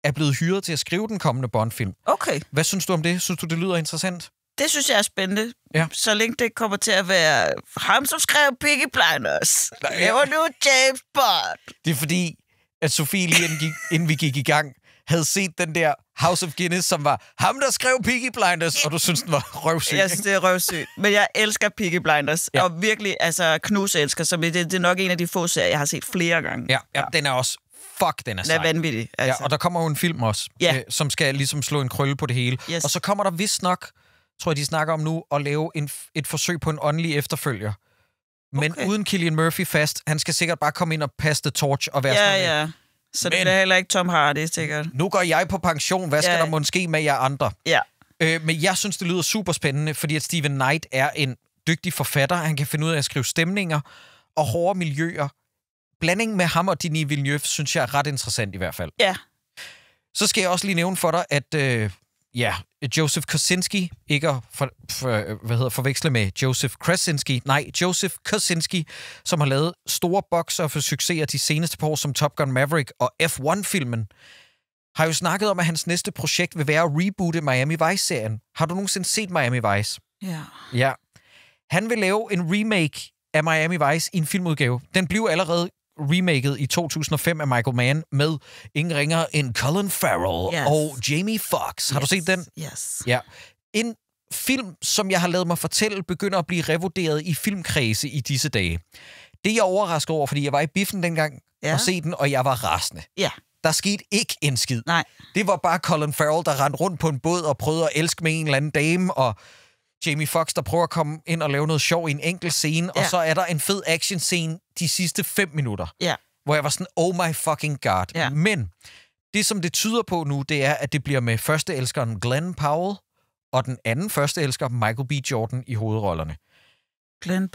S9: er blevet hyret til at skrive den kommende Bond-film.
S10: Okay.
S9: Hvad synes du om det? Synes du, det lyder interessant?
S10: Det synes jeg er spændende.
S9: Ja.
S10: Så længe det kommer til at være ham, som skrev Peaky Blinders. Det var nu James Bond.
S9: Det er fordi, at Sofie lige inden vi gik i gang, havde set den der House of Guinness, som var ham, der skrev Peaky Blinders, og du synes, den var røvsyg.
S10: Jeg synes, det er røvsygt. Men jeg elsker Peaky Blinders. Ja. Og virkelig, altså, knuselsker, som det er nok en af de få serier, jeg har set flere gange.
S9: Ja, den er også... Fuck, den er sej.
S10: Den er vanvittig. Altså.
S9: Ja, og der kommer jo en film også, som skal ligesom slå en krølle på det hele.
S10: Yes.
S9: Og så kommer der vist nok, tror jeg, de snakker om nu, at lave et forsøg på en åndelig efterfølger. Men uden Cillian Murphy fast. Han skal sikkert bare komme ind og passe the torch og være sådan.
S10: Så det er heller ikke Tom Hardy, sikkert.
S9: Nu går jeg på pension. Hvad skal der måske med jer andre?
S10: Ja.
S9: Men jeg synes, det lyder super spændende, fordi at Steven Knight er en dygtig forfatter. Han kan finde ud af at skrive stemninger og hårde miljøer. Blandingen med ham og Denis Villeneuve, synes jeg er ret interessant i hvert fald.
S10: Ja.
S9: Så skal jeg også lige nævne for dig, at Joseph Kosinski, ikke at forveksle med Joseph Krasinski, nej, Joseph Kosinski, som har lavet store box-office-succeser de seneste par år som Top Gun Maverick og F1-filmen, har jo snakket om, at hans næste projekt vil være at reboote Miami Vice-serien. Har du nogensinde set Miami Vice?
S10: Ja.
S9: Ja. Han vil lave en remake af Miami Vice i en filmudgave. Den blev allerede remaket i 2005 af Michael Mann med ingen ringer end Colin Farrell og Jamie Foxx. Har du set den?
S10: Yes.
S9: Ja. En film, som jeg har lavet mig fortælle, begynder at blive revurderet i filmkredse i disse dage. Det er jeg overrasket over, fordi jeg var i biffen dengang og se den, og jeg var rasende.
S10: Ja.
S9: Der skete ikke en skid.
S10: Nej.
S9: Det var bare Colin Farrell, der rendte rundt på en båd og prøvede at elske med en eller anden dame, og Jamie Foxx, der prøver at komme ind og lave noget sjov i en enkelt scene, og så er der en fed action-scene de sidste 5 minutter, hvor jeg var sådan, oh my fucking god. Ja. Men det, som det tyder på nu, det er, at det bliver med førsteelskeren Glenn Powell, og den anden førsteelsker, Michael B. Jordan, i hovedrollerne.
S10: Glenn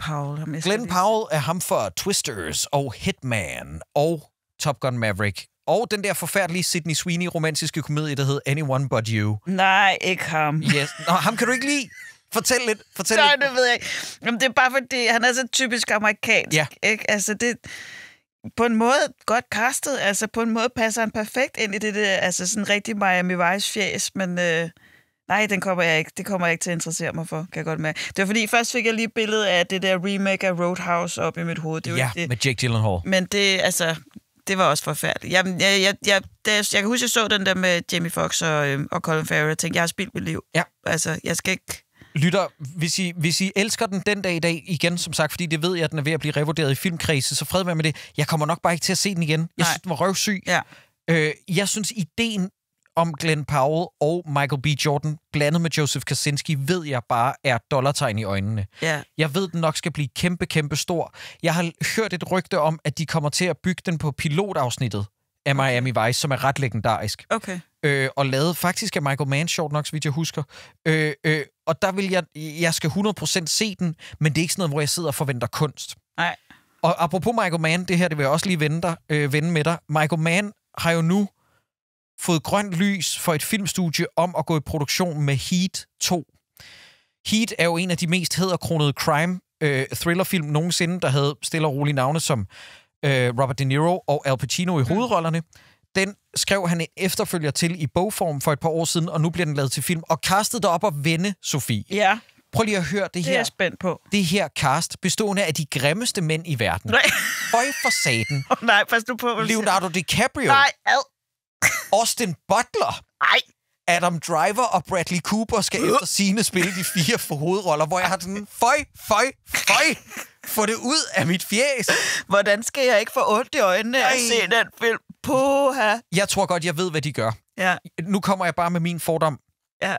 S10: Powell
S9: er ham for Twisters og Hitman og Top Gun Maverick. Og den der forfærdelige Sydney Sweeney romantiske komedie, der hed Anyone But You.
S10: Nej, ikke ham.
S9: Yes. Nå, ham kan du ikke lide. Fortæl lidt.
S10: Nej, det ved jeg ikke. Jamen, det er bare fordi, han er så typisk amerikansk. Ja. Ikke? Altså, det på en måde godt castet. Altså, på en måde passer han perfekt ind i det der, altså sådan rigtig Miami Vice-fjæs, men nej, det kommer jeg ikke til at interessere mig for, kan jeg godt mærke. Det var fordi, først fik jeg lige billedet af det der remake af Roadhouse op i mit hoved. Det var
S9: med Jake Gyllenhaal.
S10: Men det, altså, det var også forfærdeligt. Jeg kan huske, jeg så den der med Jamie Foxx og Colin Farrell, og tænkte, jeg har spildt mit liv.
S9: Ja.
S10: Altså, jeg skal ikke...
S9: Lytter, hvis I elsker den dag i dag, igen som sagt, fordi det ved jeg, at den er ved at blive revurderet i filmkredse, så fred med det. Jeg kommer nok bare ikke til at se den igen. Jeg synes, den var røvsyg.
S10: Ja.
S9: Jeg synes, ideen om Glenn Powell og Michael B. Jordan, blandet med Joseph Kosinski, ved jeg bare er dollartegn i øjnene.
S10: Ja.
S9: Jeg ved, den nok skal blive kæmpe, kæmpe stor. Jeg har hørt et rygte om, at de kommer til at bygge den på pilotafsnittet af Miami Vice, som er ret legendarisk.
S10: Okay.
S9: Og lavet faktisk af Michael Mann, sjovt nok, så vidt jeg husker. Og der vil jeg skal 100% se den, men det er ikke sådan noget, hvor jeg sidder og forventer kunst.
S10: Nej.
S9: Og apropos Michael Mann, det her, det vil jeg også lige vende med dig. Michael Mann har jo nu fået grønt lys for et filmstudie om at gå i produktion med Heat 2. Heat er jo en af de mest hæderkronede crime thrillerfilm nogensinde, der havde stille og rolige navne som Robert De Niro og Al Pacino i hovedrollerne. Den skrev han en efterfølger til i bogform for et par år siden, og nu bliver den lavet til film. Og castet derop og vende, Sofie.
S10: Ja.
S9: Prøv lige at høre det her.
S10: Det er jeg spændt på.
S9: Det her cast, bestående af de grimmeste mænd i verden.
S10: Nej.
S9: Høj for satan.
S10: Nej, pas nu på.
S9: Leonardo DiCaprio.
S10: Nej,
S9: Austin Butler.
S10: Nej.
S9: Adam Driver og Bradley Cooper skal efter sigende spille de 4 for hovedroller, hvor jeg har sådan, føj, få det ud af mit fjæs.
S10: Hvordan skal jeg ikke få ondt i øjnene at se den film? Puha.
S9: Jeg tror godt, jeg ved, hvad de gør.
S10: Ja.
S9: Nu kommer jeg bare med min fordom.
S10: Ja.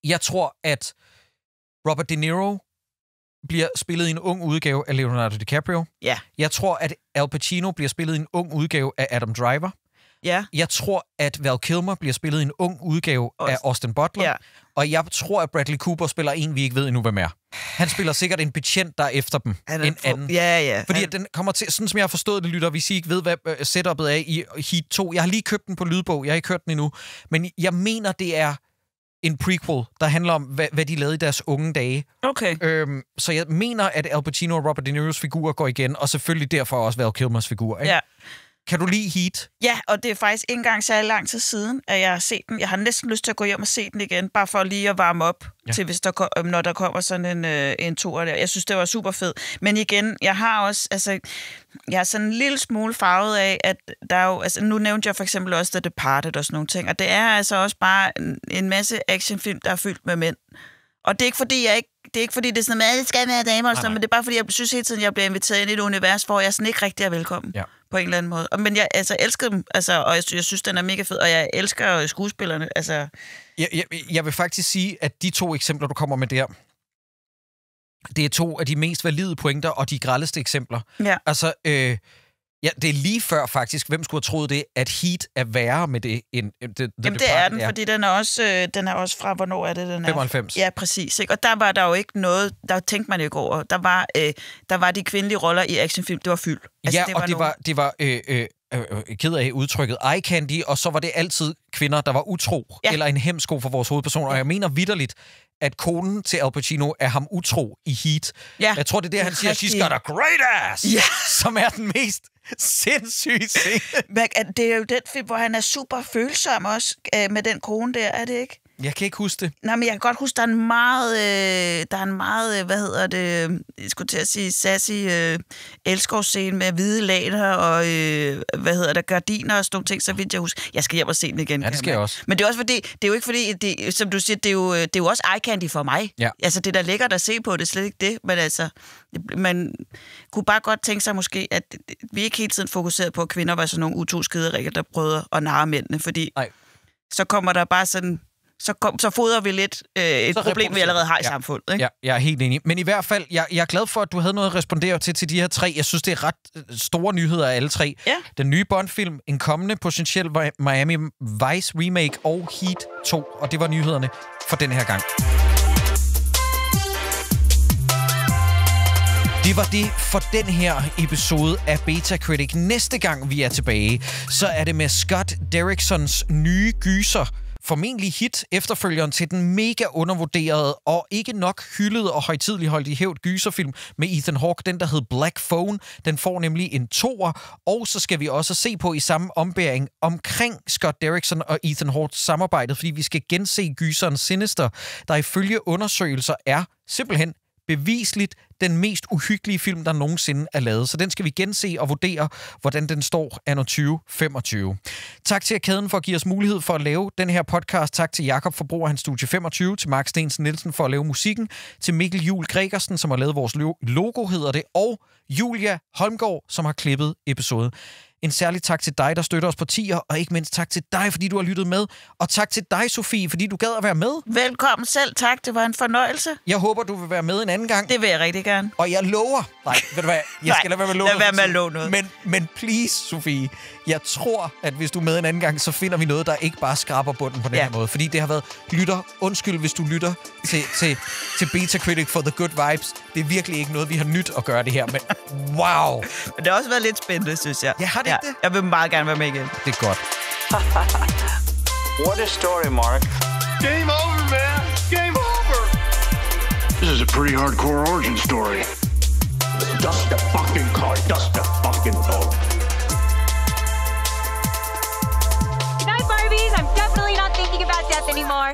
S9: Jeg tror, at Robert De Niro bliver spillet i en ung udgave af Leonardo DiCaprio.
S10: Ja.
S9: Jeg tror, at Al Pacino bliver spillet i en ung udgave af Adam Driver.
S10: Ja.
S9: Jeg tror, at Val Kilmer bliver spillet i en ung udgave af Austin Butler.
S10: Ja.
S9: Og jeg tror, at Bradley Cooper spiller en, vi ikke ved endnu, hvem er. Han spiller sikkert en betjent, der er efter dem. En anden.
S10: Ja.
S9: Fordi den kommer til, sådan som jeg har forstået det, lytter, hvis I ikke ved, hvad setup'et er i Heat 2. Jeg har lige købt den på lydbog, jeg har ikke hørt den endnu. Men jeg mener, det er en prequel, der handler om, hvad de lavede i deres unge dage.
S10: Okay.
S9: Så jeg mener, at Al Pacino og Robert De Niro's figurer går igen, og selvfølgelig derfor også Val Kilmers figur. Ikke?
S10: Ja.
S9: Kan du lide Heat?
S10: Ja, og det er faktisk ikke engang særlig lang tid siden, at jeg har set den. Jeg har næsten lyst til at gå hjem og se den igen, bare for lige at varme op til, hvis når der kommer sådan en tour der. Jeg synes, det var super fed. Men igen, jeg har sådan en lille smule farvet af, at der er jo, altså nu nævnte jeg for eksempel også The Departed og sådan nogle ting, og det er altså også bare en masse actionfilm, der er fyldt med mænd. Og det er ikke fordi, det er sådan, at alle skal være damer og sådan, men det er bare fordi, jeg synes hele tiden, jeg bliver inviteret ind i et univers, hvor jeg sådan ikke rigtig er velkommen på en eller anden måde. Men jeg elsker dem, og jeg synes, den er mega fed, og jeg elsker skuespillerne. Altså.
S9: Jeg vil faktisk sige, at de 2 eksempler, du kommer med der, det er 2 af de mest valide pointer, og de grældeste eksempler.
S10: Ja.
S9: Altså, det er lige før faktisk, hvem skulle have troet det, at Heat er værre med det, end det
S10: er den, fordi den er også fra, hvornår er det, den er?
S9: 95.
S10: Ja, præcis. Ikke? Og der var der jo ikke noget, der tænkte man ikke over. Der var de kvindelige roller i actionfilm, det var fyldt.
S9: Altså, det var ked af udtrykket eye candy, og så var det altid kvinder, der var utro, eller en hemsko for vores hovedpersoner. Og jeg mener vitterligt, at konen til Al Pacino er ham utro i Heat.
S10: Ja.
S9: Jeg tror, det er det, han siger, she's got a great ass, som er den mest sindssyge scene.
S10: Det er jo den film, hvor han er super følsom også med den kone der, er det ikke?
S9: Jeg kan ikke huske det.
S10: Nej, men jeg kan godt huske, der er en meget, hvad hedder det, jeg skulle til at sige, sassy elskovsscene med hvide laner og, hvad hedder det, gardiner og sådan nogle ting, så vidt jeg husker. Jeg skal hjem og se den igen.
S9: Ja, det skal jeg også.
S10: Men det er også fordi, det er jo ikke fordi, som du siger, det er jo også eye candy for mig.
S9: Ja.
S10: Altså, det der er lækkert at se på, det er slet ikke det, men altså, man kunne bare godt tænke sig måske, at vi ikke hele tiden fokuseret på, at kvinder var sådan nogle uto-skiderikker, der prøvede at narre mændene, fordi så kommer der bare sådan... Så fodrer vi lidt et problem, vi allerede har i samfundet. Ikke?
S9: Ja, jeg er helt enig. Men i hvert fald, jeg er glad for, at du havde noget at respondere til de her 3. Jeg synes, det er ret store nyheder af alle 3.
S10: Ja.
S9: Den nye Bond-film, en kommende potentiel Miami Vice remake og Heat 2. Og det var nyhederne for den her gang. Det var det for den her episode af Beta Critic. Næste gang vi er tilbage, så er det med Scott Derricksons nye gyser. Formentlig hit, efterfølgeren til den mega undervurderede og ikke nok hyldede og højtidligt holdt i hævd gyserfilm med Ethan Hawke, den der hed Black Phone. Den får nemlig en 2'er, og så skal vi også se på i samme ombæring omkring Scott Derrickson og Ethan Hawke samarbejdet, fordi vi skal gense gyseren Sinister, der ifølge undersøgelser er simpelthen bevisligt den mest uhyggelige film, der nogensinde er lavet. Så den skal vi gense og vurdere, hvordan den står anno 2025. Tak til Arkaden for at give os mulighed for at lave den her podcast. Tak til Jakob for brug af hans Studie 25, til Mark Stensen Nielsen for at lave musikken, til Mikkel Juhl Gregersen, som har lavet vores logo, hedder det, og Julia Holmgaard, som har klippet episoden. En særlig tak til dig, der støtter os på tier, og ikke mindst tak til dig, fordi du har lyttet med. Og tak til dig, Sofie, fordi du gad at være med.
S10: Velkommen selv, tak. Det var en fornøjelse.
S9: Jeg håber, du vil være med en anden gang.
S10: Det vil jeg rigtig gerne.
S9: Og jeg lover... Nej, ved du hvad? Jeg skal lade være med at love noget. Men please, Sofie, jeg tror, at hvis du er med en anden gang, så finder vi noget, der ikke bare skraber bunden på den her måde. Fordi det har været undskyld, hvis du lytter til Beta Critic for the good vibes. Det er virkelig ikke noget, vi har nyt at gøre det her, men wow!
S10: Men det har også været lidt spændende, synes jeg.
S9: Ja, har det ikke det?
S10: Jeg vil meget gerne være med igen.
S9: Det er godt.
S12: What a story, Mark.
S20: Game over, man. Game over.
S12: This is a pretty hardcore origin story.
S20: Dust the fucking car. Dust the fucking car.
S6: Good night, Barbies. I'm definitely not thinking about death anymore.